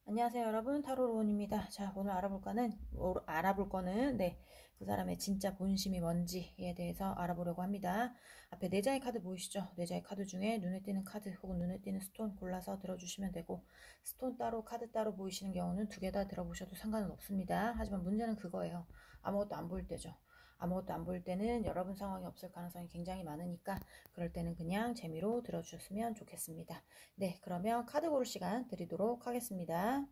안녕하세요 여러분, 타로로운입니다. 자, 오늘 알아볼 거는 그 사람의 진짜 본심이 뭔지에 대해서 알아보려고 합니다. 앞에 네 장의 카드 보이시죠? 네 장의 카드 중에 눈에 띄는 카드 혹은 눈에 띄는 스톤 골라서 들어주시면 되고, 스톤 따로 카드 따로 보이시는 경우는 두 개 다 들어보셔도 상관은 없습니다. 하지만 문제는 그거예요. 아무것도 안 보일 때죠. 아무것도 안 보일 때는 여러분 상황이 없을 가능성이 굉장히 많으니까 그럴 때는 그냥 재미로 들어주셨으면 좋겠습니다. 네, 그러면 카드 고를 시간 드리도록 하겠습니다.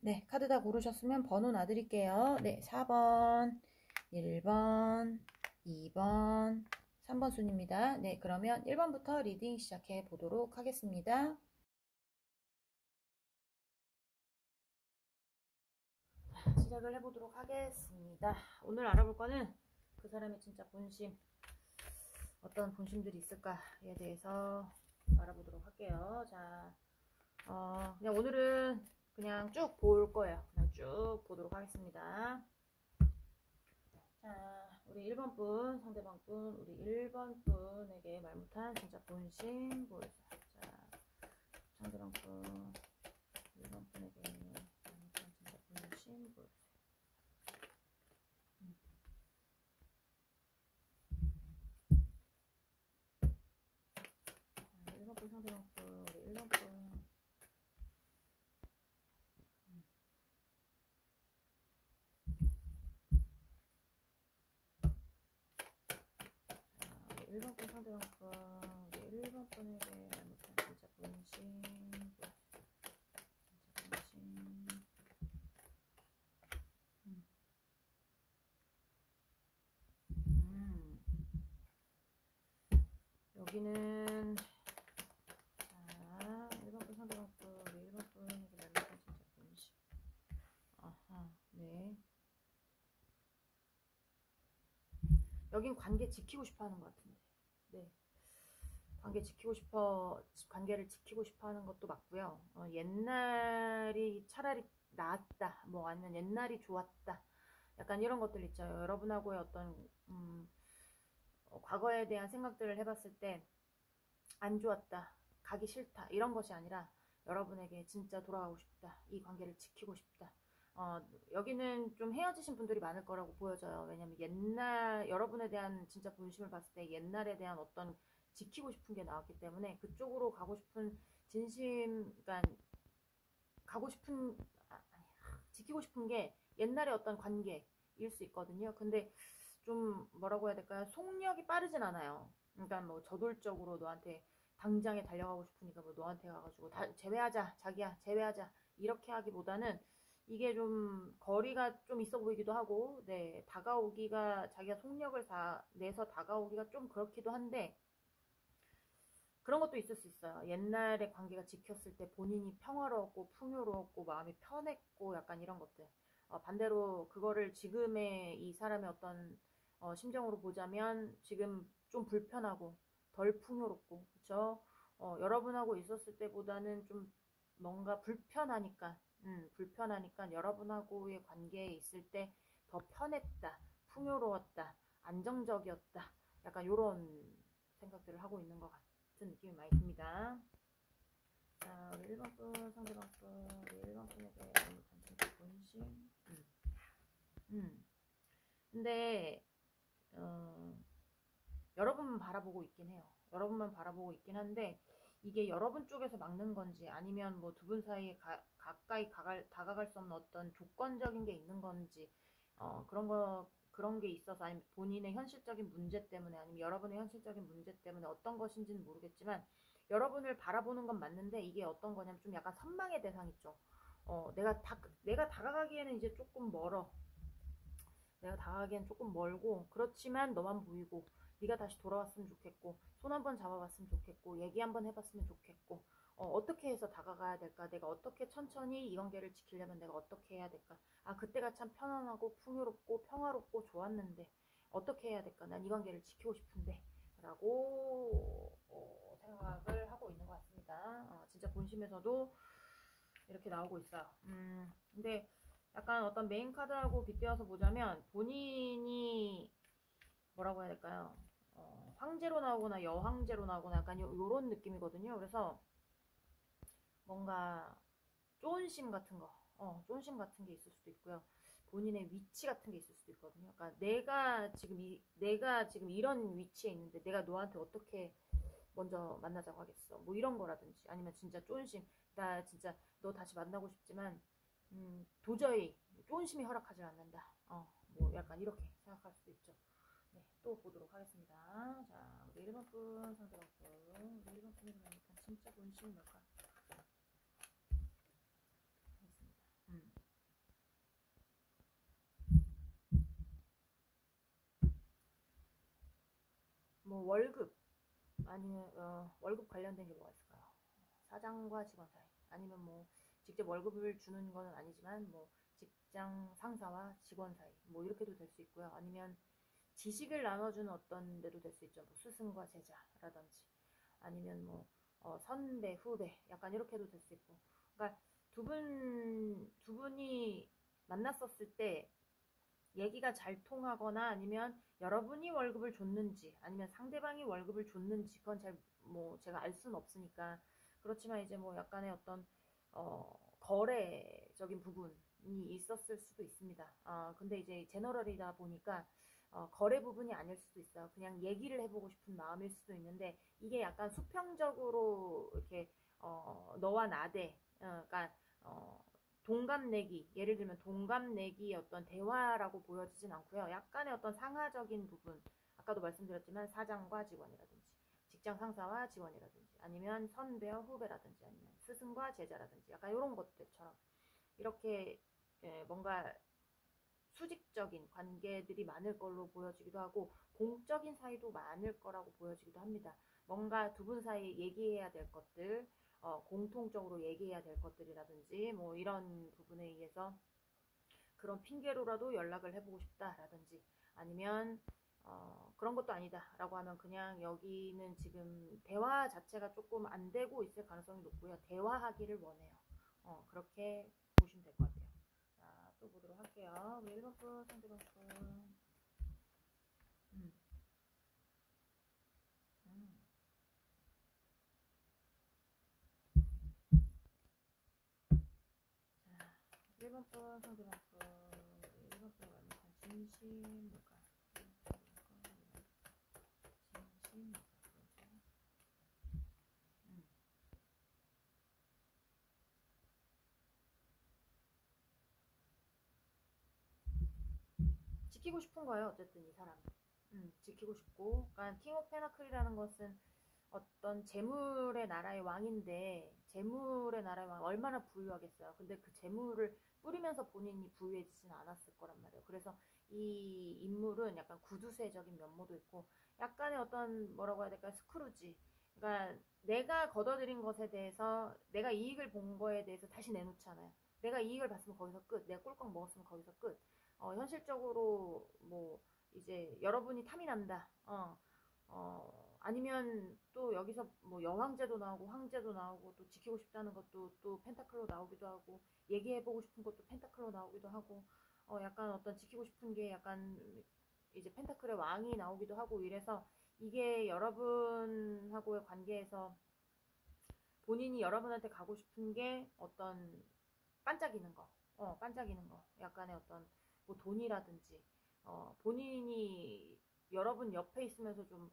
네, 카드 다 고르셨으면 번호 놔드릴게요. 네, 4번, 1번, 2번, 3번 순입니다. 네, 그러면 1번부터 리딩 시작해 보도록 하겠습니다. 시작을 해보도록 하겠습니다. 오늘 알아볼 거는 그 사람의 진짜 본심, 어떤 본심들이 있을까에 대해서 알아보도록 할게요. 자, 그냥 오늘은 그냥 쭉 볼 거예요. 그냥 쭉 보도록 하겠습니다. 자, 우리 1번 분, 상대방 분, 우리 1번 분에게 말 못한 진짜 본심 보여주세요. 자, 상대방 분, 1번 분에게 말 못한 진짜 본심 보여주세요. 1번 분, 상대방 분, 우리 1번 분. 자, 우리 1번 분, 상대방 분, 우리 1번 분에게 말 못한 진짜 본심 보여주세요. 진짜 본심. 여기는 자 1번 분 상대방 분 우리 1번 분에게 말못한 진짜 본심. 아하, 네. 여긴 관계 지키고 싶어 하는 것 같은데. 네. 관계를 지키고 싶어 하는 것도 맞고요. 옛날이 차라리 나았다, 뭐 아니면 옛날이 좋았다. 약간 이런 것들 있죠. 여러분하고의 어떤, 과거에 대한 생각들을 해봤을 때, 안 좋았다, 가기 싫다, 이런 것이 아니라, 여러분에게 진짜 돌아가고 싶다, 이 관계를 지키고 싶다. 여기는 좀 헤어지신 분들이 많을 거라고 보여져요. 왜냐면 여러분에 대한 진짜 본심을 봤을 때 옛날에 대한 어떤 지키고 싶은 게 나왔기 때문에 그쪽으로 가고 싶은 그러니까 가고 싶은, 지키고 싶은 게 옛날의 어떤 관계일 수 있거든요. 근데 좀 뭐라고 해야 될까요? 속력이 빠르진 않아요. 그러니까 뭐 저돌적으로 너한테 당장에 달려가고 싶으니까 뭐 너한테 가가지고 제외하자, 자기야, 제외하자, 이렇게 하기보다는 이게 좀 거리가 좀 있어 보이기도 하고, 네, 자기가 속력을 다 내서 다가오기가 좀 그렇기도 한데, 그런 것도 있을 수 있어요. 옛날의 관계가 지켰을 때 본인이 평화로웠고 풍요로웠고 마음이 편했고 약간 이런 것들. 반대로 그거를 지금의 이 사람의 어떤 심정으로 보자면 지금 좀 불편하고 덜 풍요롭고, 그쵸? 여러분하고 있었을 때보다는 좀 뭔가 불편하니까 여러분하고의 관계에 있을 때 더 편했다, 풍요로웠다, 안정적이었다. 약간 요런 생각들을 하고 있는 것 같아요. 같은 느낌이 많이 듭니다. 자, 우리 1번 분, 상대방 분, 우리 1번 분에게 단순히 본심. 근데, 여러분만 바라보고 있긴 해요. 여러분만 바라보고 있긴 한데, 이게 여러분 쪽에서 막는 건지, 아니면 뭐 두 분 사이에 가까이 다가갈 수 없는 어떤 조건적인 게 있는 건지, 그런 게 있어서, 아니면 본인의 현실적인 문제 때문에, 아니면 여러분의 현실적인 문제 때문에 어떤 것인지는 모르겠지만, 여러분을 바라보는 건 맞는데, 이게 어떤 거냐면 좀 약간 선망의 대상 있죠. 내가 다가가기에는 이제 조금 멀어. 내가 다가가기엔 조금 멀고, 그렇지만 너만 보이고, 네가 다시 돌아왔으면 좋겠고, 손 한번 잡아봤으면 좋겠고, 얘기 한번 해봤으면 좋겠고, 어떻게 해서 다가가야 될까? 내가 어떻게 천천히 이 관계를 지키려면 내가 어떻게 해야 될까? 아, 그때가 참 편안하고 풍요롭고 평화롭고 좋았는데 어떻게 해야 될까? 난 이 관계를 지키고 싶은데 라고 생각을 하고 있는 것 같습니다. 진짜 본심에서도 이렇게 나오고 있어요. 근데 약간 어떤 메인 카드하고 빗대어서 보자면 본인이 뭐라고 해야 될까요? 황제로 나오거나 여황제로 나오거나 약간 요런 느낌이거든요. 그래서 뭔가 쫀심 같은 거, 쫀심 같은 게 있을 수도 있고요. 본인의 위치 같은 게 있을 수도 있거든요. 그러니까 내가 지금 이런 위치에 있는데 내가 너한테 어떻게 먼저 만나자고 하겠어. 뭐 이런 거라든지 아니면 진짜 쫀심, 나 진짜 너 다시 만나고 싶지만 도저히 쫀심이 허락하지 않는다. 뭐 약간 이렇게 생각할 수도 있죠. 네, 또 보도록 하겠습니다. 자, 우리 1번 분 상대방 분, 우리 1번 분이 그러니까 진짜 본심이 뭘까? 하겠습니다. 뭐 월급 아니면 월급 관련된 게 뭐가 있을까요? 사장과 직원 사이 아니면 뭐 직접 월급을 주는 건 아니지만 뭐 직장 상사와 직원 사이 뭐 이렇게도 될 수 있고요. 아니면 지식을 나눠주는 어떤 데도 될 수 있죠. 뭐 스승과 제자라든지 아니면 뭐 선배 후배 약간 이렇게도 될 수 있고. 그러니까 두 분이 만났었을 때 얘기가 잘 통하거나 아니면 여러분이 월급을 줬는지 아니면 상대방이 월급을 줬는지 그건 잘 뭐 제가 알 수는 없으니까 그렇지만 이제 뭐 약간의 어떤 거래적인 부분이 있었을 수도 있습니다. 근데 이제 제너럴이다 보니까 거래 부분이 아닐 수도 있어요. 그냥 얘기를 해보고 싶은 마음일 수도 있는데 이게 약간 수평적으로 이렇게 너와 나대 그러니까 동갑내기, 예를 들면 동갑내기의 어떤 대화라고 보여지진 않고요. 약간의 어떤 상하적인 부분, 아까도 말씀드렸지만 사장과 직원이라든지, 직장 상사와 직원이라든지, 아니면 선배와 후배라든지, 아니면 스승과 제자라든지, 약간 이런 것들처럼 이렇게 뭔가 수직적인 관계들이 많을 걸로 보여지기도 하고 공적인 사이도 많을 거라고 보여지기도 합니다. 뭔가 두 분 사이에 얘기해야 될 것들, 공통적으로 얘기해야 될 것들이라든지 뭐 이런 부분에 의해서 그런 핑계로라도 연락을 해보고 싶다라든지 아니면 그런 것도 아니다라고 하면 그냥 여기는 지금 대화 자체가 조금 안 되고 있을 가능성이 높고요. 대화하기를 원해요. 그렇게 보시면 될 것 같아요. 자, 또 보도록 할게요. 우리 1번 분, 상대방 분. 음, 음. 자, 1번 분, 상대방 분. 1번 분 완벽한 진심, 뭘까? 진심, 음. 지키고 싶은 거예요, 어쨌든 이 사람. 지키고 싶고. 그러니까 킹 오브 페나클이라는 것은 어떤 재물의 나라의 왕인데 재물의 나라의 왕 얼마나 부유하겠어요. 근데 그 재물을 뿌리면서 본인이 부유해지지는 않았을 거란 말이에요. 그래서 이 인물은 약간 구두쇠적인 면모도 있고 약간의 어떤 뭐라고 해야 될까 스크루지. 그러니까 내가 걷어들인 것에 대해서 내가 이익을 본 거에 대해서 다시 내놓잖아요. 내가 이익을 봤으면 거기서 끝. 내가 꿀꺽 먹었으면 거기서 끝. 현실적으로 뭐 이제 여러분이 탐이 난다. 아니면 또 여기서 뭐 여왕제도 나오고 황제도 나오고 또 지키고 싶다는 것도 또 펜타클로 나오기도 하고 얘기해보고 싶은 것도 펜타클로 나오기도 하고 약간 어떤 지키고 싶은 게 약간 이제 펜타클의 왕이 나오기도 하고 이래서 이게 여러분하고의 관계에서 본인이 여러분한테 가고 싶은 게 어떤 반짝이는 거, 반짝이는 거, 약간의 어떤 뭐 돈이라든지, 본인이 여러분 옆에 있으면서 좀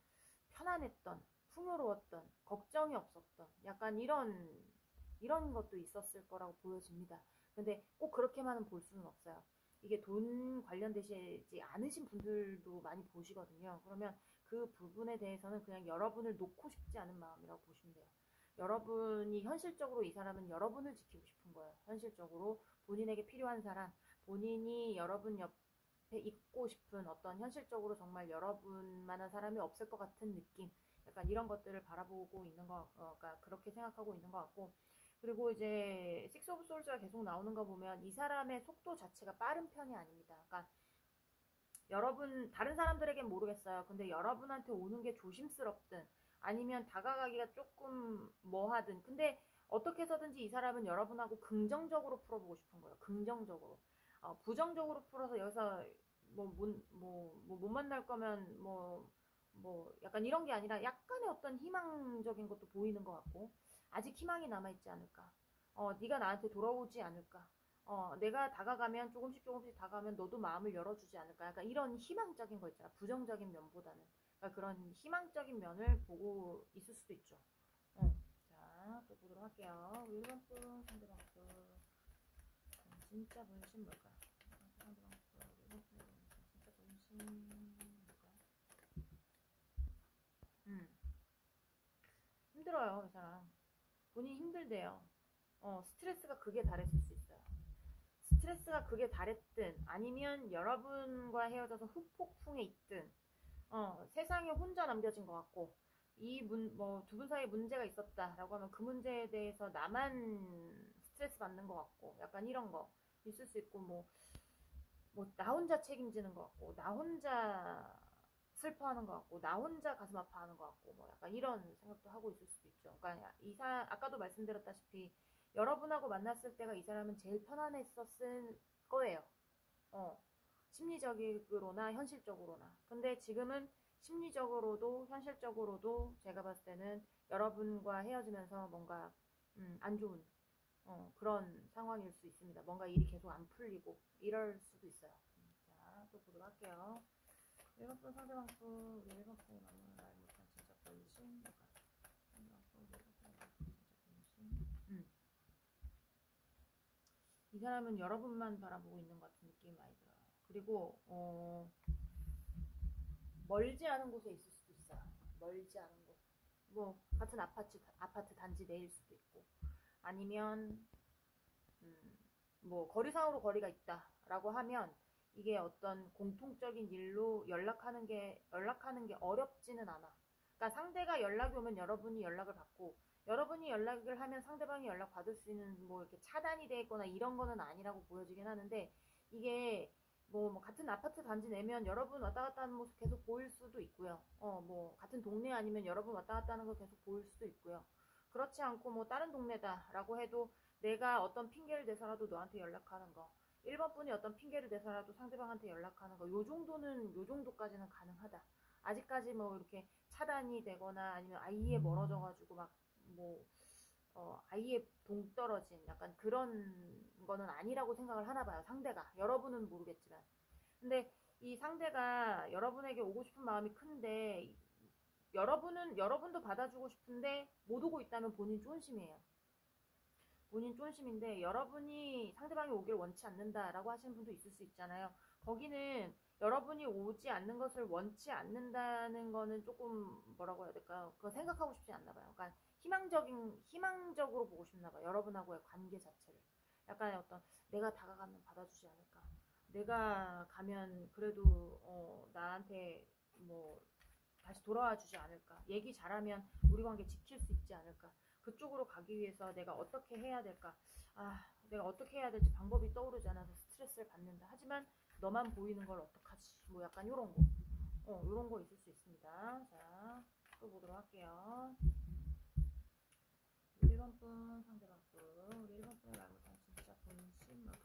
편안했던, 풍요로웠던, 걱정이 없었던, 약간 이런 것도 있었을 거라고 보여집니다. 근데 꼭 그렇게만은 볼 수는 없어요. 이게 돈 관련되시지 않으신 분들도 많이 보시거든요. 그러면 그 부분에 대해서는 그냥 여러분을 놓고 싶지 않은 마음이라고 보시면 돼요. 여러분이 현실적으로 이 사람은 여러분을 지키고 싶은 거예요. 현실적으로 본인에게 필요한 사람, 본인이 여러분 옆에 있고 싶은 어떤 현실적으로 정말 여러분만한 사람이 없을 것 같은 느낌. 약간 이런 것들을 바라보고 있는 그러니까 그렇게 생각하고 있는 것 같고, 그리고 이제 식스 오브 소울스가 계속 나오는 거 보면 이 사람의 속도 자체가 빠른 편이 아닙니다. 그러니까 여러분 다른 사람들에겐 모르겠어요. 근데 여러분한테 오는 게 조심스럽든 아니면 다가가기가 조금 뭐하든, 근데 어떻게 해서든지 이 사람은 여러분하고 긍정적으로 풀어보고 싶은 거예요. 긍정적으로. 부정적으로 풀어서 여기서 못 만날 거면 약간 이런 게 아니라 약간의 어떤 희망적인 것도 보이는 것 같고, 아직 희망이 남아있지 않을까. 네가 나한테 돌아오지 않을까. 내가 다가가면 조금씩 조금씩 다가가면 너도 마음을 열어주지 않을까. 약간 이런 희망적인 거 있잖아. 부정적인 면보다는. 그러니까 그런 희망적인 면을 보고 있을 수도 있죠. 자, 또 보도록 할게요. 1번 분, 상대방 분. 진짜 본심 뭘까? 상대방 분, 1번 분, 진짜 본심 뭘까? 힘들어요, 이 사람. 본인이 힘들대요. 스트레스가 극에 달했을 수 있어요. 스트레스가 극에 달했든 아니면 여러분과 헤어져서 후폭풍에 있든 세상에 혼자 남겨진 것 같고, 두 분 사이에 문제가 있었다라고 하면 그 문제에 대해서 나만 스트레스 받는 것 같고, 약간 이런 거 있을 수 있고, 나 혼자 책임지는 것 같고, 나 혼자 슬퍼하는 것 같고, 나 혼자 가슴 아파하는 것 같고, 약간 이런 생각도 하고 있을 수도 있죠. 그러니까 아까도 말씀드렸다시피 여러분하고 만났을 때가 이 사람은 제일 편안했었을 거예요. 심리적으로나 현실적으로나. 근데 지금은 심리적으로도 현실적으로도 제가 봤을 때는 여러분과 헤어지면서 뭔가 안 좋은 그런 상황일 수 있습니다. 뭔가 일이 계속 안 풀리고 이럴 수도 있어요. 자, 또 보도록 할게요. 1번 분 상대방 분, 우리 1번 분이 너무 말 못한 진짜 본심. 상대방 분, 1번 분이 말 못한 진짜 본심. 이 사람은 여러분만 바라보고 있는 것 같은 느낌이 많이 들어요. 그리고 멀지 않은 곳에 있을 수도 있어요. 멀지 않은 곳. 같은 아파트 단지 내일 수도 있고, 아니면 거리상으로 거리가 있다라고 하면 이게 어떤 공통적인 일로 연락하는 게 어렵지는 않아. 그러니까 상대가 연락이 오면 여러분이 연락을 받고, 여러분이 연락을 하면 상대방이 연락 받을 수 있는 이렇게 차단이 돼 있거나 이런 거는 아니라고 보여지긴 하는데, 이게 같은 아파트 단지 내면 여러분 왔다 갔다 하는 모습 계속 보일 수도 있고요. 같은 동네 아니면 여러분 왔다 갔다 하는 거 계속 보일 수도 있고요. 그렇지 않고 다른 동네다라고 해도 내가 어떤 핑계를 대서라도 너한테 연락하는 거, 1번 분이 어떤 핑계를 대서라도 상대방한테 연락하는 거, 요 정도까지는 가능하다. 아직까지 이렇게 차단이 되거나 아니면 아예 멀어져가지고 아예 동떨어진 약간 그런 거는 아니라고 생각을 하나 봐요, 상대가. 여러분은 모르겠지만. 근데 이 상대가 여러분에게 오고 싶은 마음이 큰데, 여러분도 받아주고 싶은데 못 오고 있다면 본인 쫀심이에요. 본인 쫀심인데, 여러분이 상대방이 오길 원치 않는다라고 하시는 분도 있을 수 있잖아요. 거기는 여러분이 오지 않는 것을 원치 않는다는 거는 조금 뭐라고 해야 될까요? 그거 생각하고 싶지 않나 봐요. 그러니까 희망적으로 보고 싶나 봐요. 여러분하고의 관계 자체를. 약간의 어떤, 내가 다가가면 받아주지 않을까. 내가 가면 그래도 나한테 다시 돌아와 주지 않을까. 얘기 잘하면 우리 관계 지킬 수 있지 않을까. 그쪽으로 가기 위해서 내가 어떻게 해야 될까. 내가 어떻게 해야 될지 방법이 떠오르지 않아서 스트레스를 받는다. 하지만 너만 보이는 걸 어떡하지. 약간 요런 거. 요런 거 있을 수 있습니다. 자, 또 보도록 할게요. 1번 분, 상대방 분. 우리 1번 분의 말 못한 진짜 본심 뭘까?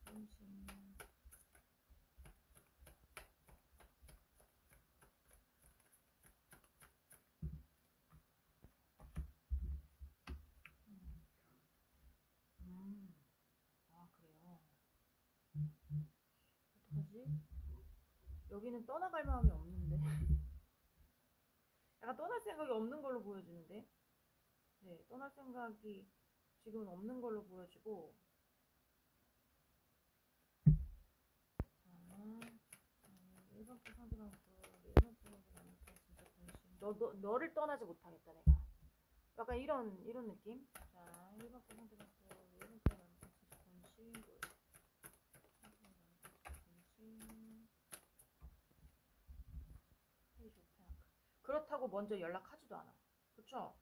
본심. 그래요. 어떡하지? 여기는 떠나갈 마음이 없는데. 약간 떠날 생각이 없는 걸로 보여지는데. 네, 떠날 생각이 지금은 없는 걸로 보여지고. 자, 1번 분 상대방 분, 1번 분에게 남는 진짜 본심. 너를 떠나지 못하겠다 내가. 약간 이런 느낌. 자, 1번 거 상대방 거 1번 거 본심 그렇다고 먼저 연락하지도 않아. 그쵸?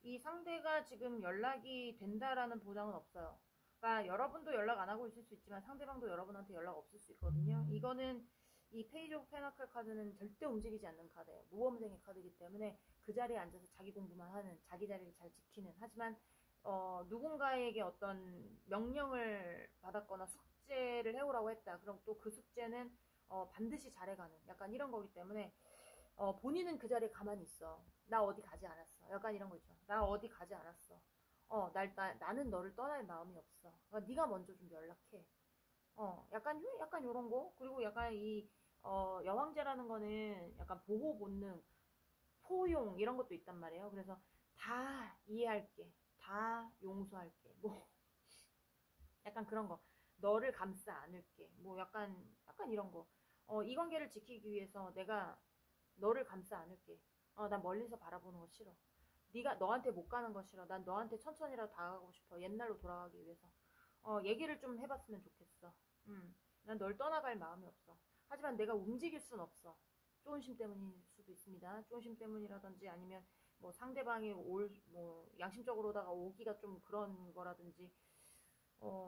이 상대가 지금 연락이 된다라는 보장은 없어요. 그러니까 여러분도 연락 안 하고 있을 수 있지만 상대방도 여러분한테 연락 없을 수 있거든요. 이거는 이 페이지 오브 페나클 카드는 절대 움직이지 않는 카드예요. 모험생의 카드이기 때문에 그 자리에 앉아서 자기 공부만 하는, 자기 자리를 잘 지키는, 하지만 누군가에게 어떤 명령을 받았거나 숙제를 해오라고 했다. 그럼 또 그 숙제는 반드시 잘해가는 약간 이런 거기 때문에 본인은 그 자리에 가만히 있어. 나 어디 가지 않았어. 약간 이런 거 있죠. 나 어디 가지 않았어. 나는 너를 떠날 마음이 없어. 그러니까 네가 먼저 좀 연락해. 약간 요런 거. 그리고 약간 여왕제라는 거는 약간 보호 본능, 포용 이런 것도 있단 말이에요. 그래서 다 이해할게. 다 용서할게. 뭐 약간 그런 거. 너를 감싸 안을게. 뭐 약간 이런 거. 이 관계를 지키기 위해서 내가 너를 감싸 안을게. 난 멀리서 바라보는 거 싫어. 네가 너한테 못 가는 거 싫어. 난 너한테 천천히라도 다가가고 싶어. 옛날로 돌아가기 위해서. 얘기를 좀 해봤으면 좋겠어. 난 널 떠나갈 마음이 없어. 하지만 내가 움직일 순 없어. 쪼은심 때문일 수도 있습니다. 쪼은심 때문이라든지 아니면 뭐 상대방이 뭐 양심적으로다가 오기가 좀 그런 거라든지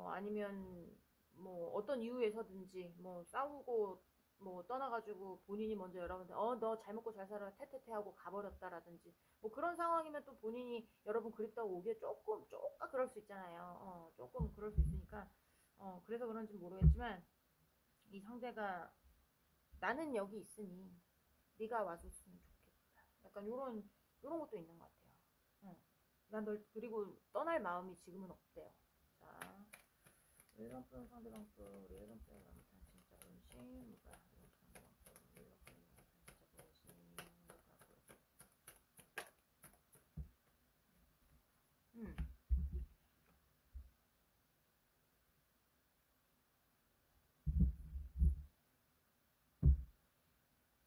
아니면 뭐 어떤 이유에서든지 뭐 싸우고 뭐 떠나가지고 본인이 먼저 여러분들 너 잘 먹고 잘 살아 태태태 하고 가버렸다라든지 뭐 그런 상황이면 또 본인이 여러분 그립다고 오기에 조금 그럴 수 있잖아요. 조금 그럴 수 있으니까 그래서 그런지 모르겠지만 이 상대가 나는 여기 있으니 네가 와줬으면 좋겠다. 약간 요런 것도 있는 것 같아요. 난 널 그리고 떠날 마음이 지금은 없대요. 자, 1번 분 상대방 또 1번 분 남편 진짜 본심 뭐가 1번 상대방 또 1번 분 남편 진짜 본심 뭐가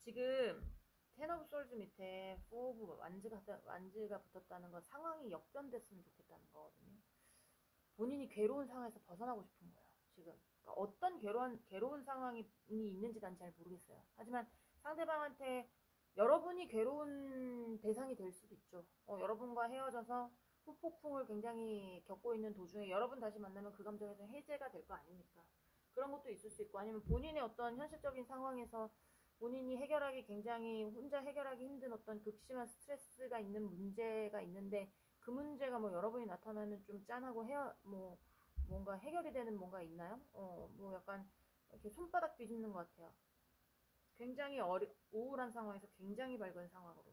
지금 텐 오브 솔즈 밑에 포 오브 완즈가 붙었다는 건 상황이 역전됐으면 좋겠다는 거거든요. 본인이 괴로운 상황에서 벗어나고 싶은 거예요. 지금 그러니까 어떤 괴로운 상황이 있는지 난 잘 모르겠어요. 하지만 상대방한테 여러분이 괴로운 대상이 될 수도 있죠. 여러분과 헤어져서 후폭풍을 굉장히 겪고 있는 도중에 여러분 다시 만나면 그 감정에서 해제가 될 거 아닙니까? 그런 것도 있을 수 있고 아니면 본인의 어떤 현실적인 상황에서 본인이 해결하기 굉장히 혼자 해결하기 힘든 어떤 극심한 스트레스가 있는 문제가 있는데 그 문제가 뭐 여러분이 나타나면 좀 짠하고 뭐 뭔가 해결이 되는 뭔가 있나요? 뭐 약간 이렇게 손바닥 뒤집는 것 같아요. 굉장히 우울한 상황에서 굉장히 밝은 상황으로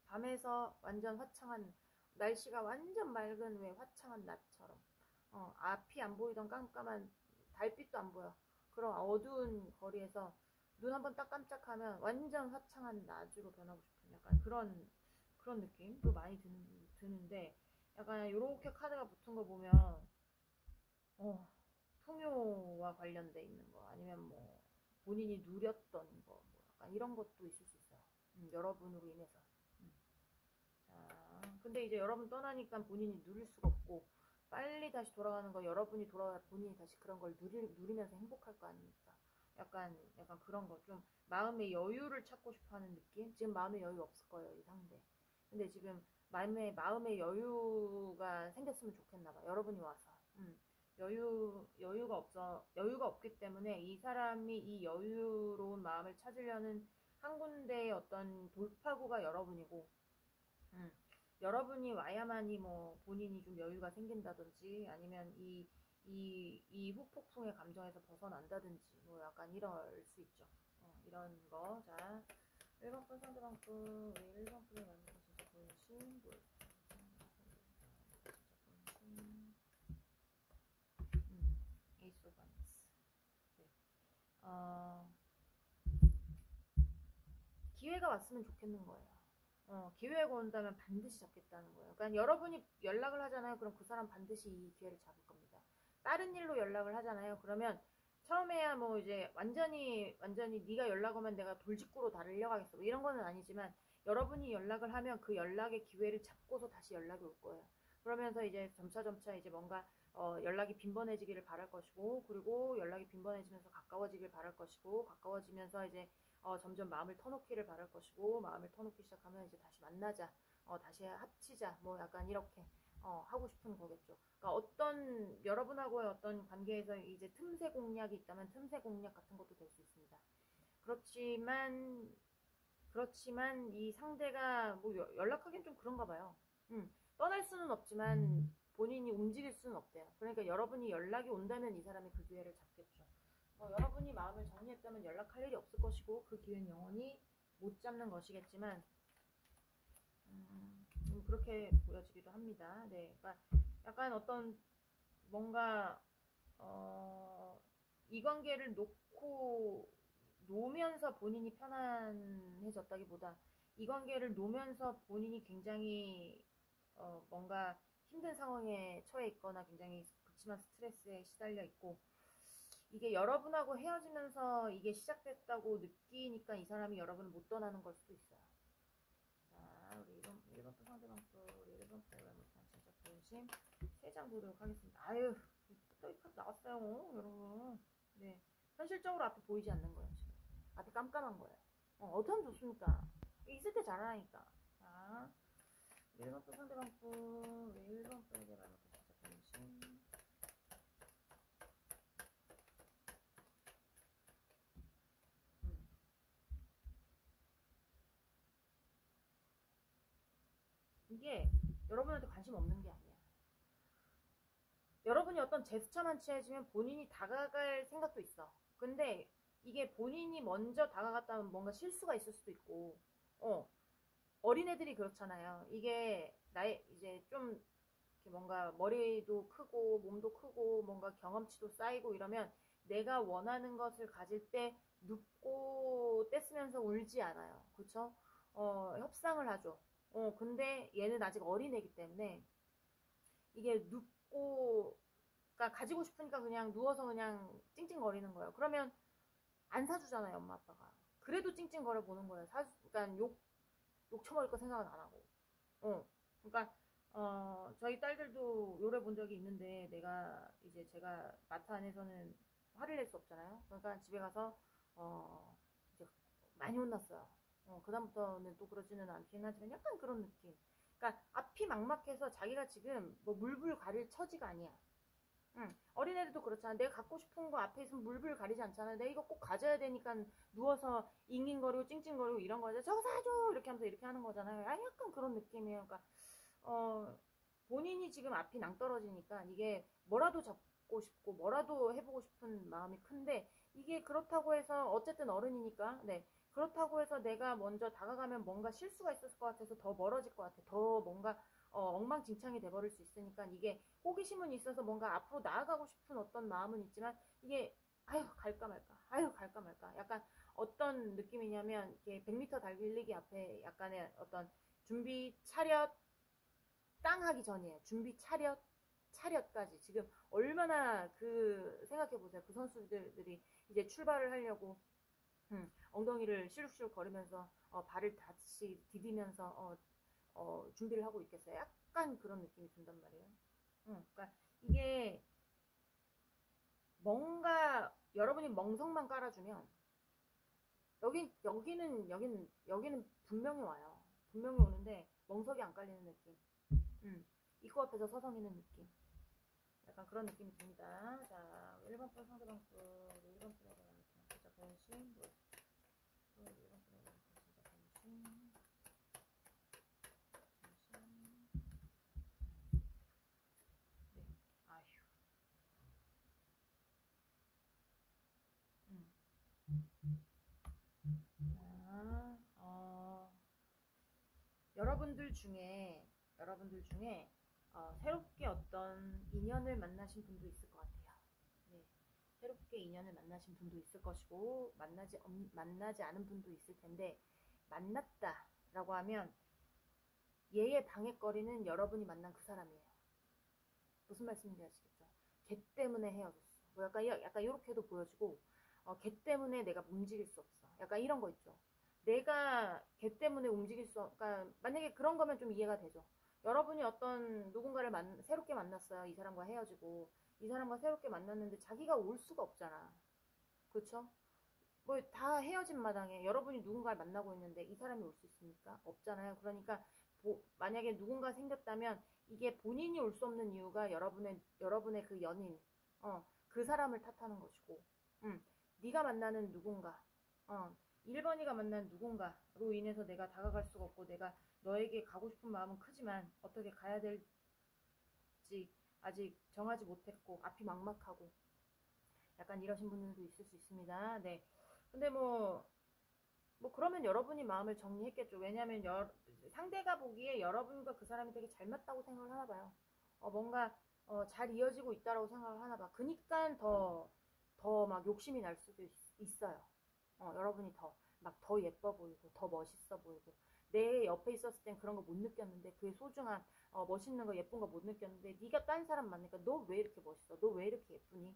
밤에서 완전 화창한 날씨가 완전 맑은 왜 화창한 낮처럼 앞이 안 보이던 깜깜한 달빛도 안 보여. 그런 어두운 거리에서 눈 한번 딱 깜짝하면 완전 화창한 낮으로 변하고 싶은 약간 그런 느낌도 많이 드는데 약간 이렇게 카드가 붙은 거 보면 풍요와 관련돼 있는 거 아니면 뭐 본인이 누렸던 거 뭐 약간 이런 것도 있을 수 있어요. 여러분으로 인해서. 자, 근데 이제 여러분 떠나니까 본인이 누릴 수가 없고 빨리 다시 돌아가는 거 여러분이 돌아와야 본인이 다시 그런 걸 누리면서 행복할 거 아닙니까? 약간 그런 거 좀 마음의 여유를 찾고 싶어하는 느낌? 지금 마음의 여유 없을 거예요 이 상대. 근데 지금 마음의 여유가 생겼으면 좋겠나 봐. 여러분이 와서. 여유가 없기 때문에 이 사람이 이 여유로운 마음을 찾으려는 한 군데의 어떤 돌파구가 여러분이고, 여러분이 와야만이 뭐 본인이 좀 여유가 생긴다든지 아니면 이 후폭풍의 감정에서 벗어난다든지 뭐 약간 이럴 수 있죠. 이런 거. 자, 1번 분 상대방 분, 왜 1번 분이 만든 진짜 본심, 뭐, 에이스 오브 원스. 네. 기회가 왔으면 좋겠는 거예요. 기회가 온다면 반드시 잡겠다는 거예요. 그러니까 여러분이 연락을 하잖아요. 그럼 그 사람 반드시 이 기회를 잡을 겁니다. 다른 일로 연락을 하잖아요. 그러면 처음에야 뭐 이제 완전히 네가 연락 오면 내가 돌직구로 달려가겠어. 뭐 이런 거는 아니지만 여러분이 연락을 하면 그 연락의 기회를 잡고서 다시 연락이 올 거예요. 그러면서 이제 점차 이제 뭔가 연락이 빈번해지기를 바랄 것이고, 그리고 연락이 빈번해지면서 가까워지길 바랄 것이고, 가까워지면서 이제 점점 마음을 터놓기를 바랄 것이고, 마음을 터놓기 시작하면 이제 다시 만나자, 다시 합치자, 뭐 약간 이렇게 하고 싶은 거겠죠. 그러니까 어떤 여러분하고의 어떤 관계에서 이제 틈새 공략이 있다면 틈새 공략 같은 것도 될 수 있습니다. 그렇지만 이 상대가 뭐 연락하기엔 좀 그런가 봐요. 떠날 수는 없지만 본인이 움직일 수는 없대요. 그러니까 여러분이 연락이 온다면 이 사람이 그 기회를 잡겠죠. 여러분이 마음을 정리했다면 연락할 일이 없을 것이고 그 기회는 영원히 못 잡는 것이겠지만 그렇게 보여지기도 합니다. 네, 그러니까 약간 어떤 뭔가 이 관계를 놓으면서 본인이 편안해졌다기보다 이 관계를 놓으면서 본인이 굉장히 뭔가 힘든 상황에 처해 있거나 굉장히 극심한 스트레스에 시달려 있고, 이게 여러분하고 헤어지면서 이게 시작됐다고 느끼니까 이 사람이 여러분을 못 떠나는 걸 수도 있어요. 자, 우리 1번 또 상대방 또 우리 1번 프로그램 못한 진짜 본심 3장 보도록 하겠습니다. 아유, 또 나왔어요, 여러분. 네, 현실적으로 앞에 보이지 않는 거예요. 지금 앞에 깜깜한 거예요. 어떻게 하면 좋습니까? 있을 때 잘하니까. 자, 1번 또 상대방 또 1번 프로그램 못한 진짜 본심. 이게 여러분한테 관심 없는 게 아니야. 여러분이 어떤 제스처만 취해지면 본인이 다가갈 생각도 있어. 근데 이게 본인이 먼저 다가갔다면 뭔가 실수가 있을 수도 있고, 어린애들이 그렇잖아요. 이게 나의 이제 좀 이렇게 뭔가 머리도 크고 몸도 크고 뭔가 경험치도 쌓이고 이러면 내가 원하는 것을 가질 때 눕고 떼쓰면서 울지 않아요. 그쵸? 협상을 하죠. 근데 얘는 아직 어린애기 때문에 이게 눕고, 그러니까 가지고 싶으니까 그냥 누워서 그냥 찡찡거리는 거예요. 그러면 안 사주잖아요, 엄마 아빠가. 그래도 찡찡거려 보는 거예요. 그러니까 욕 처먹을 거 생각은 안 하고. 그러니까 저희 딸들도 요래 본 적이 있는데 제가 마트 안에서는 화를 낼 수 없잖아요. 그러니까 집에 가서 이제 많이 혼났어요. 그다음부터는 또 그러지는 않긴 하지만 약간 그런 느낌. 그러니까 앞이 막막해서 자기가 지금 뭐 물불 가릴 처지가 아니야. 어린애들도 그렇잖아. 내가 갖고 싶은 거 앞에 있으면 물불 가리지 않잖아. 내가 이거 꼭 가져야 되니까 누워서 잉잉거리고 찡찡거리고 이런 거죠. 저거 사줘! 이렇게 하면서 이렇게 하는 거잖아요. 약간 그런 느낌이에요. 그러니까, 본인이 지금 앞이 낭떨어지니까 이게 뭐라도 잡고 싶고 뭐라도 해보고 싶은 마음이 큰데, 이게 그렇다고 해서 어쨌든 어른이니까, 네. 그렇다고 해서 내가 먼저 다가가면 뭔가 실수가 있었을 것 같아서 더 멀어질 것 같아. 더 뭔가 엉망진창이 돼버릴 수 있으니까 이게 호기심은 있어서 뭔가 앞으로 나아가고 싶은 어떤 마음은 있지만 이게 아유 갈까 말까 약간 어떤 느낌이냐면 이게 100m 달리기 앞에 약간의 어떤 준비 차렷 땅 하기 전이에요. 준비 차렷까지 지금 얼마나 그 생각해보세요. 그 선수들이 이제 출발을 하려고 엉덩이를 시룩시룩 거리면서 발을 다시 디디면서 준비를 하고 있겠어요. 약간 그런 느낌이 든단 말이에요. 그러니까 이게 뭔가 여러분이 멍석만 깔아주면 여기는 분명히 와요. 분명히 오는데 멍석이 안 깔리는 느낌. 입구 앞에서 서성이는 느낌. 약간 그런 느낌이 듭니다. 자, 1번 분 상대방 수 1번 분에게 진짜 본심 1번 분에게 진짜 본심 네. 아휴. 여러분들 중에 새롭게 어떤 인연을 만나신 분도 있을 것 같아요. 네. 새롭게 인연을 만나신 분도 있을 것이고 만나지 않은 분도 있을 텐데, 만났다라고 하면 얘의 방해거리는 여러분이 만난 그 사람이에요. 무슨 말씀인지 아시겠죠? 걔 때문에 헤어졌어. 뭐 약간 이렇게도 보여지고, 걔 때문에 내가 움직일 수 없어. 약간 이런 거 있죠. 내가 걔 때문에 움직일 수, 그러니까 만약에 그런 거면 좀 이해가 되죠. 여러분이 어떤 누군가를 새롭게 만났어요. 이 사람과 헤어지고 이 사람과 새롭게 만났는데 자기가 올 수가 없잖아. 그렇죠? 뭐 다 헤어진 마당에 여러분이 누군가를 만나고 있는데 이 사람이 올 수 있습니까? 없잖아요. 그러니까 만약에 누군가 생겼다면 이게 본인이 올 수 없는 이유가 여러분의 그 연인, 그 사람을 탓하는 것이고, 네가 만나는 누군가, 1번이가 만난 누군가로 인해서 내가 다가갈 수가 없고 내가 너에게 가고 싶은 마음은 크지만 어떻게 가야 될지 아직 정하지 못했고 앞이 막막하고 약간 이러신 분들도 있을 수 있습니다. 네. 근데 뭐 그러면 여러분이 마음을 정리했겠죠. 왜냐하면 상대가 보기에 여러분과 그 사람이 되게 잘 맞다고 생각을 하나 봐요. 뭔가 잘 이어지고 있다라고 생각을 하나 봐. 그니까 더 막 욕심이 날 수도 있어요. 여러분이 막 더 예뻐 보이고 더 멋있어 보이고 내 옆에 있었을 땐 그런 거 못 느꼈는데 그의 소중함, 멋있는 거 예쁜 거 못 느꼈는데 네가 딴 사람 만나니까 너 왜 이렇게 멋있어? 너 왜 이렇게 예쁘니?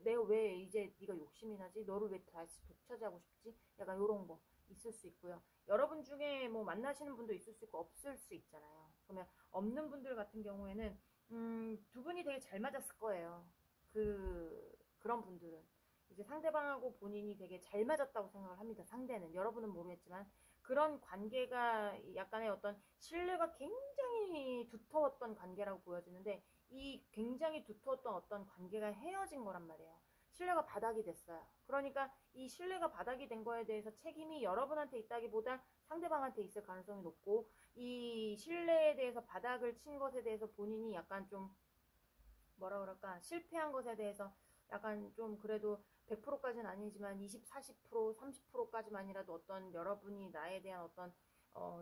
내가 왜 이제 네가 욕심이 나지? 너를 왜 다시 독차지하고 싶지? 약간 요런 거 있을 수 있고요. 여러분 중에 뭐 만나시는 분도 있을 수 있고 없을 수 있잖아요. 그러면 없는 분들 같은 경우에는 두 분이 되게 잘 맞았을 거예요. 그런 분들은 이제 상대방하고 본인이 되게 잘 맞았다고 생각을 합니다. 상대는 여러분은 모르겠지만 그런 관계가 약간의 어떤 신뢰가 굉장히 두터웠던 관계라고 보여지는데 이 굉장히 두터웠던 어떤 관계가 헤어진 거란 말이에요. 신뢰가 바닥이 됐어요. 그러니까 이 신뢰가 바닥이 된 거에 대해서 책임이 여러분한테 있다기보다 상대방한테 있을 가능성이 높고 이 신뢰에 대해서 바닥을 친 것에 대해서 본인이 약간 좀 뭐라 그럴까 실패한 것에 대해서 약간 좀 그래도 100%까지는 아니지만 20, 40%, 30%까지만이라도 어떤 여러분이 나에 대한 어떤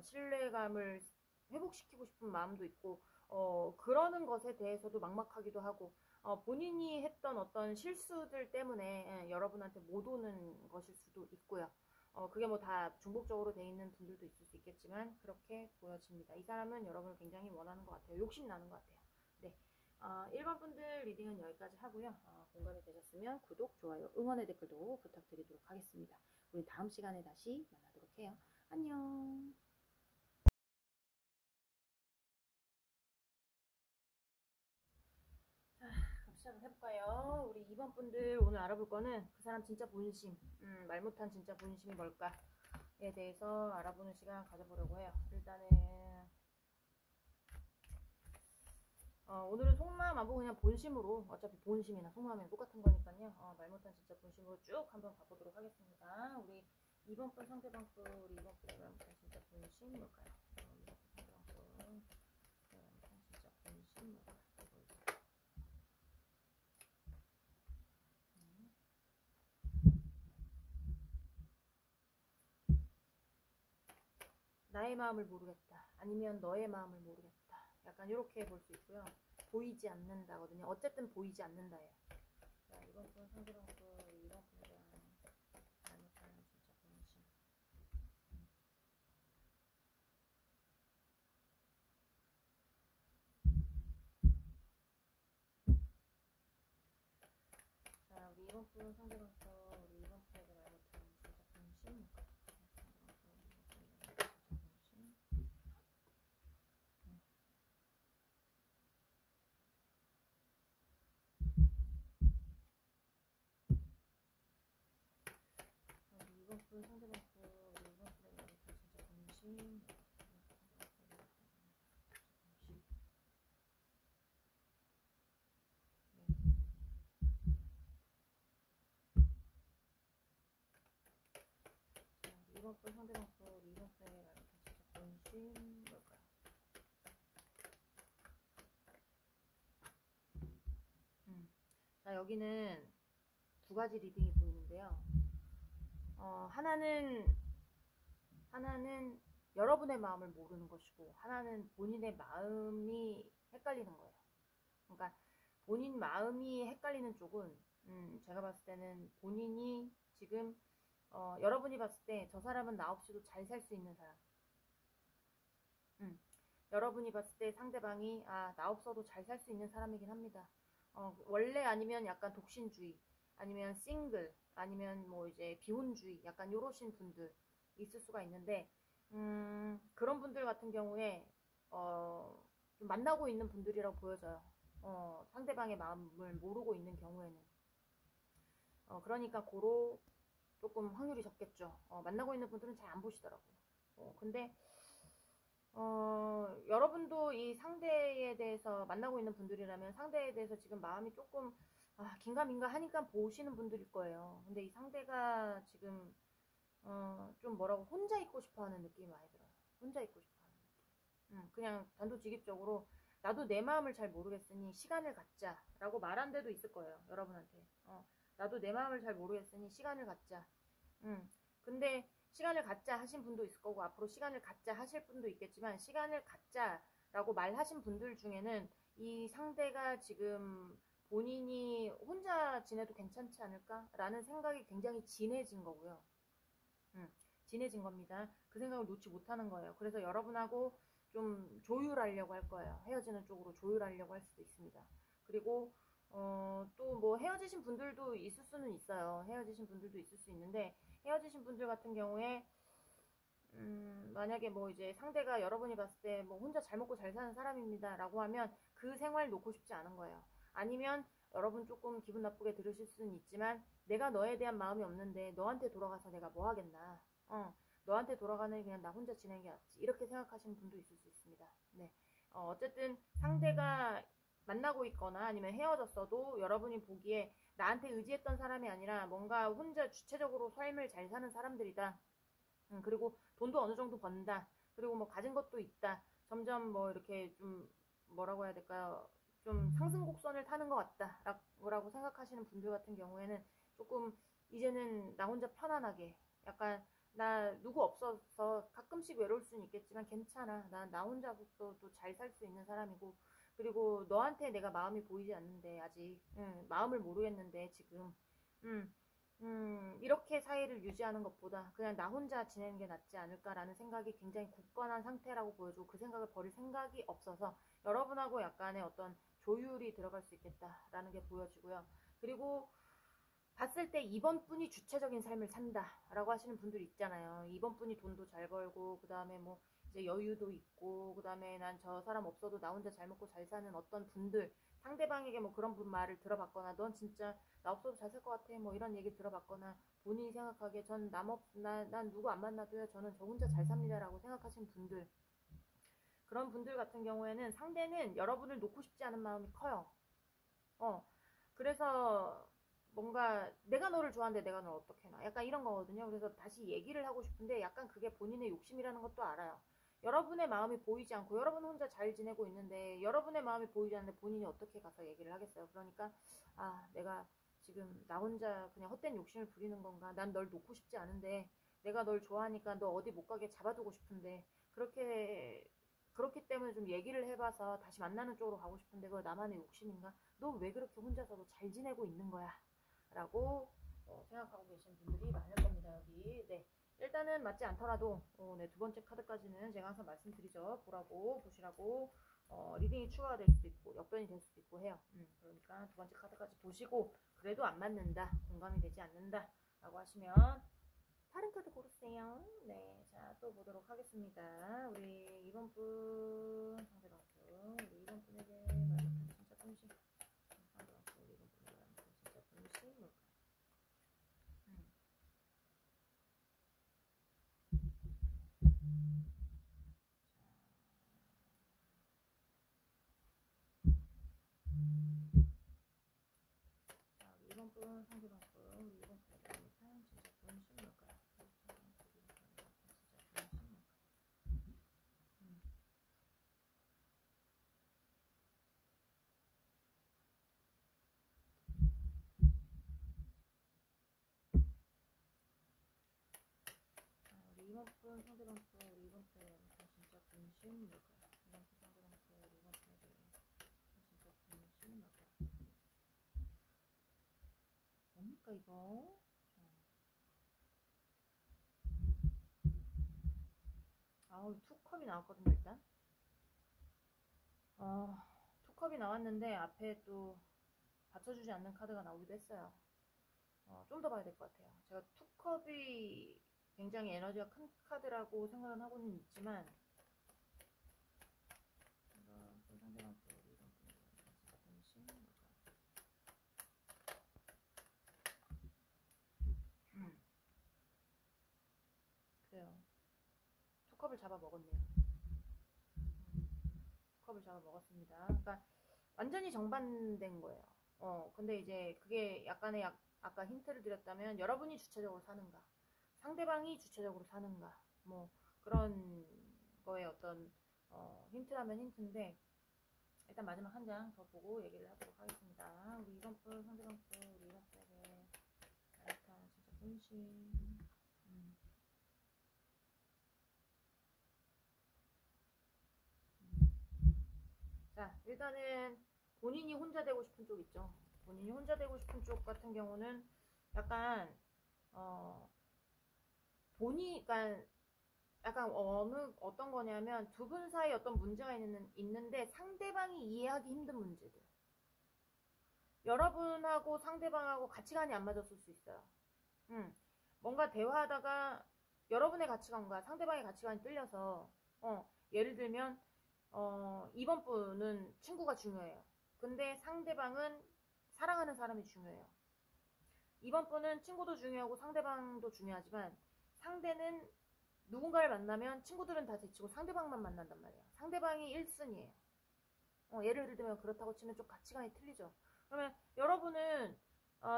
신뢰감을 회복시키고 싶은 마음도 있고 그러는 것에 대해서도 막막하기도 하고 본인이 했던 어떤 실수들 때문에 여러분한테 못 오는 것일 수도 있고요. 그게 뭐 다 중복적으로 돼 있는 분들도 있을 수 있겠지만 그렇게 보여집니다. 이 사람은 여러분을 굉장히 원하는 것 같아요. 욕심 나는 것 같아요. 네. 1번 분들 리딩은 여기까지 하고요. 공감이 되셨으면 구독, 좋아요, 응원의 댓글도 부탁드리도록 하겠습니다. 우리 다음 시간에 다시 만나도록 해요. 안녕. 자, 그럼 시작을 해볼까요? 우리 2번 분들 오늘 알아볼 거는 그 사람 진짜 본심, 말 못한 진짜 본심이 뭘까에 대해서 알아보는 시간 가져보려고 해요. 일단은 오늘은 속마음 안 보고 그냥 본심으로 어차피 본심이나 속마음이랑 똑같은 거니까요. 말 못한 진짜 본심으로 쭉 한번 가보도록 하겠습니다. 우리 2번 분 상대방 분 우리 2번 분의 말 못한 진짜 본심 뭘까요? 2번 분 상대방 분 말 못한 진짜 본심 뭘까요? 나의 마음을 모르겠다. 아니면 너의 마음을 모르겠다. 약간 이렇게 볼 수 있고요. 보이지 않는다거든요. 어쨌든 보이지 않는다예요. 자, 이번 분 상대방 분 이번 분이랑 말 못한 진짜 본심. 자, 우리 이번 분 상대방 분 우리 이번 분에게 말 못한 진짜 본심. 우리 이번 분 상대방 분 우리 이번 분에게 말 못한 진짜 본심. 이번 분 상대방 분 우리 이번 분에게 말 못한 진짜 본심 뭘까요? 자, 여기는 두 가지 리딩이 보이는데요. 하나는 여러분의 마음을 모르는 것이고, 하나는 본인의 마음이 헷갈리는 거예요. 그러니까 본인 마음이 헷갈리는 쪽은, 제가 봤을 때는 본인이 지금, 여러분이 봤을 때 저 사람은 나 없이도 잘 살 수 있는 사람. 여러분이 봤을 때 상대방이, 나 없어도 잘 살 수 있는 사람이긴 합니다. 원래 아니면 약간 독신주의, 아니면 싱글, 아니면 뭐 이제 비혼주의, 약간 요러신 분들, 있을 수가 있는데, 그런 분들 같은 경우에, 좀 만나고 있는 분들이라고 보여져요. 상대방의 마음을 모르고 있는 경우에는. 그러니까 고로 조금 확률이 적겠죠. 만나고 있는 분들은 잘 안 보시더라고. 근데, 여러분도 이 상대에 대해서 만나고 있는 분들이라면 상대에 대해서 지금 마음이 조금, 긴가민가 하니까 보시는 분들일 거예요. 근데 이 상대가 지금, 좀 뭐라고 혼자 있고 싶어 하는 느낌이 많이 들어요. 혼자 있고 싶어 하는 느낌. 그냥 단도직입적으로 나도 내 마음을 잘 모르겠으니 시간을 갖자라고 말한 데도 있을 거예요. 여러분한테. 나도 내 마음을 잘 모르겠으니 시간을 갖자. 근데 시간을 갖자 하신 분도 있을 거고 앞으로 시간을 갖자 하실 분도 있겠지만 시간을 갖자라고 말하신 분들 중에는 이 상대가 지금 본인이 혼자 지내도 괜찮지 않을까라는 생각이 굉장히 진해진 거고요. 진해진 겁니다. 그 생각을 놓지 못하는 거예요. 그래서 여러분하고 좀 조율하려고 할 거예요. 헤어지는 쪽으로 조율하려고 할 수도 있습니다. 그리고 또 뭐 헤어지신 분들도 있을 수는 있어요. 헤어지신 분들도 있을 수 있는데 헤어지신 분들 같은 경우에 만약에 뭐 이제 상대가 여러분이 봤을 때 뭐 혼자 잘 먹고 잘 사는 사람입니다 라고 하면 그 생활 놓고 싶지 않은 거예요. 아니면 여러분 조금 기분 나쁘게 들으실 수는 있지만 내가 너에 대한 마음이 없는데 너한테 돌아가서 내가 뭐 하겠나. 너한테 돌아가는 그냥 나 혼자 지내는 게 낫지. 이렇게 생각하시는 분도 있을 수 있습니다. 네. 어쨌든 상대가 만나고 있거나 아니면 헤어졌어도 여러분이 보기에 나한테 의지했던 사람이 아니라 뭔가 혼자 주체적으로 삶을 잘 사는 사람들이다. 그리고 돈도 어느 정도 번다. 그리고 뭐 가진 것도 있다. 점점 뭐 이렇게 좀 뭐라고 해야 될까요? 좀 상승 곡선을 타는 것 같다. 라고 생각하시는 분들 같은 경우에는 조금 이제는 나 혼자 편안하게 약간 나 누구 없어서 가끔씩 외로울 수는 있겠지만 괜찮아. 나 혼자서도 잘 살 수 있는 사람이고 그리고 너한테 내가 마음이 보이지 않는데 아직 마음을 모르겠는데 지금 이렇게 사이를 유지하는 것보다 그냥 나 혼자 지내는 게 낫지 않을까라는 생각이 굉장히 굳건한 상태라고 보여주고 그 생각을 버릴 생각이 없어서 여러분하고 약간의 어떤 조율이 들어갈 수 있겠다라는 게 보여지고요. 그리고 봤을 때 이번 분이 주체적인 삶을 산다라고 하시는 분들 있잖아요. 이번 분이 돈도 잘 벌고 그 다음에 뭐 이제 여유도 있고 그 다음에 난 저 사람 없어도 나 혼자 잘 먹고 잘 사는 어떤 분들 상대방에게 뭐 그런 분 말을 들어봤거나 넌 진짜 나 없어도 잘 살 것 같아 뭐 이런 얘기 들어봤거나 본인이 생각하기에 난 누구 안 만나도요 저는 저 혼자 잘 삽니다라고 생각하시는 분들 그런 분들 같은 경우에는 상대는 여러분을 놓고 싶지 않은 마음이 커요. 그래서 뭔가 내가 너를 좋아하는데 내가 널 어떻게 해놔 약간 이런 거거든요. 그래서 다시 얘기를 하고 싶은데 약간 그게 본인의 욕심이라는 것도 알아요. 여러분의 마음이 보이지 않고 여러분 혼자 잘 지내고 있는데 여러분의 마음이 보이지 않는데 본인이 어떻게 가서 얘기를 하겠어요. 그러니까 내가 지금 나 혼자 그냥 헛된 욕심을 부리는 건가. 난 널 놓고 싶지 않은데 내가 널 좋아하니까 너 어디 못 가게 잡아두고 싶은데 그렇기 때문에 좀 얘기를 해봐서 다시 만나는 쪽으로 가고 싶은데 그거 나만의 욕심인가? 너 왜 그렇게 혼자서도 잘 지내고 있는 거야? 라고 생각하고 계신 분들이 많을 겁니다. 여기. 네. 일단은 맞지 않더라도 네, 두 번째 카드까지는 제가 항상 말씀드리죠. 보시라고 리딩이 추가가 될 수도 있고 역변이 될 수도 있고 해요. 그러니까 두 번째 카드까지 보시고 그래도 안 맞는다. 공감이 되지 않는다. 라고 하시면 다른 카드 고르세요. 네, 자, 또 보도록 하겠습니다. 우리 2번 분 상대방분, 우리 2번 분에게 말못한 진짜 본심. 상대방분, 우리 2번 분에게 말못한 진짜 본심 뭘까요? 자, 우리 2번 분 상대방분, 우리 2번 분에게 말못한 진짜 본심 뭘까요? 우리 2번 분 상대방 분 우리 2번 분에게 진짜 본심 뭘까요? 2번 분 상대방 분 우리 2번 분에게 진짜 본심 뭘까요? 뭡니까 이거? 투 컵이 나왔거든요 일단. 투 컵이 나왔는데 앞에 또 받쳐주지 않는 카드가 나오기도 했어요. 좀 더 봐야 될 것 같아요. 제가 투 컵이 굉장히 에너지가 큰 카드라고 생각은 하고는 있지만, 상대방 또 이런 분신 그래요. 컵을 잡아 먹었네요. 컵을 잡아 먹었습니다. 그러니까 완전히 정반대인 거예요. 근데 이제 그게 약간의 아까 힌트를 드렸다면 여러분이 주체적으로 사는가, 상대방이 주체적으로 사는가, 뭐 그런 거에 어떤 힌트라면 힌트인데 일단 마지막 한 장 더 보고 얘기를 하도록 하겠습니다. 우리 이번 분 상대방 분 우리 이번 분에게 일단 진짜 분신. 자, 일단은 본인이 혼자 되고 싶은 쪽 있죠. 본인이 혼자 되고 싶은 쪽 같은 경우는 약간 그러니까 약간 어떤 거냐면 두 분 사이에 어떤 문제가 있는데 상대방이 이해하기 힘든 문제들. 여러분하고 상대방하고 가치관이 안 맞았을 수 있어요. 뭔가 대화하다가 여러분의 가치관과 상대방의 가치관이 틀려서 예를 들면 이번 분은 친구가 중요해요. 근데 상대방은 사랑하는 사람이 중요해요. 이번 분은 친구도 중요하고 상대방도 중요하지만 상대는 누군가를 만나면 친구들은 다 제치고 상대방만 만난단 말이에요. 상대방이 1순위예요. 예를 들면 그렇다고 치면 좀 가치관이 틀리죠. 그러면 여러분은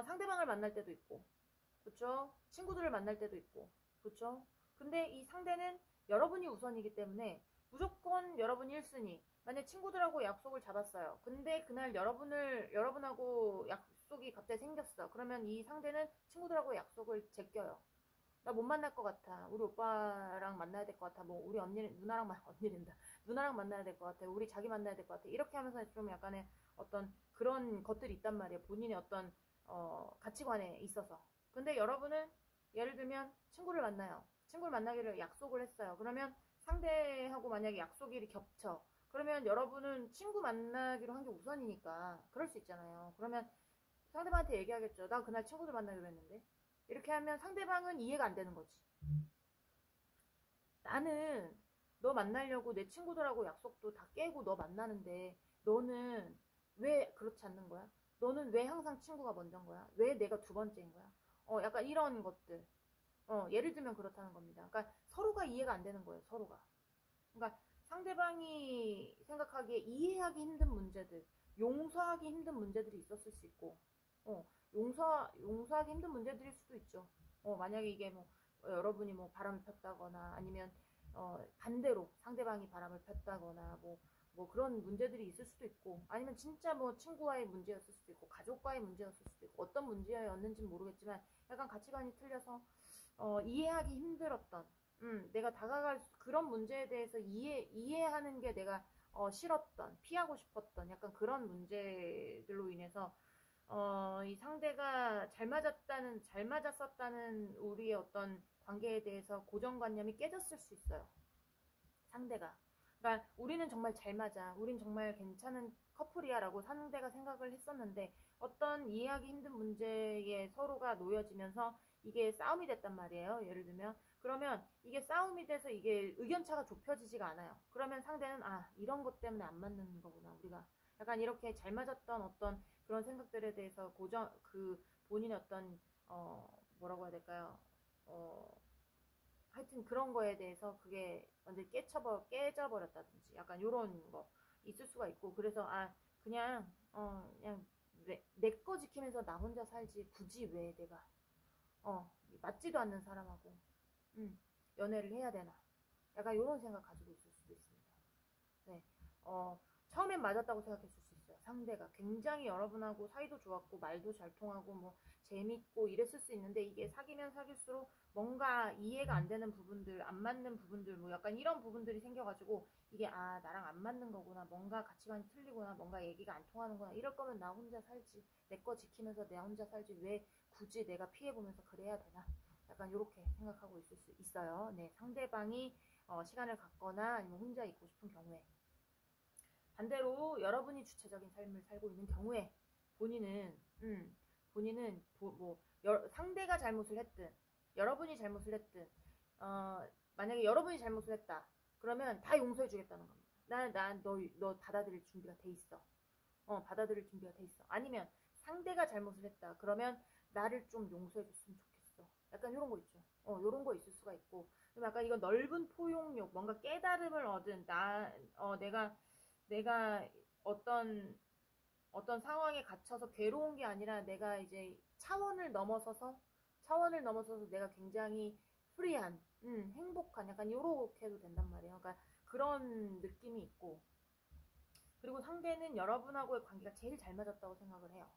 상대방을 만날 때도 있고, 그쵸? 친구들을 만날 때도 있고, 그쵸? 근데 이 상대는 여러분이 우선이기 때문에 무조건 여러분이 1순위. 만약 친구들하고 약속을 잡았어요. 근데 그날 여러분하고 약속이 갑자기 생겼어. 그러면 이 상대는 친구들하고 약속을 제껴요. 나 못 만날 것 같아. 우리 오빠랑 만나야 될 것 같아. 뭐 우리 누나랑 만나야 될 것 같아. 우리 자기 만나야 될 것 같아. 이렇게 하면서 좀 약간의 어떤 그런 것들이 있단 말이에요. 본인의 어떤 가치관에 있어서. 근데 여러분은 예를 들면 친구를 만나요. 친구를 만나기를 약속을 했어요. 그러면 상대하고 만약에 약속일이 겹쳐. 그러면 여러분은 친구 만나기로 한 게 우선이니까 그럴 수 있잖아요. 그러면 상대방한테 얘기하겠죠. 나 그날 친구들 만나기로 했는데. 이렇게 하면 상대방은 이해가 안 되는 거지. 나는 너 만나려고 내 친구들하고 약속도 다 깨고 너 만나는데 너는 왜 그렇지 않는 거야? 너는 왜 항상 친구가 먼저인 거야? 왜 내가 두 번째인 거야? 약간 이런 것들. 예를 들면 그렇다는 겁니다. 그러니까 서로가 이해가 안 되는 거예요, 서로가. 그러니까 상대방이 생각하기에 이해하기 힘든 문제들, 용서하기 힘든 문제들이 있었을 수 있고, 용서하기 힘든 문제들일 수도 있죠. 만약에 이게 뭐, 여러분이 뭐 바람을 폈다거나 아니면, 반대로 상대방이 바람을 폈다거나 뭐 그런 문제들이 있을 수도 있고, 아니면 진짜 뭐 친구와의 문제였을 수도 있고, 가족과의 문제였을 수도 있고, 어떤 문제였는지는 모르겠지만, 약간 가치관이 틀려서, 이해하기 힘들었던, 내가 다가갈 그런 문제에 대해서 이해하는 게 내가 싫었던, 피하고 싶었던 약간 그런 문제들로 인해서 이 상대가 잘 맞았었다는 우리의 어떤 관계에 대해서 고정관념이 깨졌을 수 있어요. 상대가. 그러니까 우리는 정말 잘 맞아. 우린 정말 괜찮은 커플이야라고 상대가 생각을 했었는데 어떤 이해하기 힘든 문제에 서로가 놓여지면서 이게 싸움이 됐단 말이에요. 예를 들면 그러면 이게 싸움이 돼서 이게 의견차가 좁혀지지가 않아요. 그러면 상대는 이런 것 때문에 안 맞는 거구나. 우리가 약간 이렇게 잘 맞았던 어떤 그런 생각들에 대해서 본인의 어떤 뭐라고 해야 될까요? 하여튼 그런 거에 대해서 그게 완전 깨져버렸다든지 약간 요런 거 있을 수가 있고 그래서 그냥 내 거 지키면서 나 혼자 살지 굳이 왜 내가 맞지도 않는 사람하고 연애를 해야 되나 약간 요런 생각 가지고 있을 수도 있습니다. 네. 처음엔 맞았다고 생각했을 수 있어요. 상대가 굉장히 여러분하고 사이도 좋았고 말도 잘 통하고 뭐 재밌고 이랬을 수 있는데 이게 사귀면 사귈수록 뭔가 이해가 안 되는 부분들, 안 맞는 부분들 뭐 약간 이런 부분들이 생겨가지고 이게 나랑 안 맞는 거구나, 뭔가 가치관이 틀리구나, 뭔가 얘기가 안 통하는구나, 이럴 거면 나 혼자 살지, 내 거 지키면서 내 혼자 살지 왜 굳이 내가 피해보면서 그래야 되나, 약간 이렇게 생각하고 있을 수 있어요. 네, 상대방이 시간을 갖거나 아니면 혼자 있고 싶은 경우에. 반대로 여러분이 주체적인 삶을 살고 있는 경우에 본인은 상대가 잘못을 했든 여러분이 잘못을 했든 만약에 여러분이 잘못을 했다. 그러면 다 용서해 주겠다는 겁니다. 너 받아들일 준비가 돼 있어. 받아들일 준비가 돼 있어. 아니면 상대가 잘못을 했다. 그러면 나를 좀 용서해 줬으면 좋겠어. 약간 이런 거 있죠. 이런 거 있을 수가 있고. 약간 이건 넓은 포용력, 뭔가 깨달음을 얻은 내가 어떤 상황에 갇혀서 괴로운 게 아니라 내가 이제 차원을 넘어서서 내가 굉장히 프리한, 행복한 약간 요렇게 해도 된단 말이에요. 그러니까 그런 느낌이 있고, 그리고 상대는 여러분하고의 관계가 제일 잘 맞았다고 생각을 해요.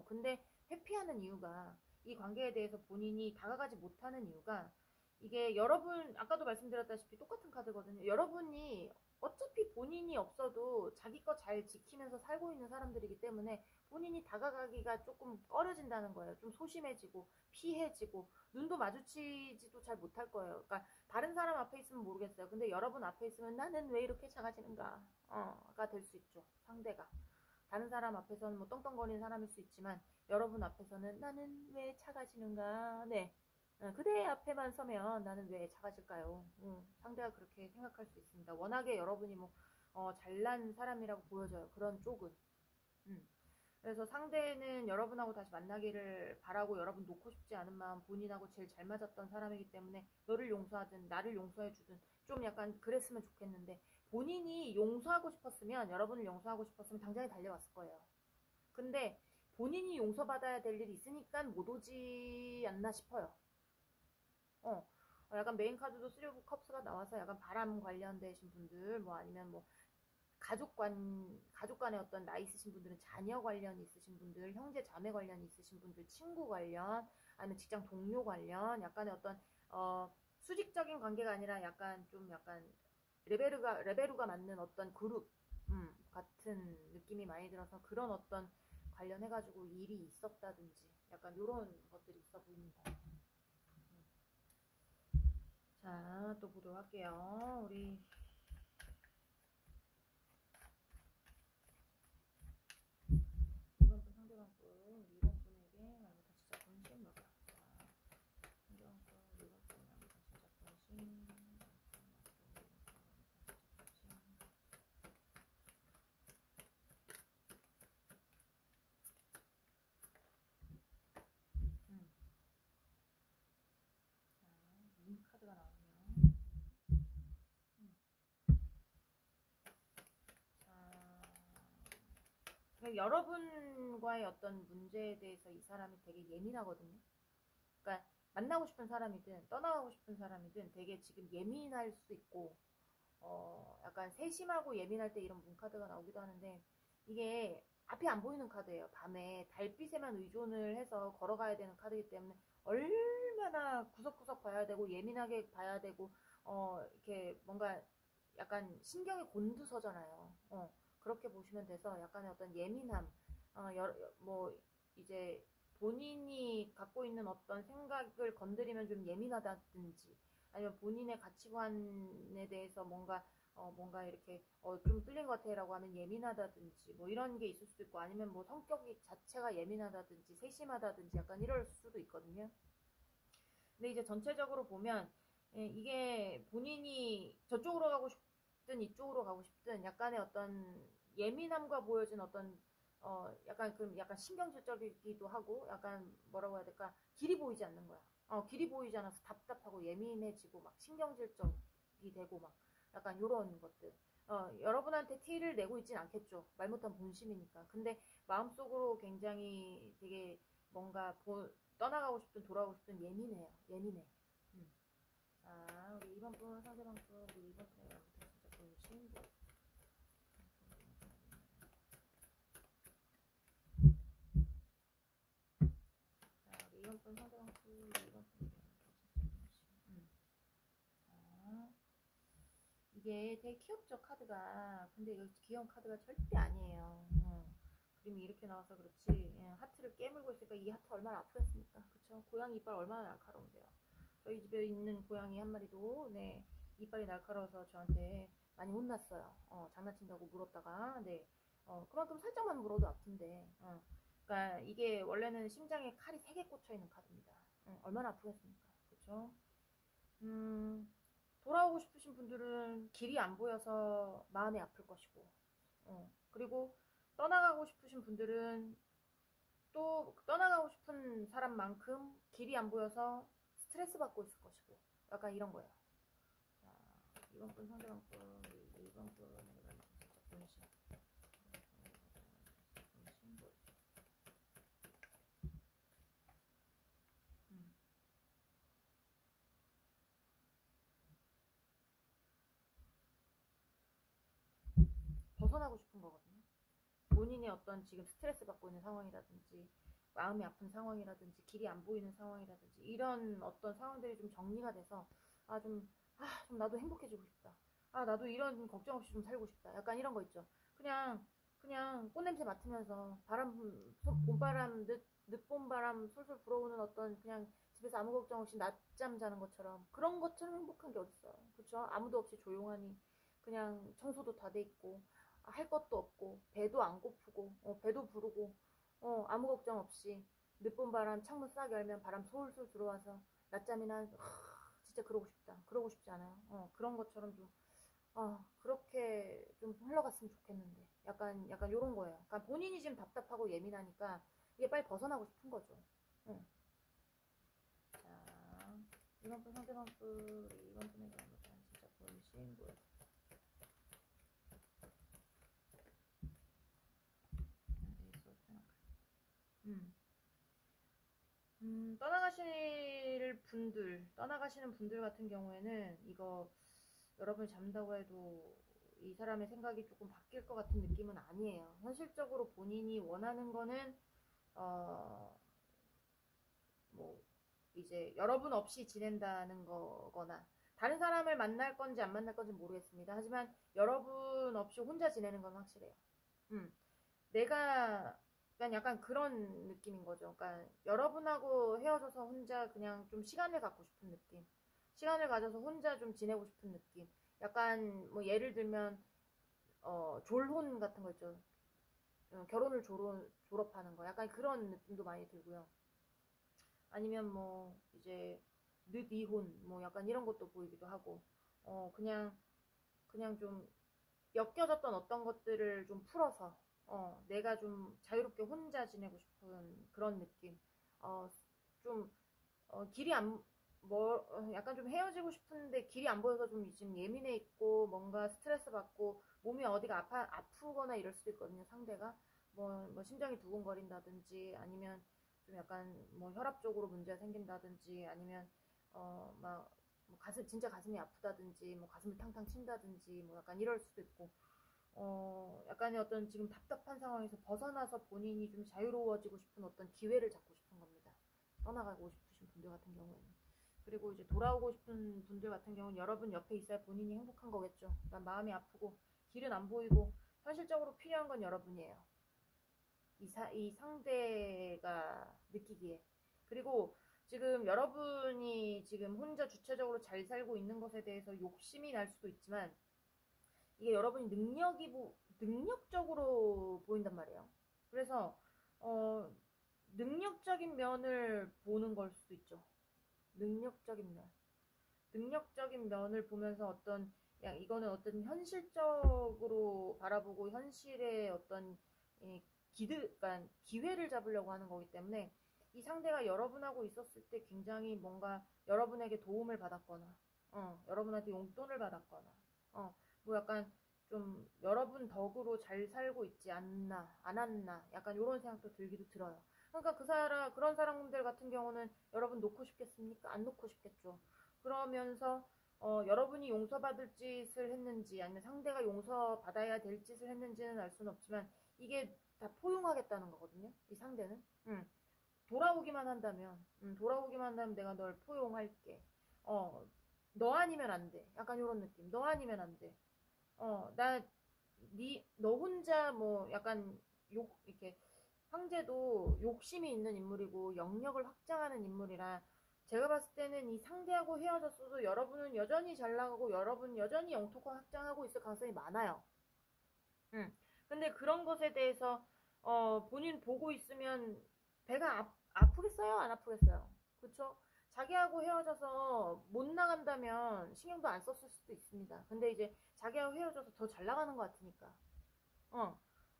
근데 회피하는 이유가, 이 관계에 대해서 본인이 다가가지 못하는 이유가, 이게 여러분, 아까도 말씀드렸다시피 똑같은 카드거든요. 여러분이 어차피 본인이 없어도 자기 거 잘 지키면서 살고 있는 사람들이기 때문에 본인이 다가가기가 조금 꺼려진다는 거예요. 좀 소심해지고, 피해지고, 눈도 마주치지도 잘 못할 거예요. 그러니까 다른 사람 앞에 있으면 모르겠어요. 근데 여러분 앞에 있으면 나는 왜 이렇게 작아지는가? 가 될 수 있죠. 상대가. 다른 사람 앞에서는 뭐 떵떵거리는 사람일 수 있지만 여러분 앞에서는 나는 왜 작아지는가? 네. 그대 앞에만 서면 나는 왜 작아질까요? 상대가 그렇게 생각할 수 있습니다. 워낙에 여러분이 뭐 잘난 사람이라고 보여져요. 그런 쪽은. 음. 그래서 상대는 여러분하고 다시 만나기를 바라고 여러분 놓고 싶지 않은 마음, 본인하고 제일 잘 맞았던 사람이기 때문에 너를 용서하든 나를 용서해주든 좀 약간 그랬으면 좋겠는데, 본인이 용서하고 싶었으면, 여러분을 용서하고 싶었으면 당장에 달려왔을 거예요. 근데 본인이 용서받아야 될 일이 있으니까 못 오지 않나 싶어요. 약간 메인 카드도 쓰리 오브 컵스가 나와서 약간 바람 관련되신 분들, 뭐 아니면 뭐 가족 간의 어떤 나이 있으신 분들은 자녀 관련 있으신 분들, 형제 자매 관련 있으신 분들, 친구 관련, 아니면 직장 동료 관련, 약간의 어떤 수직적인 관계가 아니라 약간 레베루가 맞는 어떤 그룹 같은 느낌이 많이 들어서 그런 어떤 관련해가지고 일이 있었다든지 약간 이런 것들이 있어 보입니다. 자, 또 보도록 할게요. 우리 이번 분 상대방 분, 우리 이번 분에게 말보다 진짜 본심 뭐가? 상대방 분, 이번 분 말보다 진짜 본심. 음. 자, 문 카드가 나오네요. 자, 여러분과의 어떤 문제에 대해서 이 사람이 되게 예민하거든요. 그러니까 만나고 싶은 사람이든 떠나가고 싶은 사람이든 되게 지금 예민할 수 있고, 약간 세심하고 예민할 때 이런 문 카드가 나오기도 하는데, 이게 앞이 안 보이는 카드예요. 밤에 달빛에만 의존을 해서 걸어가야 되는 카드이기 때문에 얼마나 구석구석 봐야 되고 예민하게 봐야 되고, 이렇게 뭔가 약간 신경이 곤두서잖아요. 그렇게 보시면 돼서 약간의 어떤 예민함, 뭐 이제 본인이 갖고 있는 어떤 생각을 건드리면 좀 예민하다든지, 아니면 본인의 가치관에 대해서 뭔가 이렇게 좀 뚫린 것 같아라고 하면 예민하다든지 뭐 이런 게 있을 수도 있고, 아니면 뭐 성격이 자체가 예민하다든지 세심하다든지 약간 이럴 수도 있거든요. 근데 이제 전체적으로 보면, 이게 본인이 저쪽으로 가고 싶든 이쪽으로 가고 싶든 약간의 어떤 예민함과 보여진 어떤 약간 신경질적이기도 하고, 약간 뭐라고 해야 될까, 길이 보이지 않는 거야. 길이 보이지 않아서 답답하고 예민해지고 막 신경질적이 되고 막 약간 요런 것들. 여러분한테 티를 내고 있진 않겠죠. 말 못한 본심이니까. 근데 마음속으로 굉장히 되게 뭔가 떠나가고 싶든 돌아가고 싶든 예민해요. 예민해. 음. 자, 우리 2번 분, 상대방 분, 우리 2번 분의 말부터 진짜 본심. 자, 우리 2번 분, 상대방 분, 우리 2번 분의 말부터 진짜 본심. 자, 이게 되게 귀엽죠, 카드가. 근데 이 귀여운 카드가 절대 아니에요. 그림이 이렇게 나와서 그렇지, 하트를 깨물고 있으니까 이 하트 얼마나 아프겠습니까? 그쵸? 고양이 이빨 얼마나 날카로운데요. 저희 집에 있는 고양이 한 마리도, 네, 이빨이 날카로워서 저한테 많이 혼났어요. 장난친다고 물었다가, 네, 그만큼 살짝만 물어도 아픈데, 그러니까 이게 원래는 심장에 칼이 3개 꽂혀 있는 카드입니다. 얼마나 아프겠습니까? 그쵸? 돌아오고 싶으신 분들은 길이 안 보여서 마음이 아플 것이고, 그리고 떠나가고 싶으신 분들은 또 떠나가고 싶은 사람만큼 길이 안 보여서 스트레스 받고 있을 것이고, 약간 이런 거예요. 자, 이번 분 상대방 분, 이번 분 분신. 벗어나고 싶은 거거든요. 본인의 어떤 지금 스트레스 받고 있는 상황이라든지 마음이 아픈 상황이라든지 길이 안 보이는 상황이라든지 이런 어떤 상황들이 좀 정리가 돼서 좀 나도 행복해지고 싶다. 나도 이런 걱정 없이 좀 살고 싶다. 약간 이런 거 있죠. 그냥 꽃냄새 맡으면서 봄바람, 늦봄바람 솔솔 불어오는 어떤 그냥 집에서 아무 걱정 없이 낮잠 자는 것처럼 그런 것처럼 행복한 게 어딨어요. 그쵸? 아무도 없이 조용하니 그냥 청소도 다 돼 있고 할 것도 없고 배도 안 고프고 배도 부르고 아무 걱정 없이 늦봄 바람 창문 싹 열면 바람 솔솔 들어와서 낮잠이나 진짜 그러고 싶다. 그러고 싶지 않아요? 그런 것처럼 좀 그렇게 좀 흘러갔으면 좋겠는데 약간 요런 거예요. 약간 본인이 지금 답답하고 예민하니까 이게 빨리 벗어나고 싶은 거죠. 응. 자, 이번 분 상대방 분 이번 분에게 잘못한 진짜 본심 뭐야? 음. 떠나가시는 분들 같은 경우에는 이거 여러분이 잡는다고 해도 이 사람의 생각이 조금 바뀔 것 같은 느낌은 아니에요. 현실적으로 본인이 원하는 거는, 어, 뭐, 이제 여러분 없이 지낸다는 거거나, 다른 사람을 만날 건지 안 만날 건지 모르겠습니다. 하지만 여러분 없이 혼자 지내는 건 확실해요. 음. 내가 그러니까 약간 그런 느낌인 거죠. 그러니까 여러분하고 헤어져서 혼자 그냥 좀 시간을 갖고 싶은 느낌. 시간을 가져서 혼자 좀 지내고 싶은 느낌. 약간 뭐 예를 들면 졸혼 같은 거 있죠. 결혼을 졸업하는 거. 약간 그런 느낌도 많이 들고요. 아니면 뭐 이제 늦 이혼 뭐 약간 이런 것도 보이기도 하고. 그냥 좀 엮여졌던 어떤 것들을 좀 풀어서 내가 좀 자유롭게 혼자 지내고 싶은 그런 느낌. 어, 좀 길이 약간 좀 헤어지고 싶은데 길이 안 보여서 좀 지금 예민해 있고 뭔가 스트레스 받고 몸이 어디가 아프거나 이럴 수도 있거든요. 상대가 뭐 심장이 두근거린다든지 아니면 좀 약간 뭐 혈압 쪽으로 문제가 생긴다든지 아니면 막 뭐 진짜 가슴이 아프다든지 뭐 가슴을 탕탕 친다든지 뭐 약간 이럴 수도 있고 약간의 어떤 지금 답답한 상황에서 벗어나서 본인이 좀 자유로워지고 싶은 어떤 기회를 잡고 싶은 겁니다. 떠나가고 싶으신 분들 같은 경우에는. 그리고 이제 돌아오고 싶은 분들 같은 경우는 여러분 옆에 있어야 본인이 행복한 거겠죠. 난 마음이 아프고 길은 안 보이고 현실적으로 필요한 건 여러분이에요. 이 상대가 느끼기에. 그리고 지금 여러분이 지금 혼자 주체적으로 잘 살고 있는 것에 대해서 욕심이 날 수도 있지만 이게 여러분이 능력적으로 보인단 말이에요. 그래서 어, 능력적인 면을 보는 걸 수도 있죠. 능력적인 면. 능력적인 면을 보면서 이거는 어떤 현실적으로 바라보고 현실의 어떤 그러니까 기회를 잡으려고 하는 거기 때문에 이 상대가 여러분하고 있었을 때 굉장히 뭔가 여러분에게 도움을 받았거나, 여러분한테 용돈을 받았거나, 뭐 약간 좀 여러분 덕으로 잘 살고 있지 않았나, 약간 이런 생각도 들기도 들어요. 그러니까 그런 사람들 같은 경우는 여러분 놓고 싶겠습니까? 안 놓고 싶겠죠. 그러면서 여러분이 용서받을 짓을 했는지 아니면 상대가 용서받아야 될 짓을 했는지는 알 수는 없지만 이게 다 포용하겠다는 거거든요. 이 상대는. 돌아오기만 한다면 내가 널 포용할게. 어, 너 아니면 안 돼. 약간 이런 느낌. 너 아니면 안 돼. 너 혼자 뭐 약간 이렇게 황제도 욕심이 있는 인물이고 영역을 확장하는 인물이라 제가 봤을 때는 이 상대하고 헤어졌어도 여러분은 여전히 잘 나가고 여러분 여전히 영토권 확장하고 있을 가능성이 많아요. 근데 그런 것에 대해서 본인 보고 있으면 배가 아프겠어요? 안 아프겠어요? 그쵸? 자기하고 헤어져서 못 나간 한다면 신경도 안 썼을 수도 있습니다. 근데 이제 자기하고 헤어져서 더 잘 나가는 것 같으니까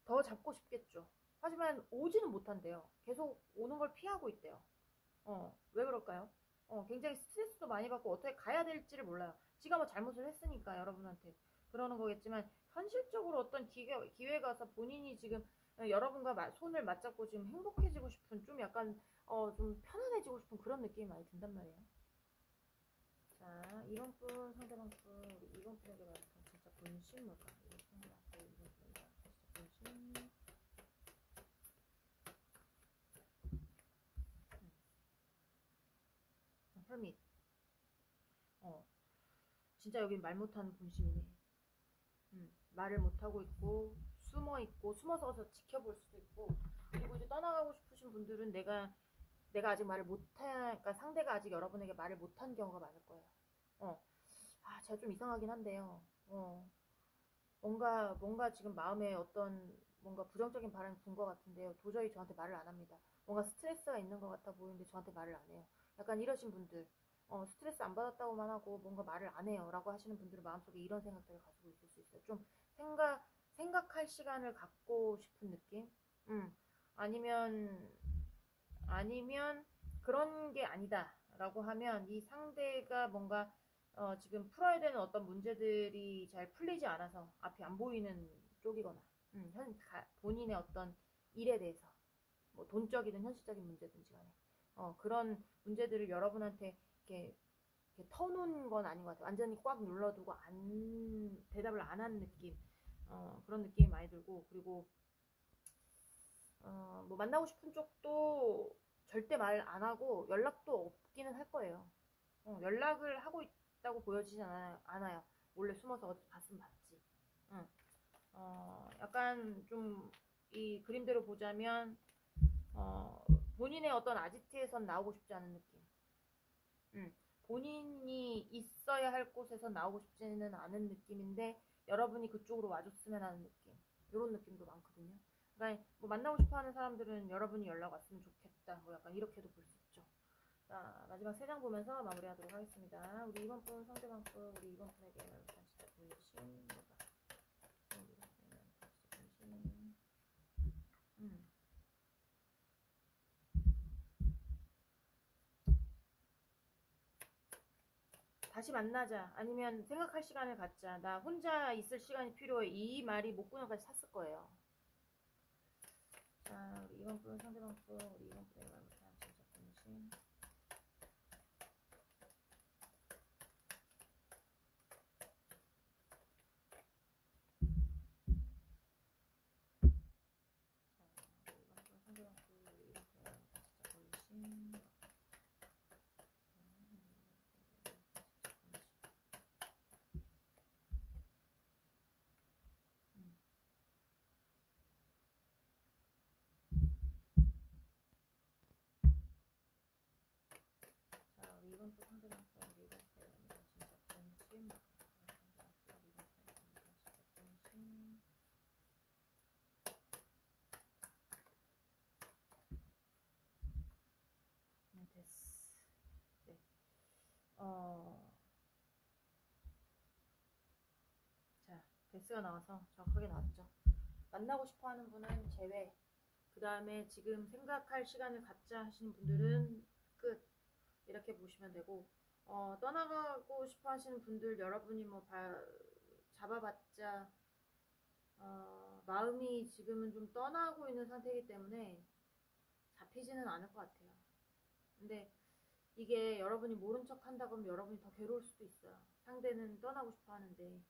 더 잡고 싶겠죠. 하지만 오지는 못한대요. 계속 오는 걸 피하고 있대요. 왜 그럴까요? 굉장히 스트레스도 많이 받고 어떻게 가야 될지를 몰라요. 지가 뭐 잘못을 했으니까 여러분한테 그러는 거겠지만 현실적으로 어떤 기회가 와서 본인이 지금 여러분과 손을 맞잡고 지금 행복해지고 싶은 좀 약간 좀 편안해지고 싶은 그런 느낌이 많이 든단 말이에요. 자, 이번 분 상대방 분 우리 이번 분에게 말하는 진짜 본심 뭘까? 이번 상대방 분 이번 분에게 말하는 진짜 본심. 헐밋. 진짜 여긴 말 못하는 본심이네. 말을 못하고 있고 숨어서 지켜볼 수도 있고, 그리고 이제 떠나가고 싶으신 분들은 내가 아직 말을 그러니까 상대가 아직 여러분에게 말을 못한 경우가 많을 거예요. 제가 좀 이상하긴 한데요. 뭔가 지금 마음에 어떤 뭔가 부정적인 바람이 분 것 같은데요. 도저히 저한테 말을 안 합니다. 뭔가 스트레스가 있는 것 같아 보이는데 저한테 말을 안 해요. 약간 이러신 분들, 스트레스 안 받았다고만 하고 뭔가 말을 안 해요 라고 하시는 분들은 마음속에 이런 생각들을 가지고 있을 수 있어요. 좀 생각할 시간을 갖고 싶은 느낌? 아니면 그런 게 아니다 라고 하면 이 상대가 뭔가 지금 풀어야 되는 어떤 문제들이 잘 풀리지 않아서 앞이 안 보이는 쪽이거나 본인의 어떤 일에 대해서 뭐 돈적이든 현실적인 문제든지 간에 그런 문제들을 여러분한테 이렇게 터놓은 건 아닌 것 같아요. 완전히 꽉 눌러두고 대답을 안 한 느낌, 그런 느낌이 많이 들고, 그리고 뭐 만나고 싶은 쪽도 절대 말 안 하고 연락도 없기는 할 거예요. 연락을 하고 있다고 보여지지 않아요. 몰래 숨어서 어디 봤으면 봤지. 약간 좀 이 그림대로 보자면 본인의 어떤 아지트에선 나오고 싶지 않은 느낌. 본인이 있어야 할 곳에서 나오고 싶지는 않은 느낌인데 여러분이 그쪽으로 와줬으면 하는 느낌. 이런 느낌도 많거든요. 그러니까 뭐 만나고 싶어하는 사람들은 여러분이 연락 왔으면 좋겠다. 뭐 약간 이렇게도 볼 수 있죠. 자, 마지막 3장 보면서 마무리하도록 하겠습니다. 우리 이번 분 상대방 분 우리 이번 분에게 진짜 본심 다시 만나자 아니면 생각할 시간을 갖자, 나 혼자 있을 시간이 필요해, 이 말이 목구멍까지 찼을 거예요. 자, 우리 이번 분 상대방 분 우리 이번 분에게 말 못한 진짜 본심. 이번 또 상대방 우리 이번 진짜 본심. 됐어. 네. 자, 데스가 나와서 정확하게 나왔죠. 만나고 싶어하는 분은 제외. 그 다음에 지금 생각할 시간을 갖자 하시는 분들은 끝. 이렇게 보시면 되고, 떠나가고 싶어 하시는 분들 여러분이 뭐 잡아봤자 마음이 지금은 좀 떠나고 있는 상태이기 때문에 잡히지는 않을 것 같아요. 근데 이게 여러분이 모른 척 한다고 하면 여러분이 더 괴로울 수도 있어요. 상대는 떠나고 싶어 하는데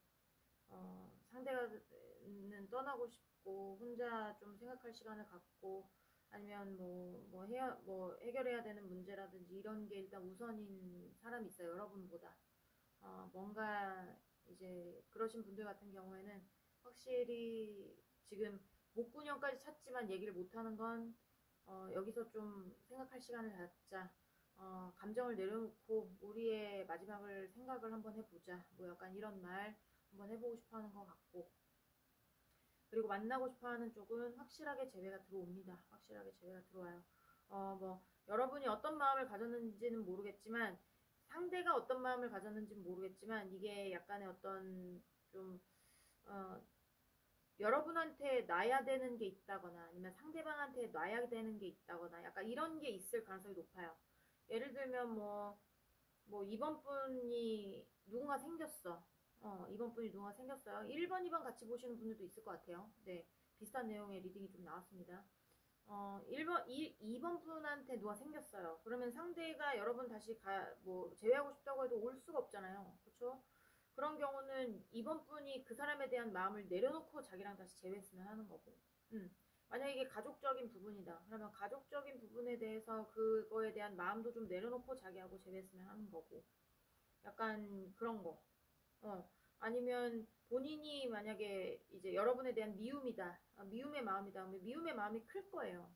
상대가는 떠나고 싶고 혼자 좀 생각할 시간을 갖고 아니면 뭐 해결해야 되는 문제라든지 이런 게 일단 우선인 사람이 있어요. 여러분보다. 뭔가 이제 그러신 분들 같은 경우에는 확실히 지금 목구녕까지 찼지만 얘기를 못하는 건 여기서 좀 생각할 시간을 갖자. 감정을 내려놓고 우리의 마지막을 생각을 한번 해보자. 뭐 약간 이런 말 한번 해보고 싶어 하는 것 같고, 그리고 만나고 싶어 하는 쪽은 확실하게 재회가 들어옵니다. 확실하게 재회가 들어와요. 뭐 여러분이 어떤 마음을 가졌는지는 모르겠지만 상대가 어떤 마음을 가졌는지는 모르겠지만 이게 약간의 어떤 좀 여러분한테 놔야 되는 게 있다거나 아니면 상대방한테 놔야 되는 게 있다거나 약간 이런 게 있을 가능성이 높아요. 예를 들면 뭐 이번 분이 누군가 생겼어. 이번 분이 누군가 생겼어요. 1번, 2번 같이 보시는 분들도 있을 것 같아요. 네, 비슷한 내용의 리딩이 좀 나왔습니다. 2번 분한테 누가 생겼어요. 그러면 상대가 여러분 다시 제외하고 싶다고 해도 올 수가 없잖아요. 그렇죠? 그런 경우는 2번 분이 그 사람에 대한 마음을 내려놓고 자기랑 다시 재회했으면 하는 거고. 만약에 이게 가족적인 부분이다. 그러면 가족적인 부분에 대해서 그거에 대한 마음도 좀 내려놓고 자기하고 재회했으면 하는 거고. 약간 그런 거. 아니면 본인이 만약에 이제 여러분에 대한 미움이다. 미움의 마음이다. 미움의 마음이 클 거예요.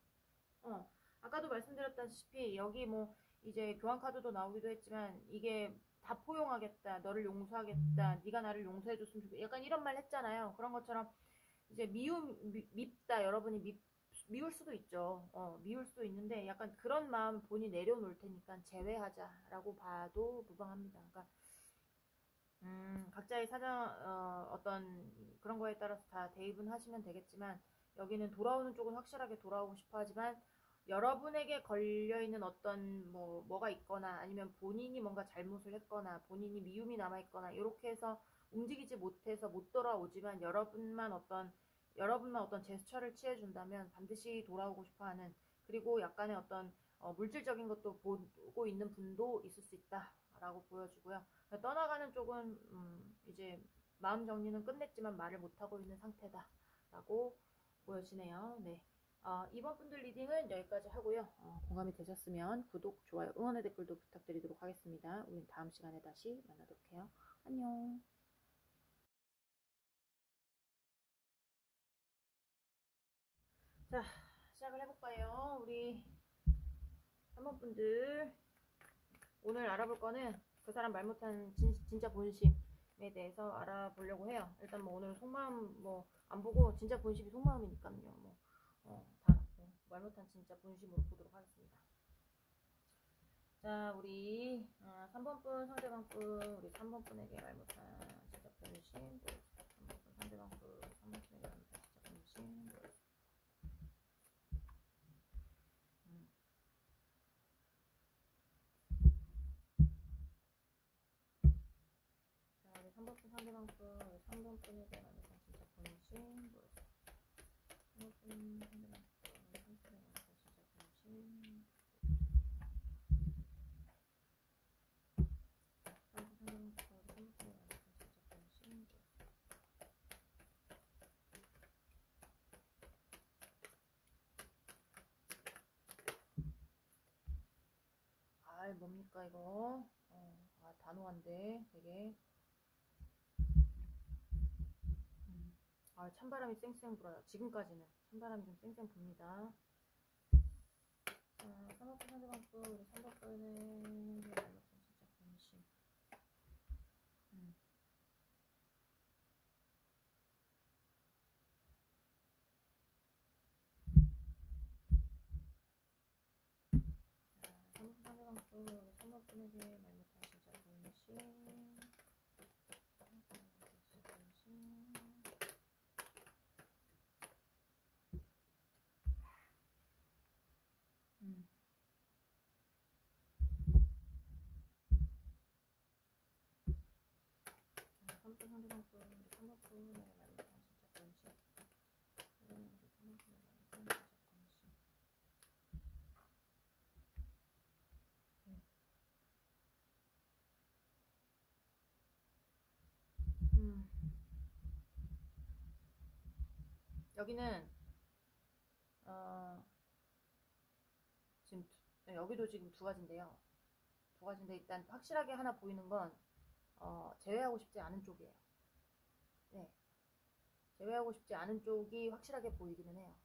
아까도 말씀드렸다시피 여기 뭐 이제 교환 카드도 나오기도 했지만 이게 다 포용하겠다. 너를 용서하겠다. 네가 나를 용서해줬으면 좋겠다. 약간 이런 말 했잖아요. 그런 것처럼 이제 밉다. 여러분이 미울 수도 있죠. 미울 수도 있는데 약간 그런 마음 본인이 내려놓을 테니까 제외하자라고 봐도 무방합니다. 그러니까 각자의 사정, 어떤 그런 거에 따라서 다 대입은 하시면 되겠지만, 여기는 돌아오는 쪽은 확실하게 돌아오고 싶어 하지만, 여러분에게 걸려있는 어떤 뭐가 있거나, 아니면 본인이 뭔가 잘못을 했거나, 본인이 미움이 남아있거나, 이렇게 해서 움직이지 못해서 못 돌아오지만, 여러분만 어떤 제스처를 취해준다면 반드시 돌아오고 싶어 하는, 그리고 약간의 어떤 물질적인 것도 보고 있는 분도 있을 수 있다라고 보여주고요. 떠나가는 쪽은 이제 마음 정리는 끝냈지만 말을 못하고 있는 상태다라고 보여지네요. 네. 이번 분들 리딩은 여기까지 하고요. 공감이 되셨으면 구독, 좋아요, 응원의 댓글도 부탁드리도록 하겠습니다. 우린 다음 시간에 다시 만나도록 해요. 안녕. 자, 시작을 해볼까요? 우리 3번 분들 오늘 알아볼 거는 그 사람 말 못한 진짜 본심에 대해서 알아보려고 해요. 일단 뭐 오늘 속마음 안 보고 진짜 본심이 속마음이니까요. 말 못한 진짜 본심으로 보도록 하겠습니다. 자, 우리 3번 분 상대방 분 우리 3번 분에게 말 못한 진짜 본심, 또 3번 분 상대방 분 3번 분에게 말 못한 진짜 본심. 자, 우리 3번 분 상대방 분 우리 3번 분에게 말 못한 진짜 본심. 3번 분 상대방 분 3번 분에게 말 못한 진짜 본심. 뭡니까 이거? 단호한데 되게. 찬바람이 쌩쌩 불어요. 지금까지는 찬바람이 좀 쌩쌩 붑니다. 3학번 상대방도 우리 3학번에 진짜 본심. 3학번 상대방도 우리 3학번에게 말 못한 진짜 본심. 삼촌 상대방도 우리 3학번에 말 못한 진짜 본심. 이거는 우리 3학번에 말 못한 진짜 본심. 여기는 지금 여기도 지금 두 가지인데요. 두 가지인데 일단 확실하게 하나 보이는 건 제외하고 싶지 않은 쪽이에요. 네, 제외하고 싶지 않은 쪽이 확실하게 보이기는 해요.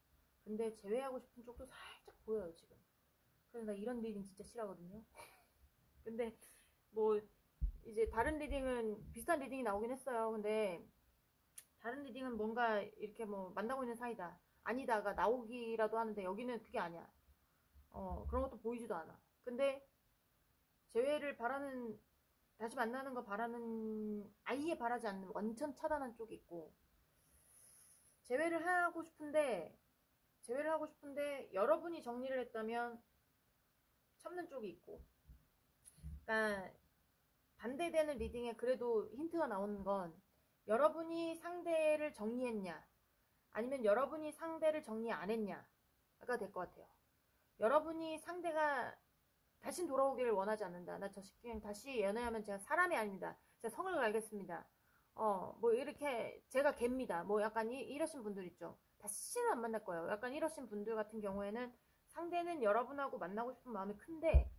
근데 제외하고 싶은 쪽도 살짝 보여요 지금. 그래서 나 이런 리딩 진짜 싫어하거든요. 근데 뭐 이제 다른 리딩은 비슷한 리딩이 나오긴 했어요. 근데 다른 리딩은 뭔가 이렇게 만나고 있는 사이다, 아니다가 나오기라도 하는데 여기는 그게 아니야. 그런 것도 보이지도 않아. 근데 재회를 바라는, 다시 만나는 거 바라는, 아예 바라지 않는 원천 차단한 쪽이 있고, 재회를 하고 싶은데 여러분이 정리를 했다면 참는 쪽이 있고, 그러니까 반대되는 리딩에 그래도 힌트가 나오는 건 여러분이 상대를 정리했냐 아니면 여러분이 상대를 정리 안 했냐가 될 것 같아요. 여러분이 상대가 다신 돌아오기를 원하지 않는다. 나 저 그냥 다시 연애하면 제가 사람이 아닙니다. 제가 성을 알겠습니다. 뭐 이렇게 제가 개입니다. 뭐 약간 이러신 분들 있죠. 다시는 안 만날 거예요. 약간 이러신 분들 같은 경우에는 상대는 여러분하고 만나고 싶은 마음이 큰데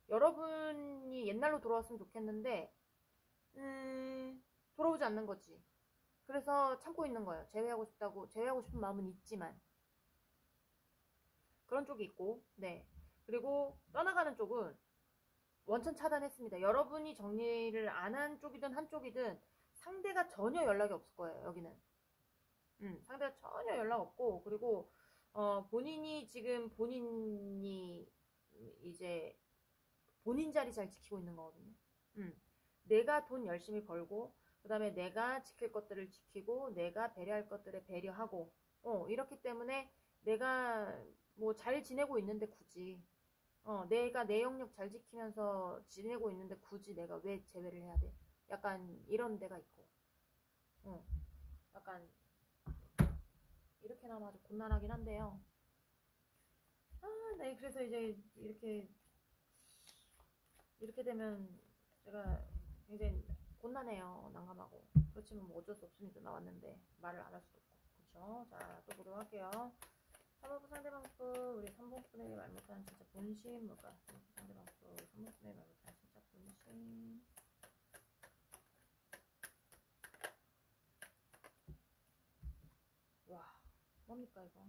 여러분이 옛날로 돌아왔으면 좋겠는데 돌아오지 않는 거지. 그래서 참고 있는 거예요. 제외하고 싶은 마음은 있지만 그런 쪽이 있고, 네. 그리고 떠나가는 쪽은 원천 차단했습니다. 여러분이 정리를 안 한 쪽이든 한 쪽이든 상대가 전혀 연락이 없을 거예요. 여기는 상대가 전혀 연락 없고, 그리고 본인이 이제 본인 자리 잘 지키고 있는 거거든요. 내가 돈 열심히 벌고, 그 다음에 내가 지킬 것들을 지키고, 내가 배려할 것들에 배려하고, 이렇기 때문에 내가 뭐 잘 지내고 있는데 굳이, 내가 내 영역 잘 지키면서 지내고 있는데 굳이 내가 왜 재회를 해야 돼? 약간 이런 데가 있고, 약간 이렇게 나면 아주 곤란하긴 한데요. 네, 그래서 이제 이렇게 되면 제가 굉장히 곤란해요. 난감하고. 그렇지만 뭐 어쩔 수 없으니까 나왔는데 말을 안 할 수도 없고. 그쵸? 자, 또 보도록 할게요. 3번부 상대방부 우리 3번분에게 말 못하는 진짜 본심 뭘까? 3번부 상대방부 3번분에게 말 못하는 진짜 본심. 와, 뭡니까 이거?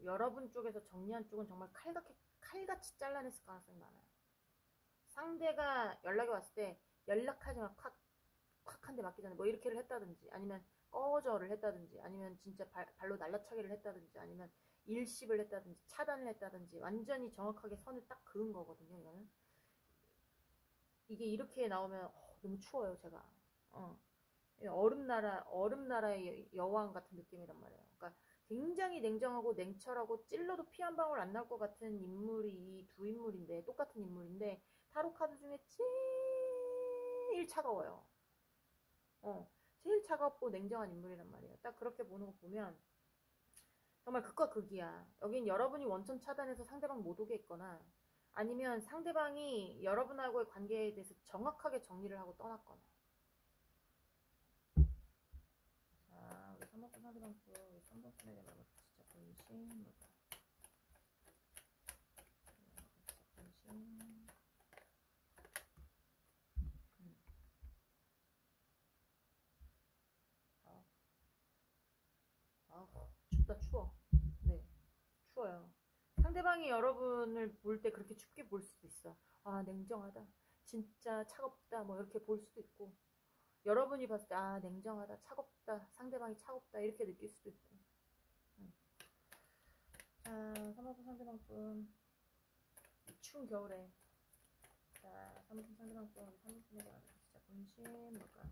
여러분 쪽에서 정리한 쪽은 정말 칼같이 잘라냈을 가능성이 많아요. 상대가 연락이 왔을 때 연락하지만 콱 한 대 맞기 전에 뭐 이렇게를 했다든지, 아니면 꺼져를 했다든지, 아니면 진짜 발로 날라차기를 했다든지, 아니면 일십을 했다든지, 차단을 했다든지, 완전히 정확하게 선을 딱 그은 거거든요. 이거는 이게 이렇게 나오면 너무 추워요. 제가 얼음나라의 여왕 같은 느낌이란 말이에요. 그러니까 굉장히 냉정하고 냉철하고 찔러도 피 한 방울 안 날 것 같은 인물이 이 두 인물인데, 똑같은 인물인데 타로 카드 중에 제일 차가워요. 제일 차갑고 냉정한 인물이란 말이에요. 딱 그렇게 보는 거 보면 정말 극과 극이야. 여긴 여러분이 원천 차단해서 상대방 못 오게 했거나, 아니면 상대방이 여러분하고의 관계에 대해서 정확하게 정리를 하고 떠났거나. 자, 우리 3번분 상대방 또 우리 3번분에게 말고 진짜 본심 뭘까? 진짜 본심. 춥다 추워. 네, 추워요. 상대방이 여러분을 볼 때 그렇게 춥게 볼 수도 있어. 아, 냉정하다, 진짜 차갑다, 뭐 이렇게 볼 수도 있고, 여러분이 봤을 때 아, 냉정하다, 차갑다, 상대방이 차갑다 이렇게 느낄 수도 있고. 자, 3번분 상대방분 추운 겨울에, 자, 3번분 상대방분 3번분에게 말해 진짜 본심 뭘까?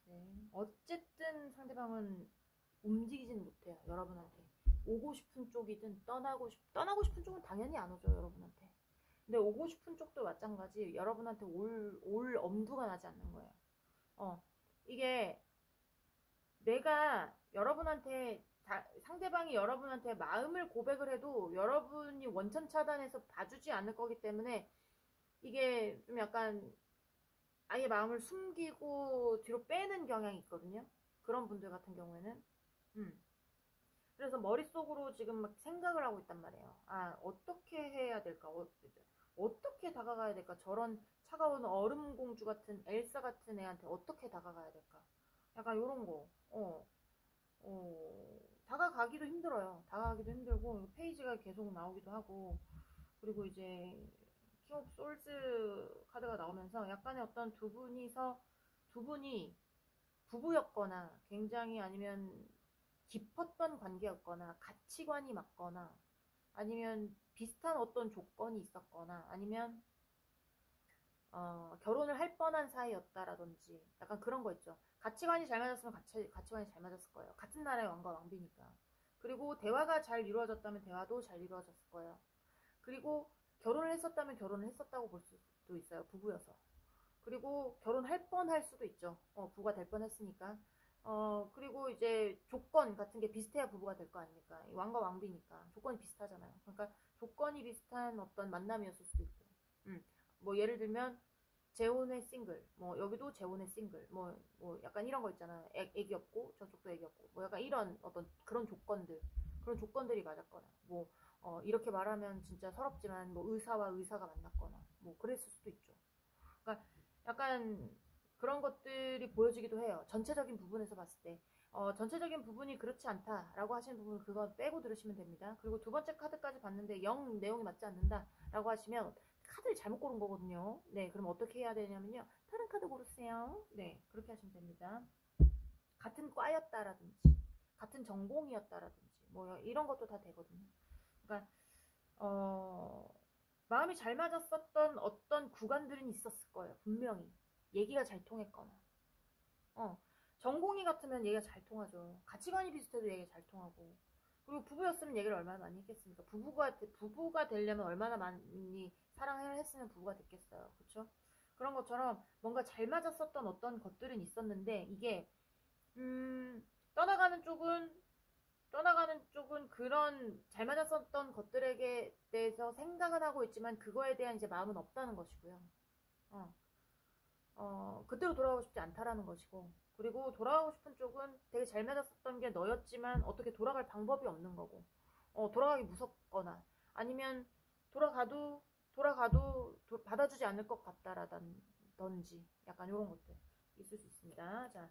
네. 어쨌든 상대방은 움직이지는 못해요. 여러분한테 오고 싶은 쪽이든 떠나고 싶은 쪽은 당연히 안 오죠. 여러분한테. 근데 오고 싶은 쪽도 마찬가지. 여러분한테 올 엄두가 나지 않는 거예요. 이게 내가 여러분한테 상대방이 여러분한테 마음을 고백을 해도 여러분이 원천 차단해서 봐주지 않을 거기 때문에 이게 좀 약간 아예 마음을 숨기고 뒤로 빼는 경향이 있거든요. 그런 분들 같은 경우에는. 그래서 머릿속으로 지금 막 생각을 하고 있단 말이에요. 아, 어떻게 해야 될까? 어떻게 다가가야 될까? 저런 차가운 얼음 공주 같은 엘사 같은 애한테 어떻게 다가가야 될까? 약간 요런 거. 다가가기도 힘들어요. 다가가기도 힘들고 페이지가 계속 나오기도 하고, 그리고 이제 솔즈 카드가 나오면서 약간의 어떤 두 분이 부부였거나 굉장히 아니면 깊었던 관계였거나 가치관이 맞거나 아니면 비슷한 어떤 조건이 있었거나 아니면 결혼을 할 뻔한 사이였다라든지 약간 그런 거 있죠. 가치관이 잘 맞았으면 가치관이 잘 맞았을 거예요. 같은 나라의 왕과 왕비니까. 그리고 대화가 잘 이루어졌다면 대화도 잘 이루어졌을 거예요. 그리고 결혼을 했었다면 결혼을 했었다고 볼 수도 있어요. 부부여서. 그리고 결혼할 뻔할 수도 있죠. 부부가 될 뻔했으니까. 그리고 이제 조건 같은 게 비슷해야 부부가 될 거 아닙니까? 왕과 왕비니까 조건이 비슷하잖아요. 그러니까 조건이 비슷한 어떤 만남이었을 수도 있고. 뭐 예를 들면 재혼의 싱글, 뭐 여기도 재혼의 싱글, 뭐 약간 이런 거 있잖아. 애기 없고 저쪽도 애기 없고, 뭐 약간 이런 어떤 그런 조건들이 맞았거나, 뭐 이렇게 말하면 진짜 서럽지만 뭐 의사와 의사가 만났거나, 뭐 그랬을 수도 있죠. 그러니까 약간 그런 것들이 보여지기도 해요. 전체적인 부분에서 봤을 때. 전체적인 부분이 그렇지 않다라고 하시는 부분은 그거 빼고 들으시면 됩니다. 그리고 두 번째 카드까지 봤는데 영 내용이 맞지 않는다라고 하시면 카드를 잘못 고른 거거든요. 네, 그럼 어떻게 해야 되냐면요. 다른 카드 고르세요. 네, 그렇게 하시면 됩니다. 같은 과였다라든지, 같은 전공이었다라든지, 뭐 이런 것도 다 되거든요. 그러니까 마음이 잘 맞았었던 어떤 구간들은 있었을 거예요. 분명히. 얘기가 잘 통했거나. 전공이 같으면 얘기가 잘 통하죠. 가치관이 비슷해도 얘기가 잘 통하고. 그리고 부부였으면 얘기를 얼마나 많이 했겠습니까? 부부가 되려면 얼마나 많이 사랑을 했으면 부부가 됐겠어요. 그쵸? 그런 것처럼 뭔가 잘 맞았었던 어떤 것들은 있었는데, 이게, 떠나가는 쪽은 그런 잘 맞았었던 것들에게 대해서 생각은 하고 있지만 그거에 대한 이제 마음은 없다는 것이고요. 그때로 돌아가고 싶지 않다라는 것이고, 그리고 돌아가고 싶은 쪽은 되게 잘 맞았었던 게 너였지만 어떻게 돌아갈 방법이 없는 거고, 돌아가기 무섭거나 아니면 돌아가도 받아주지 않을 것 같다라든지 약간 이런 것들 있을 수 있습니다. 자,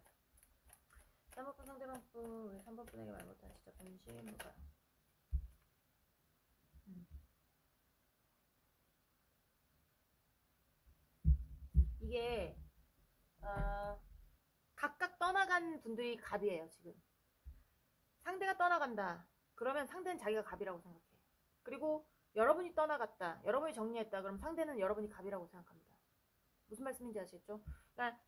3번분 상대방 분, 3번분에게 말 못한 진짜 본심 뭘까요? 이게 각각 떠나간 분들이 갑이에요. 지금 상대가 떠나간다 그러면 상대는 자기가 갑이라고 생각해. 그리고 여러분이 떠나갔다, 여러분이 정리했다 그럼 상대는 여러분이 갑이라고 생각합니다. 무슨 말씀인지 아시겠죠? 그러니까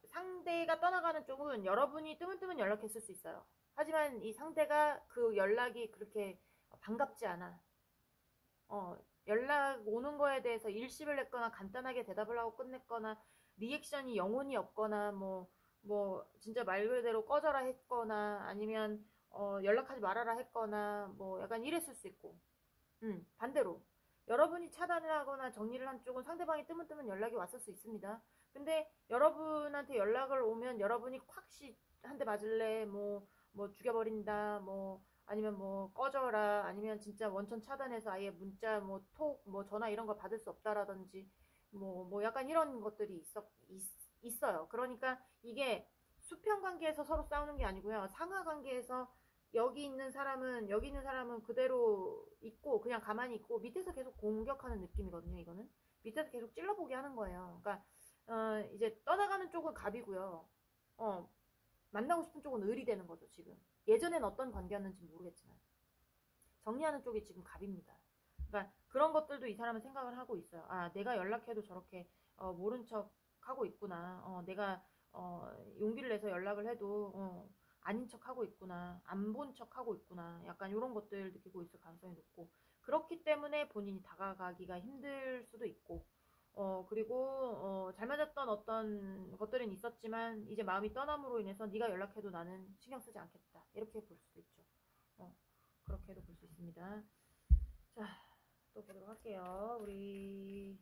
상대가 떠나가는 쪽은 여러분이 뜨문뜨문 연락했을 수 있어요. 하지만 이 상대가 그 연락이 그렇게 반갑지 않아. 연락 오는 거에 대해서 일십을 냈거나 간단하게 대답을 하고 끝냈거나 리액션이 영혼이 없거나 뭐 진짜 말 그대로 꺼져라 했거나 아니면 연락하지 말아라 했거나 뭐 약간 이랬을 수 있고, 반대로 여러분이 차단을 하거나 정리를 한 쪽은 상대방이 뜨문뜨문 연락이 왔을 수 있습니다. 근데 여러분한테 연락을 오면 여러분이 콱시 한 대 맞을래, 뭐 죽여버린다, 뭐 아니면 뭐 꺼져라, 아니면 진짜 원천 차단해서 아예 문자 뭐 톡 뭐 전화 이런 거 받을 수 없다라든지 뭐 약간 이런 것들이 있어요. 그러니까 이게 수평 관계에서 서로 싸우는 게 아니고요. 상하 관계에서 여기 있는 사람은 그대로 있고 그냥 가만히 있고 밑에서 계속 공격하는 느낌이거든요. 이거는 밑에서 계속 찔러보게 하는 거예요. 그러니까 이제 떠나가는 쪽은 갑이고요. 만나고 싶은 쪽은 을이 되는 거죠. 지금 예전엔 어떤 관계였는지 모르겠지만 정리하는 쪽이 지금 갑입니다. 그러니까 그런 것들도 이 사람은 생각을 하고 있어요. 아, 내가 연락해도 저렇게 모른 척 하고 있구나. 내가 용기를 내서 연락을 해도 아닌 척 하고 있구나. 안 본 척 하고 있구나. 약간 이런 것들 느끼고 있을 가능성이 높고, 그렇기 때문에 본인이 다가가기가 힘들 수도 있고, 그리고 잘 맞았던 어떤 것들은 있었지만 이제 마음이 떠남으로 인해서 네가 연락해도 나는 신경 쓰지 않겠다, 이렇게 볼 수도 있죠. 그렇게도 볼 수 있습니다. 자, 또 보도록 할게요. 우리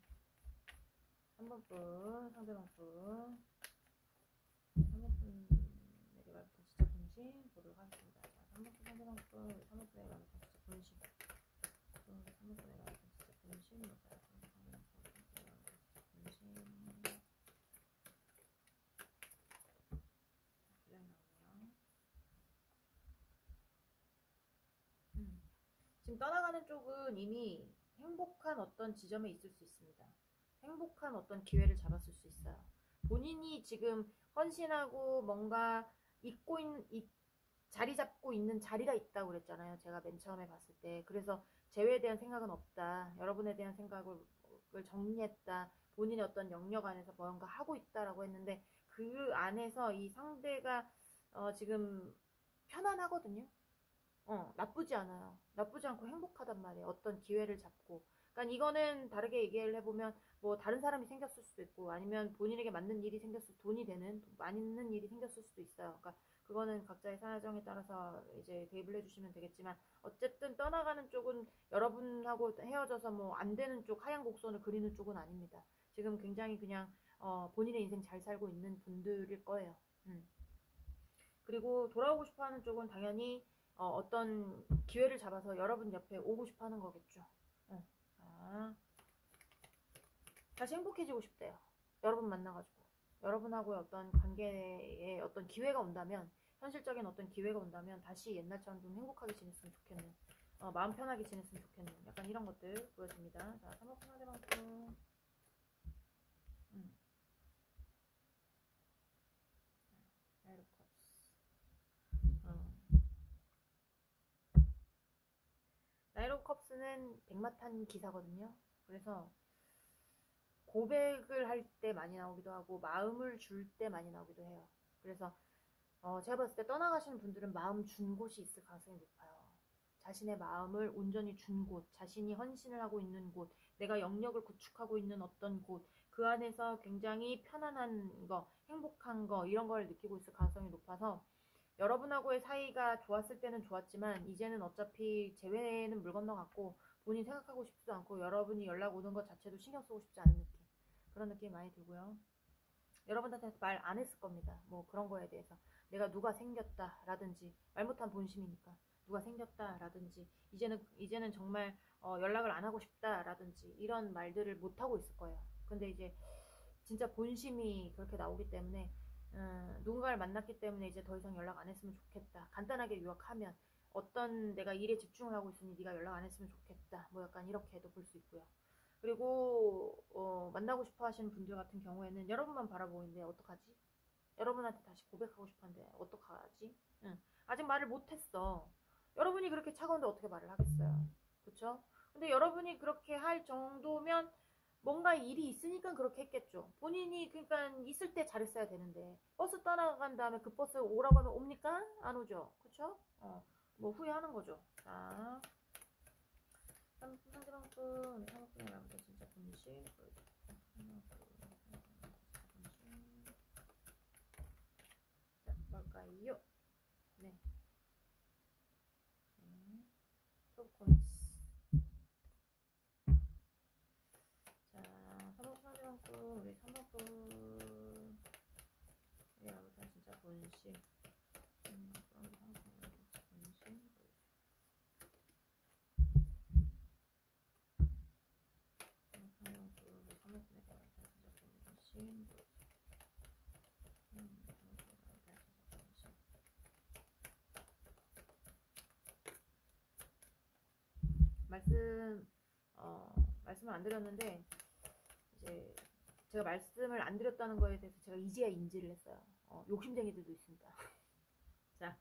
3번 분, 상대방 분, 3번 분에게 말 못한 진짜 분심 보도록 하겠습니다. 자, 3번 분 상대방 분, 3번 분에게 말 못한 진짜 분심, 3번 분에게 말 못한 진짜 분심 뭘까요? 지금 떠나가는 쪽은 이미 행복한 어떤 지점에 있을 수 있습니다. 행복한 어떤 기회를 잡았을 수 있어요. 본인이 지금 헌신하고 뭔가 자리 잡고 있는 자리가 있다고 그랬잖아요. 제가 맨 처음에 봤을 때. 그래서 재회에 대한 생각은 없다. 여러분에 대한 생각을 정리했다. 본인의 어떤 영역 안에서 뭔가 하고 있다라고 했는데 그 안에서 이 상대가 지금 편안하거든요. 나쁘지 않아요. 나쁘지 않고 행복하단 말이에요. 어떤 기회를 잡고. 그러니까 이거는 다르게 얘기를 해보면 뭐 다른 사람이 생겼을 수도 있고 아니면 본인에게 맞는 일이 생겼을 돈이 되는 맞는 일이 생겼을 수도 있어요. 그러니까 그거는 각자의 사정에 따라서 이제 대입을 해주시면 되겠지만 어쨌든 떠나가는 쪽은 여러분하고 헤어져서 뭐 안 되는 쪽 하얀 곡선을 그리는 쪽은 아닙니다. 지금 굉장히 그냥 본인의 인생 잘 살고 있는 분들일 거예요. 그리고 돌아오고 싶어 하는 쪽은 당연히 어떤 기회를 잡아서 여러분 옆에 오고 싶어 하는 거겠죠. 자, 다시 행복해지고 싶대요. 여러분 만나가지고. 여러분하고의 어떤 관계에 어떤 기회가 온다면, 현실적인 어떤 기회가 온다면 다시 옛날처럼 좀 행복하게 지냈으면 좋겠는, 마음 편하게 지냈으면 좋겠는 약간 이런 것들 보여집니다. 자, 3번 상대방품. 나이로 컵스는 백마탄 기사거든요. 그래서 고백을 할 때 많이 나오기도 하고 마음을 줄 때 많이 나오기도 해요. 그래서 제가 봤을 때 떠나가시는 분들은 마음 준 곳이 있을 가능성이 높아요. 자신의 마음을 온전히 준 곳, 자신이 헌신을 하고 있는 곳, 내가 영역을 구축하고 있는 어떤 곳, 그 안에서 굉장히 편안한 거, 행복한 거 이런 걸 느끼고 있을 가능성이 높아서 여러분하고의 사이가 좋았을 때는 좋았지만 이제는 어차피 재회는 물 건너갔고 본인 생각하고 싶지도 않고 여러분이 연락 오는 것 자체도 신경 쓰고 싶지 않은 느낌, 그런 느낌이 많이 들고요. 여러분한테 말 안 했을 겁니다. 뭐 그런 거에 대해서 내가 누가 생겼다라든지 말 못한 본심이니까 누가 생겼다라든지 이제는 정말 연락을 안 하고 싶다라든지 이런 말들을 못 하고 있을 거예요. 근데 이제 진짜 본심이 그렇게 나오기 때문에 누군가를 만났기 때문에 이제 더 이상 연락 안 했으면 좋겠다. 간단하게 요약하면 어떤 내가 일에 집중을 하고 있으니 네가 연락 안 했으면 좋겠다. 뭐 약간 이렇게도 볼 수 있고요. 그리고 만나고 싶어 하시는 분들 같은 경우에는 여러분만 바라보고 있는데 어떡하지? 여러분한테 다시 고백하고 싶었는데 어떡하지? 아직 말을 못했어. 여러분이 그렇게 차가운데 어떻게 말을 하겠어요? 그쵸? 근데 여러분이 그렇게 할 정도면 뭔가 일이 있으니까 그렇게 했겠죠. 본인이 그러니까 있을 때 잘했어야 되는데 버스 떠나간 다음에 그 버스 오라고 하면 옵니까? 안 오죠. 그쵸? 뭐 후회하는 거죠. 자, 상대방분 상대방분이랑 진짜 분식 자, 뭘까요? 네. 토코니스. 자, 3번 상대방분 우리 3번분 아무튼 진짜 분식 말씀을 안 드렸는데 이제 제가 말씀을 안 드렸다는 거에 대해서 제가 이제야 인지를 했어요. 욕심쟁이들도 있습니다. 자,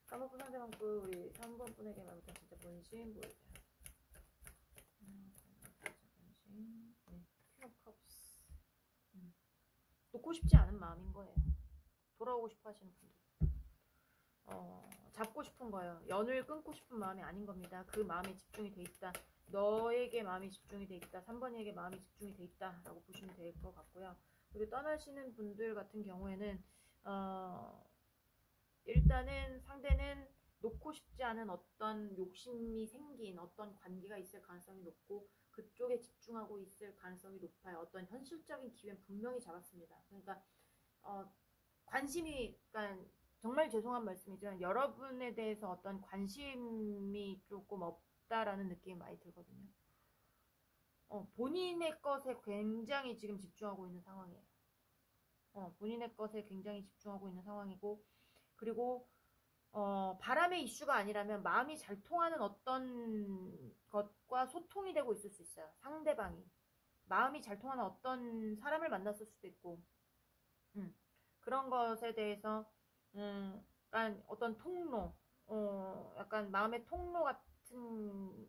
3번 분 상대방분 우리 3번 분에게 말부터 진짜 본심 보이자. 네, 퀸 컵스. 놓고 싶지 않은 마음인 거예요. 돌아오고 싶어 하시는 분들. 잡고 싶은 거예요. 연을 끊고 싶은 마음이 아닌 겁니다. 그 마음에 집중이 돼 있다. 너에게 마음이 집중이 돼 있다. 3번에게 마음이 집중이 돼 있다. 라고 보시면 될 것 같고요. 그리고 떠나시는 분들 같은 경우에는 일단은 상대는 놓고 싶지 않은 어떤 욕심이 생긴 어떤 관계가 있을 가능성이 높고 그쪽에 집중하고 있을 가능성이 높아요. 어떤 현실적인 기회는 분명히 잡았습니다. 그러니까 관심이, 그러니까 정말 죄송한 말씀이지만 여러분에 대해서 어떤 관심이 조금 없다라는 느낌이 많이 들거든요. 본인의 것에 굉장히 지금 집중하고 있는 상황이에요. 본인의 것에 굉장히 집중하고 있는 상황이고, 그리고 바람의 이슈가 아니라면 마음이 잘 통하는 어떤 것과 소통이 되고 있을 수 있어요. 상대방이. 마음이 잘 통하는 어떤 사람을 만났을 수도 있고, 그런 것에 대해서, 약간 어떤 통로, 약간 마음의 통로 같은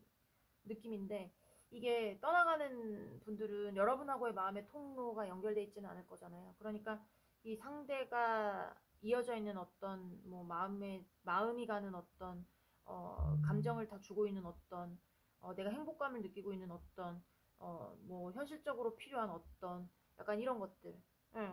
느낌인데, 이게 떠나가는 분들은 여러분하고의 마음의 통로가 연결되어 있지는 않을 거잖아요. 그러니까 이 상대가 이어져 있는 어떤 뭐 마음이 가는 어떤 감정을 다 주고 있는 어떤 내가 행복감을 느끼고 있는 어떤 뭐 현실적으로 필요한 어떤 약간 이런 것들,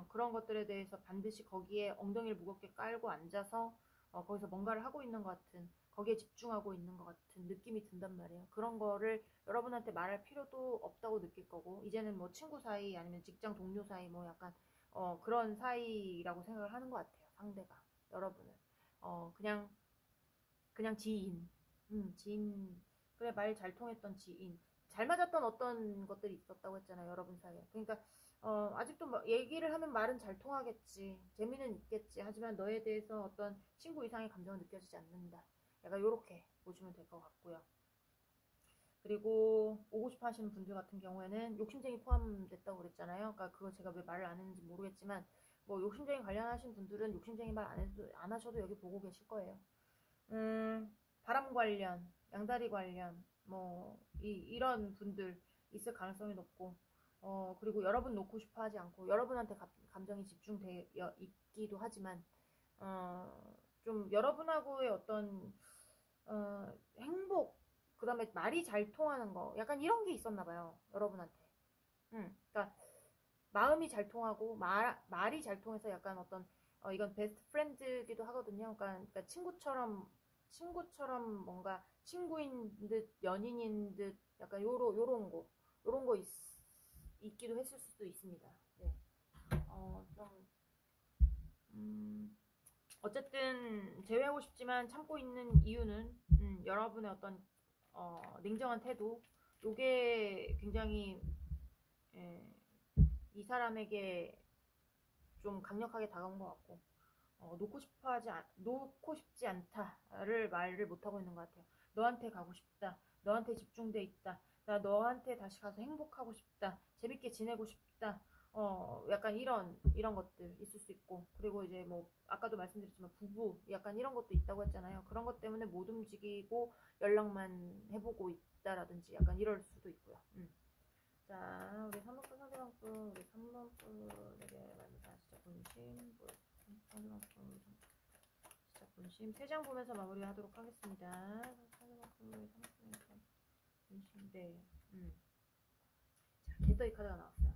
그런 것들에 대해서 반드시 거기에 엉덩이를 무겁게 깔고 앉아서 거기서 뭔가를 하고 있는 것 같은, 거기에 집중하고 있는 것 같은 느낌이 든단 말이에요. 그런 거를 여러분한테 말할 필요도 없다고 느낄 거고, 이제는 뭐 친구 사이 아니면 직장 동료 사이 뭐 약간 그런 사이라고 생각을 하는 것 같아요. 상대가 여러분을 그냥 지인, 지인, 그래 말 잘 통했던 지인, 잘 맞았던 어떤 것들이 있었다고 했잖아요. 여러분 사이에. 그러니까 아직도 뭐 얘기를 하면 말은 잘 통하겠지, 재미는 있겠지. 하지만 너에 대해서 어떤 친구 이상의 감정은 느껴지지 않는다. 약간 요렇게 보시면 될 것 같고요. 그리고 오고 싶어 하시는 분들 같은 경우에는 욕심쟁이 포함됐다고 그랬잖아요. 그러니까 그거 제가 왜 말을 안 했는지 모르겠지만, 뭐 욕심쟁이 관련하신 분들은 욕심쟁이 말 안 하셔도 여기 보고 계실 거예요. 바람 관련, 양다리 관련, 뭐 이런 분들 있을 가능성이 높고, 그리고 여러분 놓고 싶어 하지 않고 여러분한테 감정이 집중되어 있기도 하지만, 좀 여러분하고의 어떤 행복, 그 다음에 말이 잘 통하는 거, 약간 이런 게 있었나 봐요. 여러분한테. 그러니까 마음이 잘 통하고 말이 잘 통해서 약간 어떤 이건 베스트 프렌드기도 하거든요. 그러니까 친구처럼 뭔가 친구인 듯 연인인 듯 약간 요런 거 있기도 했을 수도 있습니다. 네. 좀 어쨌든 제외하고 싶지만 참고 있는 이유는 여러분의 어떤 냉정한 태도, 요게 굉장히 예, 이 사람에게 좀 강력하게 다가온 것 같고, 놓고 싶지 않다를 말을 못하고 있는 것 같아요. 너한테 가고 싶다. 너한테 집중돼 있다. 나 너한테 다시 가서 행복하고 싶다. 재밌게 지내고 싶다. 약간 이런 것들 있을 수 있고, 그리고 이제 뭐, 아까도 말씀드렸지만, 부부, 약간 이런 것도 있다고 했잖아요. 그런 것 때문에 못 움직이고 연락만 해보고 있다라든지, 약간 이럴 수도 있고요. 자, 우리 3번분 상대방분, 우리 3번분에게 말입니다. 진짜 본심, 상대방분, 진짜 본심. 3장 보면서 마무리하도록 하겠습니다. 상대방분, 우리 3번분에게 본심, 네. 자, 개떠이 카드가 나왔어요.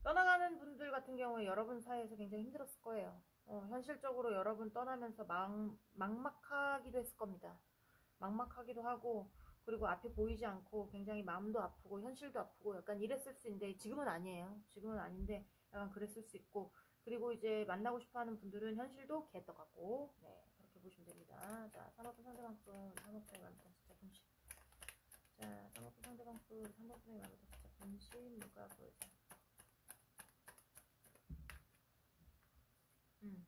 떠나가는 분들 같은 경우에 여러분 사이에서 굉장히 힘들었을 거예요. 현실적으로 여러분 떠나면서 막막하기도 했을 겁니다. 막막하기도 하고, 그리고 앞이 보이지 않고 굉장히 마음도 아프고 현실도 아프고 약간 이랬을 수 있는데, 지금은 아니에요. 지금은 아닌데 약간 그랬을 수 있고, 그리고 이제 만나고 싶어하는 분들은 현실도 개떡같고, 네, 그렇게 보시면 됩니다. 자, 산업부 상대방분 3번분에 만났다 진짜 분심. 자, 산업부 상대방분 3번분에 만났다 진짜 분심. 누가 보여줘. 음.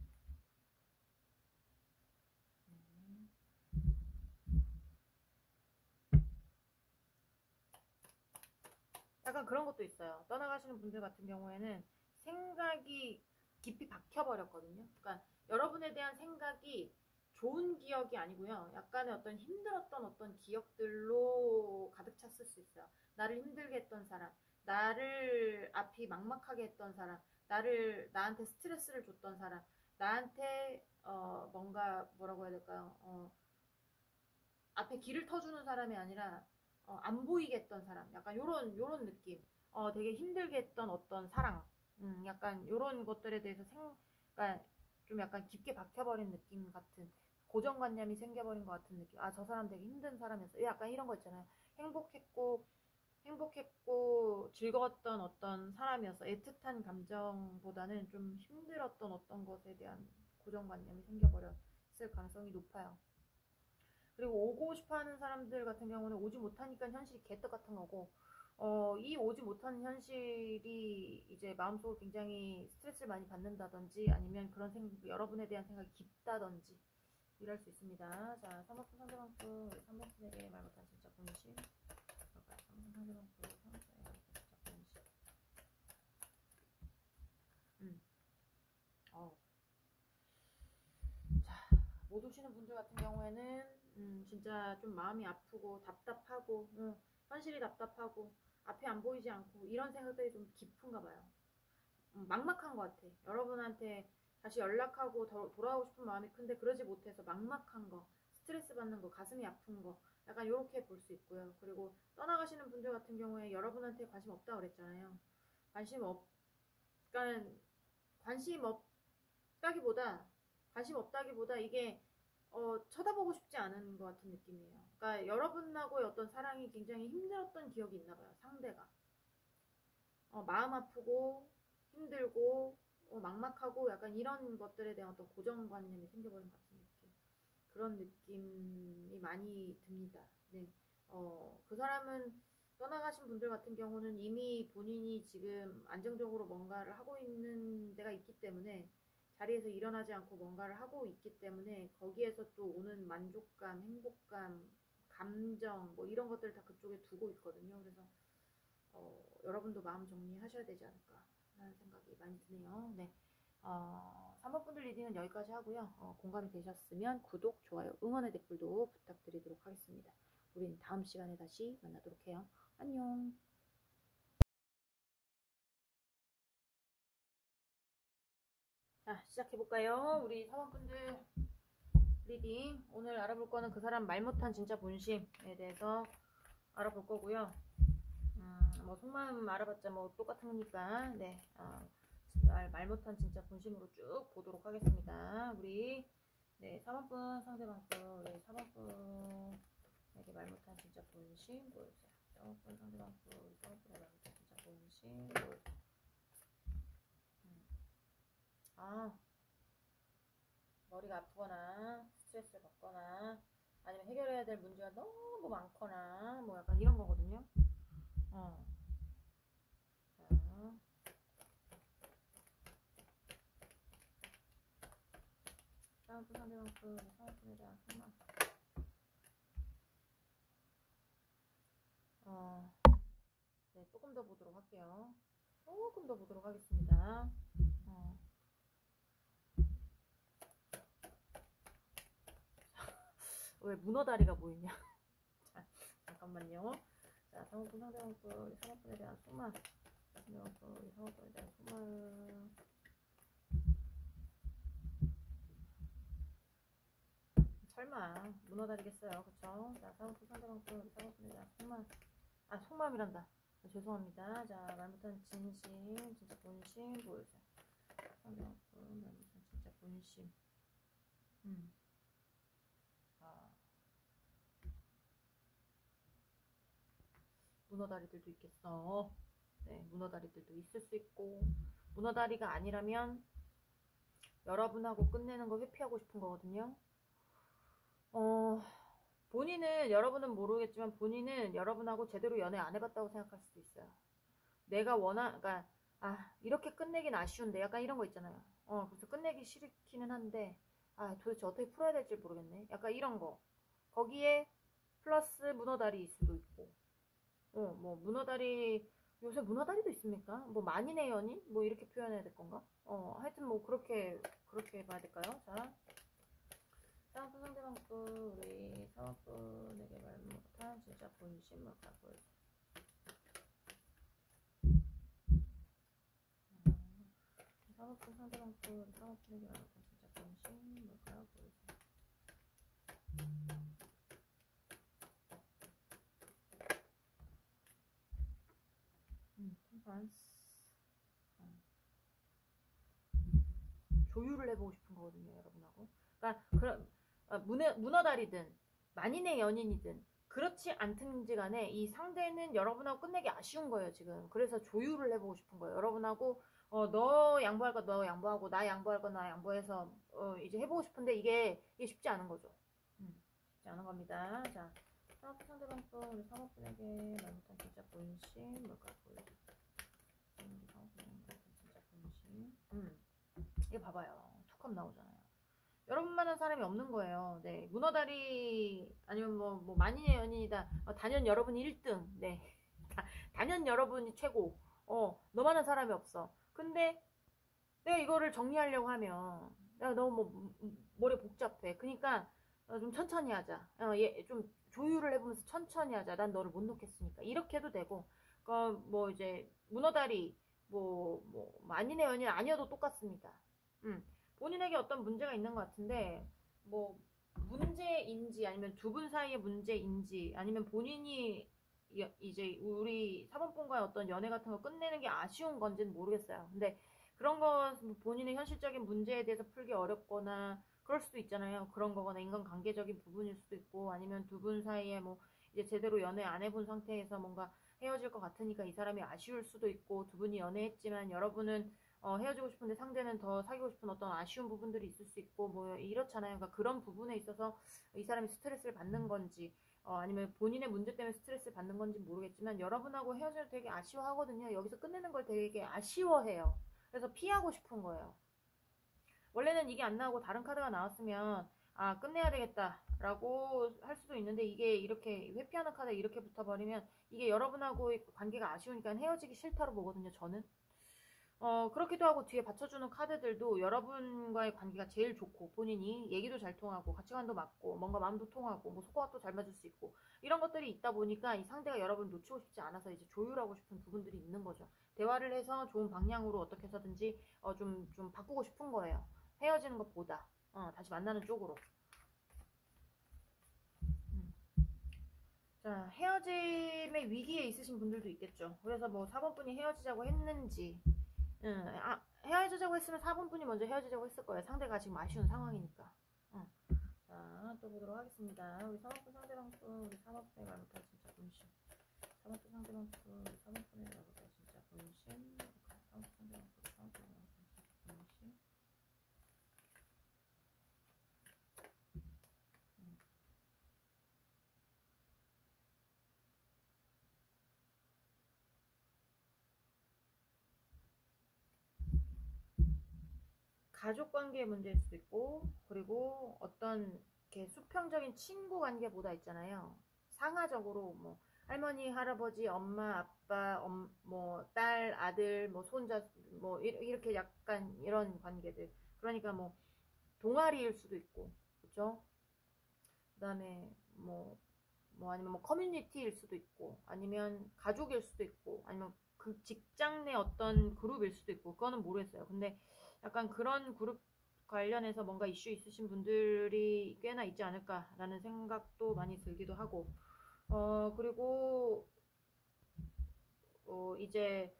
약간 그런 것도 있어요. 떠나가시는 분들 같은 경우에는 생각이 깊이 박혀버렸거든요. 그러니까 여러분에 대한 생각이 좋은 기억이 아니고요. 약간의 어떤 힘들었던 어떤 기억들로 가득 찼을 수 있어요. 나를 힘들게 했던 사람, 나를 앞이 막막하게 했던 사람, 나한테 스트레스를 줬던 사람, 나한테 뭔가 뭐라고 해야 될까요? 앞에 길을 터주는 사람이 아니라 안 보이게 했던 사람, 약간 요런 느낌. 되게 힘들게 했던 어떤 사랑, 약간 요런 것들에 대해서 그러니까 좀 약간 깊게 박혀버린 느낌 같은, 고정관념이 생겨버린 것 같은 느낌. 아, 저 사람 되게 힘든 사람이었어. 약간 이런 거 있잖아요. 행복했고 즐거웠던 어떤 사람이었어. 애틋한 감정보다는 좀 힘들었던 어떤 것에 대한 고정관념이 생겨버렸을 가능성이 높아요. 그리고 오고 싶어 하는 사람들 같은 경우는 오지 못하니까 현실이 개떡 같은 거고, 이 오지 못하는 현실이 이제 마음속으로 굉장히 스트레스를 많이 받는다든지 아니면 그런 여러분에 대한 생각이 깊다든지 이럴 수 있습니다. 자, 3번분 상대방분, 3번분에게 말 못한 진짜 본심. 3번분 상대방분, 3번분에게 진짜 본심. 자, 못 오시는 분들 같은 경우에는 진짜 좀 마음이 아프고 답답하고 현실이 답답하고 앞이 안 보이지 않고 이런 생각들이 좀 깊은가 봐요. 막막한 것 같아. 여러분한테 다시 연락하고 돌아오고 싶은 마음이 큰데 그러지 못해서 막막한 거, 스트레스 받는 거, 가슴이 아픈 거 약간 이렇게 볼 수 있고요. 그리고 떠나가시는 분들 같은 경우에 여러분한테 관심 없다고 그랬잖아요. 그러니까 관심 없다기보다 이게 쳐다보고 싶지 않은 것 같은 느낌이에요. 그러니까 여러분하고의 어떤 사랑이 굉장히 힘들었던 기억이 있나 봐요. 상대가 마음 아프고 힘들고 막막하고 약간 이런 것들에 대한 어떤 고정관념이 생겨버린 것 같은 느낌. 그런 느낌이 많이 듭니다. 네. 그 사람은 떠나가신 분들 같은 경우는 이미 본인이 지금 안정적으로 뭔가를 하고 있는 데가 있기 때문에 자리에서 일어나지 않고 뭔가를 하고 있기 때문에 거기에서 또 오는 만족감, 행복감, 감정 뭐 이런 것들을 다 그쪽에 두고 있거든요. 그래서 여러분도 마음 정리하셔야 되지 않을까 하는 생각이 많이 드네요. 네. 3번 분들 리딩은 여기까지 하고요. 공감이 되셨으면 구독, 좋아요, 응원의 댓글도 부탁드리도록 하겠습니다. 우린 다음 시간에 다시 만나도록 해요. 안녕. 자, 시작해볼까요? 우리 4번 분들 리딩. 오늘 알아볼 거는 그 사람 말 못한 진짜 본심에 대해서 알아볼 거고요. 뭐 속마음 알아봤자 뭐 똑같은 거니까 네, 말 못한 진짜 본심으로 쭉 보도록 하겠습니다. 우리 네 4번분 상대방분 우리 4번분에게 말 못한 진짜 본심 보여주세요. 4번분 상대방분 우리 4번분에게 말 못한 진짜 본심 보여주세요. 머리가 아프거나 스트레스를 받거나 아니면 해결해야 될 문제가 너무 많거나 뭐 약간 이런 거거든요. 다음번 상대방분 상대방분에 대한 속마음. 네, 조금 더 보도록 할게요. 조금 더 보도록 하겠습니다. 왜 문어다리가 보이냐? 자, 잠깐만요. 자, 상호분 상대방분 상호분에 대한 속마음. 상대방분 상호분에 대한 속마음. 설마 문어다리겠어요, 그쵸? 자, 상호분 상대방분 상호분에 대한 속마음. 속마음이란다. 죄송합니다. 자, 말 못한 진심, 진짜 본심 보여주세요. 상대방분 말 못한 진짜 본심. 문어다리들도 있겠어. 네, 문어다리들도 있을 수 있고 문어다리가 아니라면 여러분하고 끝내는 거 회피하고 싶은 거거든요. 본인은 여러분은 모르겠지만 본인은 여러분하고 제대로 연애 안 해봤다고 생각할 수도 있어요. 내가 그러니까 이렇게 끝내긴 아쉬운데 약간 이런 거 있잖아요. 그래서 끝내기 싫기는 한데 도대체 어떻게 풀어야 될지 모르겠네. 약간 이런 거. 거기에 플러스 문어다리일 수도 있고 뭐 문어다리 요새 문어다리도 있습니까? 뭐 만인의 연인? 뭐 이렇게 표현해야 될 건가? 하여튼 뭐 그렇게 봐야 될까요? 자, 사업분 상대방분 우리 사업분에게 말 못한 진짜 본심 뭘까 보여주세요. 사업분 상대방분 사업분에게 말 못한 진짜 본심 뭘까요 보여주세요. 조율을 해보고 싶은 거거든요, 여러분하고. 그러니까 문어다리든 만인의 연인이든 그렇지 않든지 간에 이 상대는 여러분하고 끝내기 아쉬운 거예요, 지금. 그래서 조율을 해보고 싶은 거예요. 여러분하고 너 양보할 거 너 양보하고 나 양보할 거 나 양보해서 이제 해보고 싶은데 이게 쉽지 않은 거죠. 쉽지 않은 겁니다. 자, 사업 상대방 또 우리 사모분에게 말 못한 진짜 본심 뭘까 보여줘. 우리 사모분에게 말 못한 진짜 본심. 이거 봐봐요. 툭하면 나오잖아요. 여러분만한 사람이 없는 거예요. 네, 문어다리 아니면 뭐 만인의 연인이다. 단연 여러분이 1등. 네, 단연 여러분이 최고. 너만한 사람이 없어. 근데 내가 이거를 정리하려고 하면 내가 너무 뭐 머리 복잡해. 그러니까 좀 천천히 하자. 좀 조율을 해보면서 천천히 하자. 난 너를 못 놓겠으니까. 이렇게 해도 되고. 뭐 이제 문어다리 뭐 만인의 연인 아니어도 똑같습니다. 본인에게 어떤 문제가 있는 것 같은데 뭐 문제인지 아니면 두 분 사이의 문제인지 아니면 본인이 이제 우리 사범분과의 어떤 연애 같은 거 끝내는 게 아쉬운 건지는 모르겠어요. 근데 그런 거 본인의 현실적인 문제에 대해서 풀기 어렵거나 그럴 수도 있잖아요. 그런 거거나 인간관계적인 부분일 수도 있고 아니면 두 분 사이에 뭐 이제 제대로 연애 안 해본 상태에서 뭔가 헤어질 것 같으니까 이 사람이 아쉬울 수도 있고 두 분이 연애했지만 여러분은 헤어지고 싶은데 상대는 더 사귀고 싶은 어떤 아쉬운 부분들이 있을 수 있고 뭐 이렇잖아요. 그러니까 그런 부분에 있어서 이 사람이 스트레스를 받는 건지 아니면 본인의 문제 때문에 스트레스를 받는 건지 모르겠지만 여러분하고 헤어질 되게 아쉬워하거든요. 여기서 끝내는 걸 되게 아쉬워해요. 그래서 피하고 싶은 거예요. 원래는 이게 안 나오고 다른 카드가 나왔으면 끝내야 되겠다 라고 할 수도 있는데 이게 이렇게 회피하는 카드가 이렇게 붙어버리면 이게 여러분하고의 관계가 아쉬우니까 헤어지기 싫다로 보거든요. 저는 그렇기도 하고 뒤에 받쳐주는 카드들도 여러분과의 관계가 제일 좋고 본인이 얘기도 잘 통하고 가치관도 맞고 뭔가 마음도 통하고 뭐 속도가 잘 맞을 수 있고 이런 것들이 있다 보니까 이 상대가 여러분을 놓치고 싶지 않아서 이제 조율하고 싶은 부분들이 있는 거죠. 대화를 해서 좋은 방향으로 어떻게 해서든지 좀 바꾸고 싶은 거예요. 헤어지는 것보다 다시 만나는 쪽으로. 자, 헤어짐의 위기에 있으신 분들도 있겠죠. 그래서 뭐 4번분이 헤어지자고 했는지 헤어지자고 했으면 4번분이 먼저 헤어지자고 했을 거예요. 상대가 지금 아쉬운 상황이니까. 자, 또 보도록 하겠습니다. 우리 3번분 상대방 분, 우리 4번분의 말 못할 진짜 본심. 4번분 상대방 분, 우리 4번분의 말 못할 진짜 본심. 4번분 상대방 분, 4번분의 말 못할 진짜 본심. 가족 관계의 문제일 수도 있고, 그리고 어떤 이렇게 수평적인 친구 관계보다 있잖아요. 상하적으로 뭐 할머니, 할아버지, 엄마, 아빠, 뭐 딸, 아들, 뭐 손자, 뭐 이렇게 약간 이런 관계들. 그러니까 뭐 동아리일 수도 있고, 그렇죠? 그다음에 뭐 아니면 뭐 커뮤니티일 수도 있고, 아니면 가족일 수도 있고, 아니면 그 직장 내 어떤 그룹일 수도 있고, 그거는 모르겠어요. 근데 약간 그런 그룹 관련해서 뭔가 이슈 있으신 분들이 꽤나 있지 않을까라는 생각도 많이 들기도 하고, 그리고 이제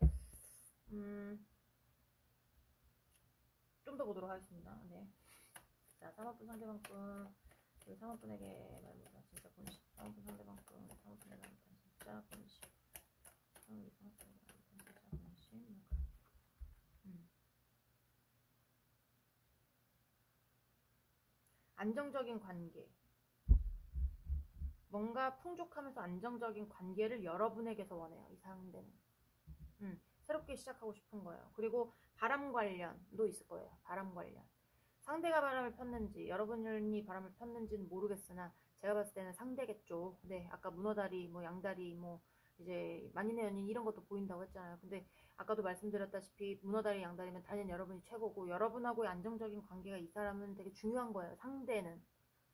좀 더 보도록 하겠습니다. 네. 자, 사모분 상대방분, 우리 사모분에게 말 못한 진짜 본심. 사모분 상대방분, 우리 사모분에게 말 못한 진짜 본심. 우리 사모분에게 말 못한 진짜 본심. 안정적인 관계. 뭔가 풍족하면서 안정적인 관계를 여러분에게서 원해요. 이 상대는. 새롭게 시작하고 싶은 거예요. 그리고 바람 관련도 있을 거예요. 바람 관련. 상대가 바람을 폈는지 여러분이 바람을 폈는지는 모르겠으나 제가 봤을 때는 상대겠죠. 네, 아까 문어다리, 뭐 양다리, 뭐 이제 만인의 연인 이런 것도 보인다고 했잖아요. 근데 아까도 말씀드렸다시피 문어다리, 양다리면 당연히 여러분이 최고고 여러분하고의 안정적인 관계가 이 사람은 되게 중요한 거예요. 상대는.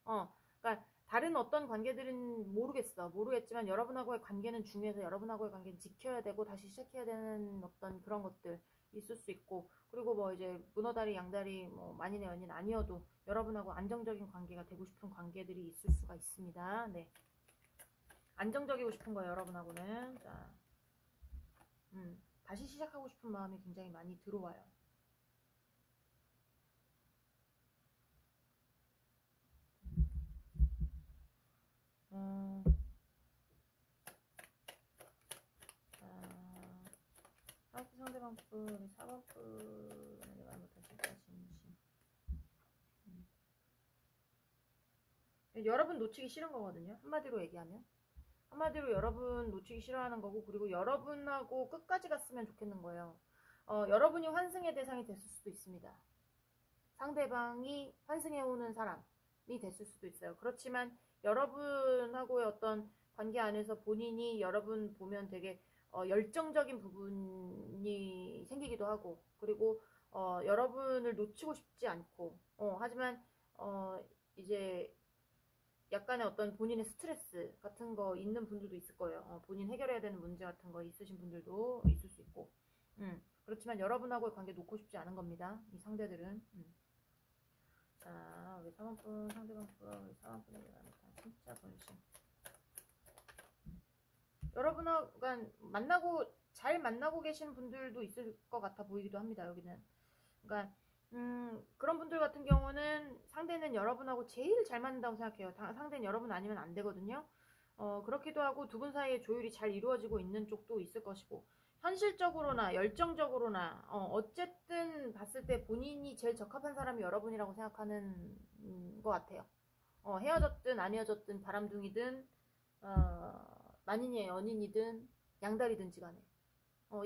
그러니까 다른 어떤 관계들은 모르겠지만 여러분하고의 관계는 중요해서 여러분하고의 관계는 지켜야 되고 다시 시작해야 되는 어떤 그런 것들 있을 수 있고 그리고 뭐 이제 문어다리 양다리 뭐 만인의 연인 아니어도 여러분하고 안정적인 관계가 되고 싶은 관계들이 있을 수가 있습니다. 네, 안정적이고 싶은 거예요. 여러분하고는. 자, 다시 시작하고 싶은 마음이 굉장히 많이 들어와요. 사업부 상대방분, 사법부에게 말 못할 진짜 진심. 여러분 놓치기 싫은 거거든요. 한마디로 얘기하면. 한마디로 여러분 놓치기 싫어하는 거고, 그리고 여러분하고 끝까지 갔으면 좋겠는 거예요. 여러분이 환승의 대상이 됐을 수도 있습니다. 상대방이 환승해오는 사람이 됐을 수도 있어요. 그렇지만 여러분하고의 어떤 관계 안에서 본인이 여러분 보면 되게 열정적인 부분이 생기기도 하고, 그리고 여러분을 놓치고 싶지 않고, 하지만 이제 약간의 어떤 본인의 스트레스 같은 거 있는 분들도 있을 거예요. 본인 해결해야 되는 문제 같은 거 있으신 분들도 있을 수 있고. 그렇지만 여러분하고의 관계 놓고 싶지 않은 겁니다. 이 상대들은. 자, 우리 사원분, 상대방 우리 사원분에게 나타난 진짜 본심. 여러분하고 잘 만나고 계신 분들도 있을 것 같아 보이기도 합니다. 여기는. 그러니까 그런 분들 같은 경우는 상대는 여러분하고 제일 잘 맞는다고 생각해요. 상대는 여러분 아니면 안 되거든요. 그렇기도 하고 두 분 사이에 조율이 잘 이루어지고 있는 쪽도 있을 것이고, 현실적으로나 열정적으로나 어쨌든 봤을 때 본인이 제일 적합한 사람이 여러분이라고 생각하는 것 같아요. 헤어졌든 안 헤어졌든 바람둥이든 만인이 연인이든 양다리든지 간에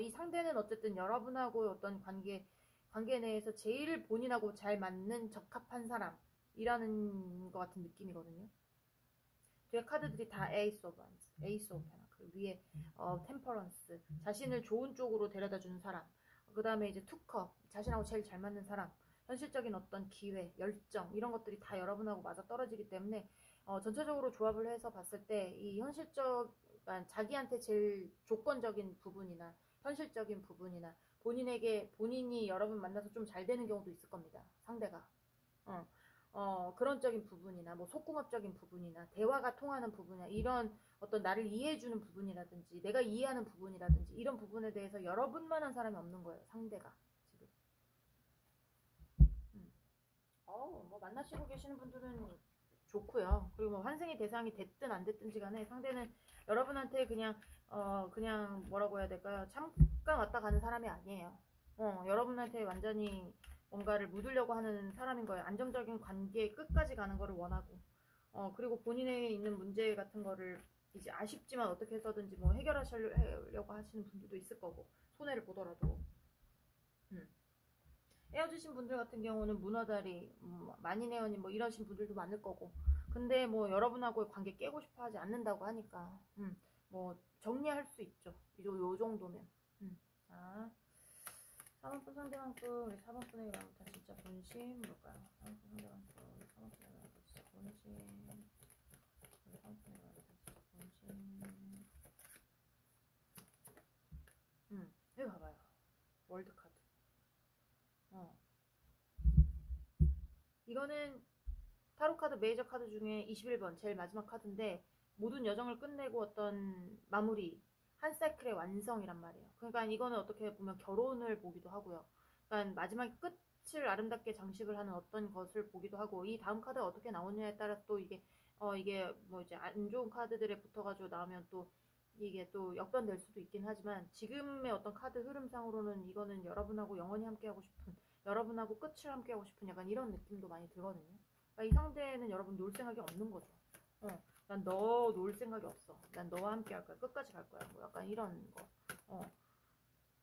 이 상대는 어쨌든 여러분하고 어떤 관계 내에서 제일 본인하고 잘 맞는 적합한 사람이라는 것 같은 느낌이거든요. 뒤에 카드들이 다 에이스 오브 원스, 에이스 오브 펜타클, 위에 템퍼런스, 자신을 좋은 쪽으로 데려다주는 사람, 그 다음에 이제 투컵, 자신하고 제일 잘 맞는 사람, 현실적인 어떤 기회, 열정 이런 것들이 다 여러분하고 맞아 떨어지기 때문에 전체적으로 조합을 해서 봤을 때 이 그러니까 자기한테 제일 조건적인 부분이나 현실적인 부분이나 본인이 여러분 만나서 좀 잘 되는 경우도 있을 겁니다. 상대가. 그런적인 부분이나 뭐 속궁합적인 부분이나 대화가 통하는 부분이나 이런 어떤 나를 이해해주는 부분이라든지 내가 이해하는 부분이라든지 이런 부분에 대해서 여러분만한 사람이 없는 거예요. 상대가 지금. 뭐 만나시고 계시는 분들은 좋고요. 그리고 뭐 환승의 대상이 됐든 안 됐든지 간에 상대는 여러분한테 그냥 뭐라고 해야 될까요? 잠깐 왔다 가는 사람이 아니에요. 여러분한테 완전히 뭔가를 묻으려고 하는 사람인 거예요. 안정적인 관계에 끝까지 가는 거를 원하고. 그리고 본인에 있는 문제 같은 거를 이제 아쉽지만 어떻게 해서든지 뭐 해결하시려고 하시는 분들도 있을 거고. 손해를 보더라도. 헤어지신 분들 같은 경우는 문어다리, 만인애연이 뭐 이러신 분들도 많을 거고. 근데 뭐 여러분하고의 관계 깨고 싶어 하지 않는다고 하니까, 뭐 정리할 수 있죠. 요 정도면. 자, 4번분 상대방분, 우리 4번분에게 말못한 진짜 본심, 뭘까요? 4번분 상대방분, 우리 4번분에게 말못한 진짜 본심, 우리 4번분에게 말못한 진짜 본심. 여기 봐봐요. 월드카드. 이거는 타로카드 메이저 카드 중에 21번 제일 마지막 카드인데 모든 여정을 끝내고 어떤 마무리 한 사이클의 완성이란 말이에요. 그러니까 이거는 어떻게 보면 결혼을 보기도 하고요. 그러니까 마지막 끝을 아름답게 장식을 하는 어떤 것을 보기도 하고, 이 다음 카드가 어떻게 나오느냐에 따라서 또 이게 뭐 이제 안 좋은 카드들에 붙어가지고 나오면 또 이게 또 역변될 수도 있긴 하지만, 지금의 어떤 카드 흐름상으로는 이거는 여러분하고 영원히 함께하고 싶은, 여러분하고 끝을 함께하고 싶은 약간 이런 느낌도 많이 들거든요. 그러니까 이 상대는 여러분 놀 생각이 없는 거죠. 난 너 놀 생각이 없어. 난 너와 함께 할 거야. 끝까지 갈 거야. 뭐 약간 이런 거.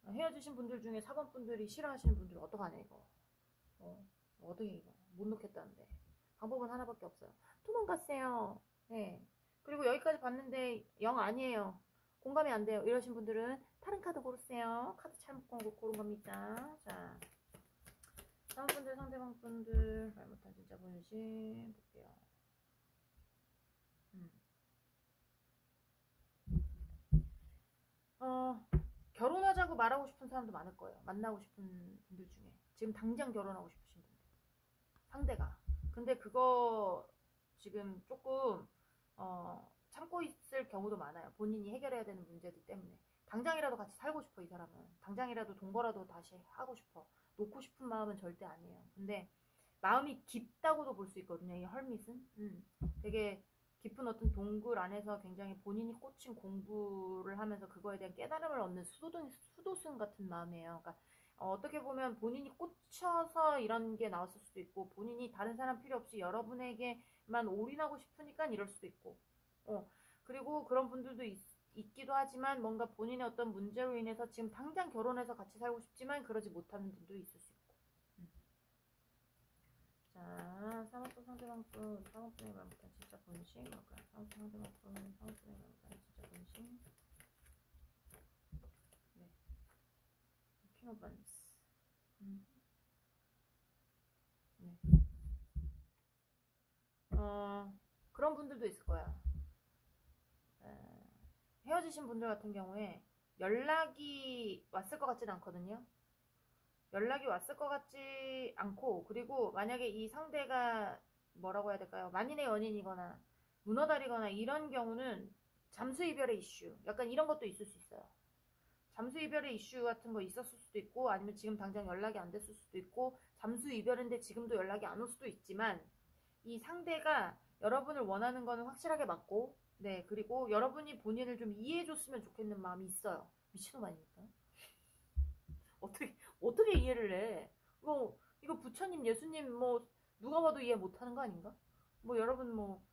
헤어지신 분들 중에 4번 분들이 싫어하시는 분들 어떡하네 이거. 어떻게 이거 못 놓겠다는데. 방법은 하나밖에 없어요. 도망갔어요. 네. 그리고 여기까지 봤는데 영 아니에요. 공감이 안 돼요. 이러신 분들은 다른 카드 고르세요. 카드 잘못 고른 겁니다. 자, 다음 분들, 상대방 분들 말 못한 진짜 본심 볼게요. 결혼하자고 말하고 싶은 사람도 많을 거예요. 만나고 싶은 분들 중에 지금 당장 결혼하고 싶으신 분들, 상대가. 근데 그거 지금 조금 참고 있을 경우도 많아요. 본인이 해결해야 되는 문제들 때문에. 당장이라도 같이 살고 싶어. 이 사람은 당장이라도 동거라도 다시 하고 싶어. 놓고 싶은 마음은 절대 아니에요. 근데 마음이 깊다고도 볼 수 있거든요. 이 헐밋은 되게 깊은 어떤 동굴 안에서 굉장히 본인이 꽂힌 공부를 하면서 그거에 대한 깨달음을 얻는 수도승 같은 마음이에요. 그러니까 어떻게 보면 본인이 꽂혀서 이런 게 나왔을 수도 있고, 본인이 다른 사람 필요 없이 여러분에게만 올인하고 싶으니까 이럴 수도 있고, 그리고 그런 분들도 있기도 하지만 뭔가 본인의 어떤 문제로 인해서 지금 당장 결혼해서 같이 살고 싶지만 그러지 못하는 분도 있을 수 있고. 자, 사모펀 상대방분, 사모펀의 말못한 진짜 본심, 뭘까요? 사모펀 상대방분, 사모펀의 말못한 진짜 본심. 네, 킹 오브 반스. 네. 그런 분들도 있을 거야. 헤어지신 분들 같은 경우에 연락이 왔을 것 같지는 않거든요. 연락이 왔을 것 같지 않고, 그리고 만약에 이 상대가 뭐라고 해야 될까요? 만인의 연인이거나 문어다리거나 이런 경우는 잠수 이별의 이슈, 약간 이런 것도 있을 수 있어요. 잠수 이별의 이슈 같은 거 있었을 수도 있고, 아니면 지금 당장 연락이 안 됐을 수도 있고, 잠수 이별인데 지금도 연락이 안 올 수도 있지만, 이 상대가 여러분을 원하는 거는 확실하게 맞고, 네, 그리고 여러분이 본인을 좀 이해해줬으면 좋겠는 마음이 있어요. 미친놈 아닙니까? 어떻게 이해를 해? 이거 부처님, 예수님, 누가 봐도 이해 못하는 거 아닌가? 여러분, 뭐,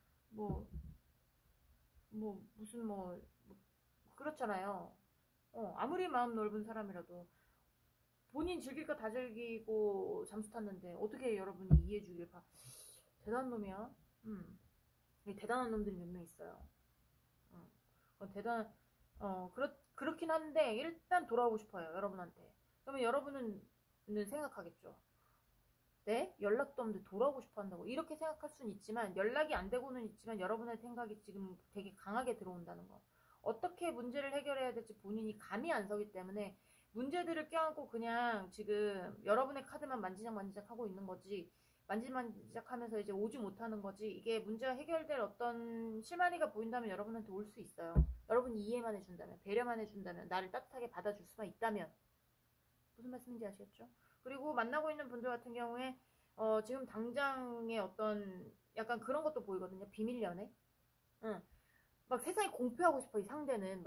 무슨, 그렇잖아요. 아무리 마음 넓은 사람이라도 본인 즐길 거 다 즐기고 잠수 탔는데 어떻게 여러분이 이해해 주길 바. 대단한 놈이야. 대단한 놈들이 몇 명 있어요. 대단, 그렇긴 한데 일단 돌아오고 싶어요, 여러분한테. 그러면 여러분은 생각하겠죠. 네? 연락도 없는데 돌아오고 싶어 한다고. 이렇게 생각할 수는 있지만, 연락이 안 되고는 있지만, 여러분의 생각이 지금 되게 강하게 들어온다는 거. 어떻게 문제를 해결해야 될지 본인이 감이 안 서기 때문에, 문제들을 껴안고 그냥 지금 여러분의 카드만 만지작 하고 있는 거지, 만지작 하면서 이제 오지 못하는 거지, 이게 문제가 해결될 어떤 실마리가 보인다면 여러분한테 올 수 있어요. 여러분이 이해만 해준다면, 배려만 해준다면, 나를 따뜻하게 받아줄 수만 있다면. 무슨 말씀인지 아시겠죠? 그리고 만나고 있는 분들 같은 경우에 지금 당장의 어떤 약간 그런 것도 보이거든요. 비밀 연애. 응. 막 세상에 공표하고 싶어. 이 상대는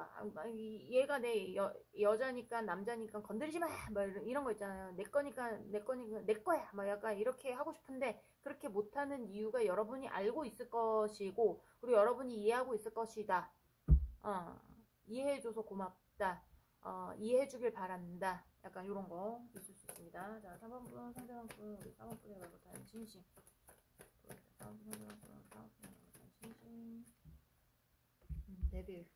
얘가 내 여자니까 남자니까 건드리지 마. 막 이런 거 있잖아요. 내 거니까 내 거야. 막 약간 이렇게 하고 싶은데 그렇게 못하는 이유가 여러분이 알고 있을 것이고, 그리고 여러분이 이해하고 있을 것이다. 이해해줘서 고맙다. 이해해주길 바란다. 약간 이런 거 있을 수 있습니다. 자, 3번분, 상대방분, 우리 3번분에 말못하는 진심. 3번분, 상대방분, 3번분에 말못하는 진심. 데빌.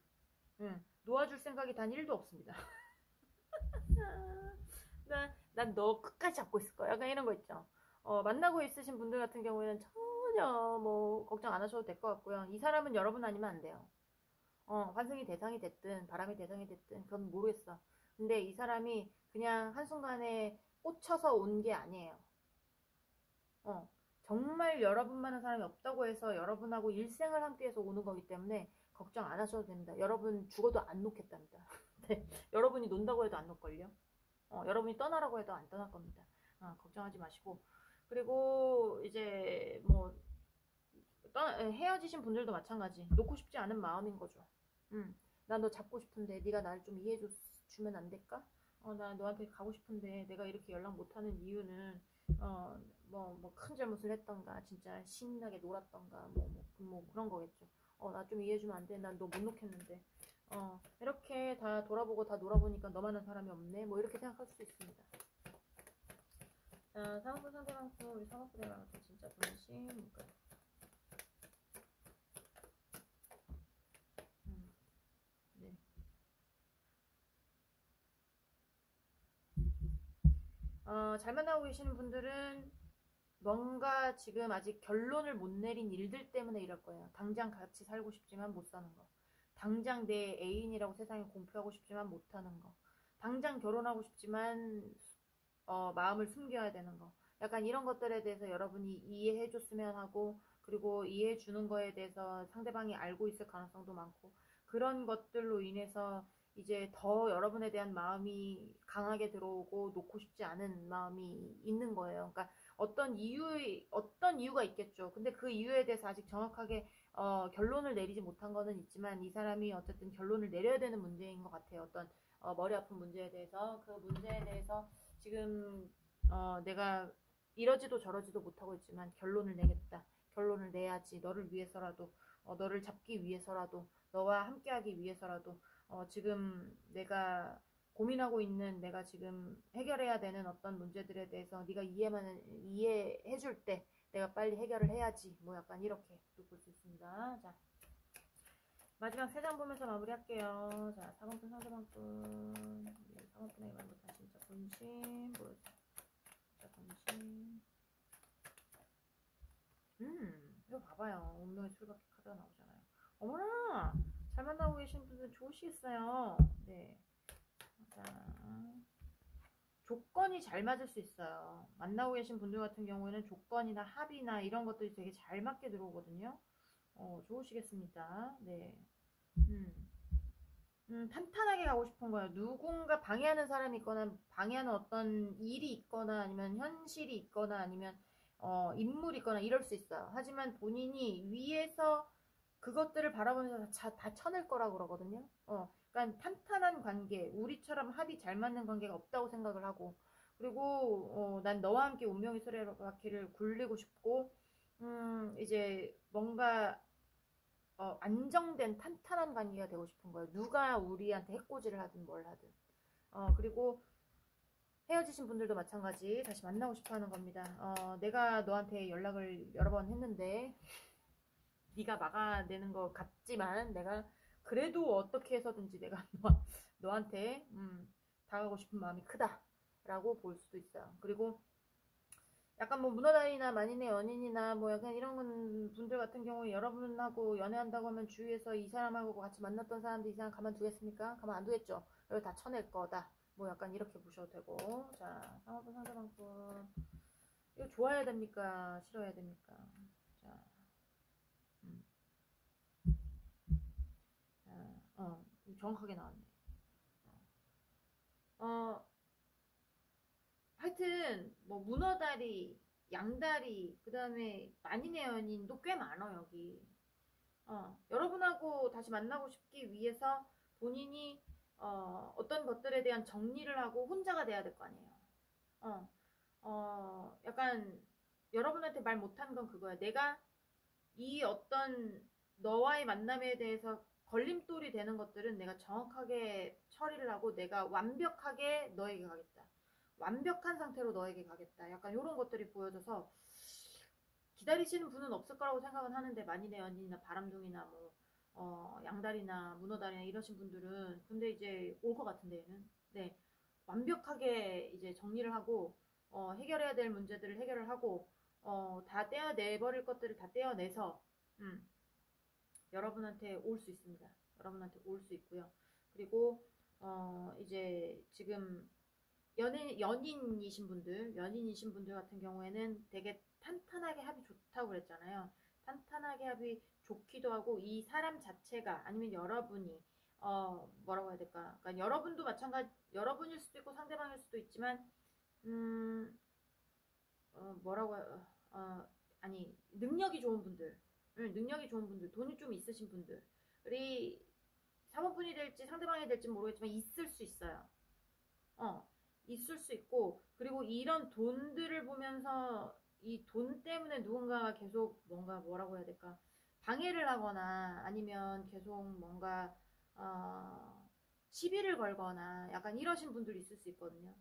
놓아줄 생각이 단 1도 없습니다. 난 너 끝까지 잡고 있을 거야. 약간 이런 거 있죠. 만나고 있으신 분들 같은 경우에는 전혀 걱정 안 하셔도 될 것 같고요. 이 사람은 여러분 아니면 안 돼요. 환승이 대상이 됐든 바람이 대상이 됐든 그건 모르겠어. 근데 이 사람이 그냥 한순간에 꽂혀서 온 게 아니에요. 정말 여러분만한 사람이 없다고 해서 여러분하고 일생을 함께해서 오는 거기 때문에 걱정 안 하셔도 됩니다. 여러분 죽어도 안 놓겠답니다. 네, 여러분이 논다고 해도 안 놓을걸요. 여러분이 떠나라고 해도 안 떠날 겁니다. 걱정하지 마시고. 그리고 이제 헤어지신 분들도 마찬가지. 놓고 싶지 않은 마음인 거죠. 나 너 잡고 싶은데 네가 나를 좀 이해해 주면 안 될까? 나 너한테 가고 싶은데 내가 이렇게 연락 못하는 이유는 큰 잘못을 했던가 진짜 신나게 놀았던가 그런 거겠죠. 나 좀 이해해주면 안 돼? 난 너 못 놓겠는데. 이렇게 다 돌아보고 다 놀아보니까 너만한 사람이 없네. 이렇게 생각할 수도 있습니다. 자, 상황부 상대방수 우리 상황부 대방수 진짜 본심 뭘까요? 네. 잘 만나고 계시는 분들은 뭔가 지금 아직 결론을 못 내린 일들 때문에 이럴 거예요. 당장 같이 살고 싶지만 못 사는 거. 당장 내 애인이라고 세상에 공표하고 싶지만 못하는 거. 당장 결혼하고 싶지만 마음을 숨겨야 되는 거. 약간 이런 것들에 대해서 여러분이 이해해줬으면 하고, 그리고 이해해주는 거에 대해서 상대방이 알고 있을 가능성도 많고, 그런 것들로 인해서 이제 더 여러분에 대한 마음이 강하게 들어오고 놓고 싶지 않은 마음이 있는 거예요. 그러니까 어떤 이유가 있겠죠. 근데 그 이유에 대해서 아직 정확하게 결론을 내리지 못한 거는 있지만 이 사람이 어쨌든 결론을 내려야 되는 문제인 것 같아요. 어떤 머리 아픈 문제에 대해서 그 문제에 대해서 지금 내가 이러지도 저러지도 못하고 있지만 결론을 내겠다. 결론을 내야지. 너를 위해서라도 너를 잡기 위해서라도 너와 함께하기 위해서라도 지금 내가 고민하고 있는, 내가 지금 해결해야 되는 어떤 문제들에 대해서 네가 이해해줄 때 내가 빨리 해결을 해야지. 뭐 약간 이렇게 또 볼 수 있습니다. 자, 마지막 3장 보면서 마무리할게요. 자, 4번분 상대방분. 4번분에게 말 못한 진짜 본심 보여주세요. 진짜 본심. 이거 봐봐요. 운명의 술밖에 카드가 나오잖아요. 어머나! 잘 만나고 계신 분들 좋으시겠어요. 네. 자, 조건이 잘 맞을 수 있어요. 만나고 계신 분들 같은 경우에는 조건이나 합의나 이런 것들이 되게 잘 맞게 들어오거든요. 좋으시겠습니다. 네. 탄탄하게 가고 싶은 거예요. 누군가 방해하는 사람이 있거나, 방해하는 어떤 일이 있거나, 아니면 현실이 있거나, 아니면 인물이 있거나 이럴 수 있어요. 하지만 본인이 위에서 그것들을 바라보면서 다 쳐낼 거라고 그러거든요. 그러니까 탄탄한 관계, 우리처럼 합이 잘 맞는 관계가 없다고 생각을 하고, 그리고 난 너와 함께 운명의 수레바퀴를 굴리고 싶고, 이제 뭔가 안정된 탄탄한 관계가 되고 싶은 거예요. 누가 우리한테 해코지를 하든 뭘 하든. 그리고 헤어지신 분들도 마찬가지 다시 만나고 싶어 하는 겁니다. 내가 너한테 연락을 여러 번 했는데 네가 막아내는 것 같지만 내가 그래도 어떻게 해서든지 내가 너한테 다가가고 싶은 마음이 크다라고 볼 수도 있어요. 그리고 약간 뭐 문어다리나 만인의 연인이나 뭐 약간 이런 분들 같은 경우에 여러분하고 연애한다고 하면 주위에서 이 사람하고 같이 만났던 사람들 이 사람 가만두겠습니까? 가만 안 두겠죠. 여기 다 쳐낼 거다. 뭐 약간 이렇게 보셔도 되고. 자, 상황분 상대방분 이거 좋아해야 됩니까? 싫어해야 됩니까? 자, 정확하게 나왔네. 하여튼 뭐 문어다리, 양다리, 그 다음에 만인의 연인도 꽤 많아 여기. 여러분하고 다시 만나고 싶기 위해서 본인이 어떤 것들에 대한 정리를 하고 혼자가 돼야 될 거 아니에요. 약간 여러분한테 말 못한 건 그거야. 내가 이 어떤 너와의 만남에 대해서 걸림돌이 되는 것들은 내가 정확하게 처리를 하고 내가 완벽하게 너에게 가겠다. 완벽한 상태로 너에게 가겠다. 약간 이런 것들이 보여져서 기다리시는 분은 없을 거라고 생각은 하는데 만인의 연인이나 바람둥이나 뭐 양다리나 문어다리나 이러신 분들은 근데 이제 올 것 같은데 얘는 네 완벽하게 이제 정리를 하고 해결해야 될 문제들을 해결을 하고 다 떼어내버릴 것들을 다 떼어내서 여러분한테 올 수 있습니다. 여러분한테 올 수 있고요. 그리고 이제 지금 연인이신 분들 같은 경우에는 되게 탄탄하게 합이 좋다고 그랬잖아요. 탄탄하게 합이 좋기도 하고 이 사람 자체가 아니면 여러분이 뭐라고 해야 될까? 그러니까 여러분도 마찬가지 여러분일 수도 있고 상대방일 수도 있지만 뭐라고 아니 능력이 좋은 분들 돈이 좀 있으신 분들이 사모분이 될지 상대방이 될지 모르겠지만 있을 수 있어요. 있을 수 있고 그리고 이런 돈들을 보면서 이 돈 때문에 누군가가 계속 뭔가 뭐라고 해야 될까 방해를 하거나 아니면 계속 뭔가 시비를 걸거나 약간 이러신 분들이 있을 수 있거든요.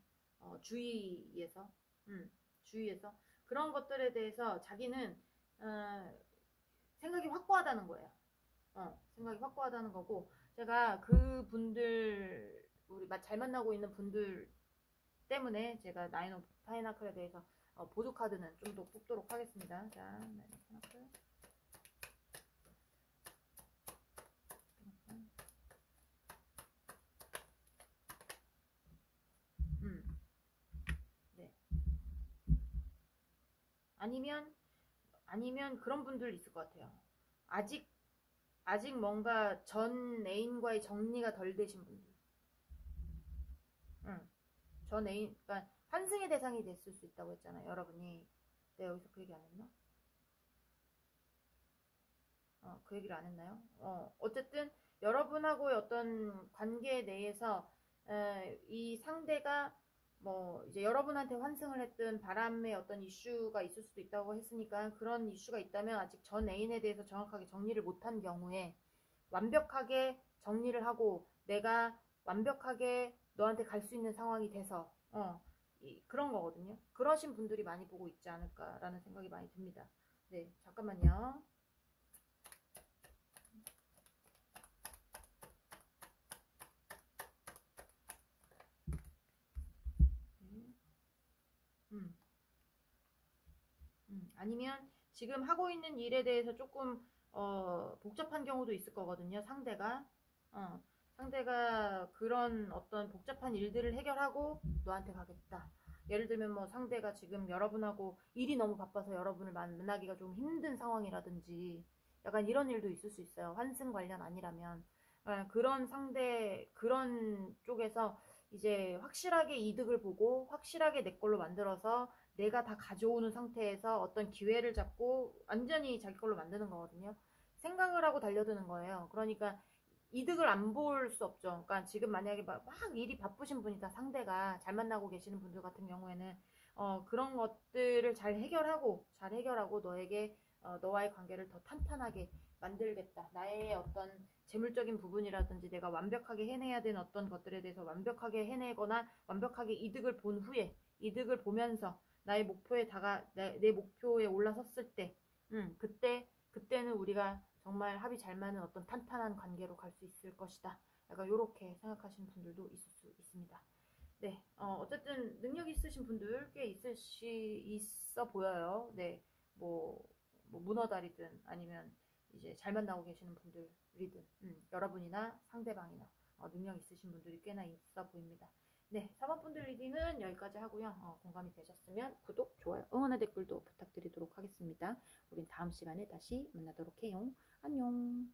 주위에서 그런 것들에 대해서 자기는 생각이 확고하다는 거예요. 생각이 확고하다는 거고 제가 그 분들 우리 잘 만나고 있는 분들 때문에 제가 나인 오브 파이나클에 대해서 보조 카드는 좀 더 뽑도록 하겠습니다. 자, 나인 오브 파이나클. 네. 아니면 그런 분들 있을 것 같아요. 아직 뭔가 전 애인과의 정리가 덜 되신 분들. 전 애인, 그러니까 환승의 대상이 됐을 수 있다고 했잖아요. 여러분이. 내가 여기서 그 얘기 안 했나? 그 얘기를 안 했나요? 어쨌든 여러분하고의 어떤 관계 내에서 이 상대가 뭐 이제 여러분한테 환승을 했든 바람의 어떤 이슈가 있을 수도 있다고 했으니까 그런 이슈가 있다면 아직 전 애인에 대해서 정확하게 정리를 못한 경우에 완벽하게 정리를 하고 내가 완벽하게 너한테 갈 수 있는 상황이 돼서 그런 거거든요. 그러신 분들이 많이 보고 있지 않을까라는 생각이 많이 듭니다. 네, 잠깐만요. 음, 아니면 지금 하고 있는 일에 대해서 조금 복잡한 경우도 있을 거거든요. 상대가 그런 어떤 복잡한 일들을 해결하고 너한테 가겠다. 예를 들면 뭐 상대가 지금 여러분하고 일이 너무 바빠서 여러분을 만나기가 좀 힘든 상황이라든지 약간 이런 일도 있을 수 있어요. 환승 관련 아니라면. 그런 그런 쪽에서 이제 확실하게 이득을 보고 확실하게 내 걸로 만들어서 내가 다 가져오는 상태에서 어떤 기회를 잡고 완전히 자기 걸로 만드는 거거든요. 생각을 하고 달려드는 거예요. 그러니까 이득을 안 볼 수 없죠. 그러니까 지금 만약에 막 일이 바쁘신 분이다, 상대가 잘 만나고 계시는 분들 같은 경우에는 그런 것들을 잘 해결하고 너에게 너와의 관계를 더 탄탄하게 만들겠다. 나의 어떤 재물적인 부분이라든지 내가 완벽하게 해내야 되는 어떤 것들에 대해서 완벽하게 해내거나 완벽하게 이득을 보면서 나의 목표에 내 목표에 올라섰을 때, 그때는 우리가 정말 합이 잘 맞는 어떤 탄탄한 관계로 갈 수 있을 것이다. 약간 이렇게 생각하시는 분들도 있을 수 있습니다. 네, 어쨌든 능력 있으신 분들 꽤 있어 보여요. 네, 뭐, 문어다리든 아니면 이제 잘 만나고 계시는 분들이든, 여러분이나 상대방이나 능력 있으신 분들이 꽤나 있어 보입니다. 네, 4번 분들 리딩은 여기까지 하고요. 공감이 되셨으면 구독, 좋아요, 응원의 댓글도 부탁드리도록 하겠습니다. 우린 다음 시간에 다시 만나도록 해요. 안녕.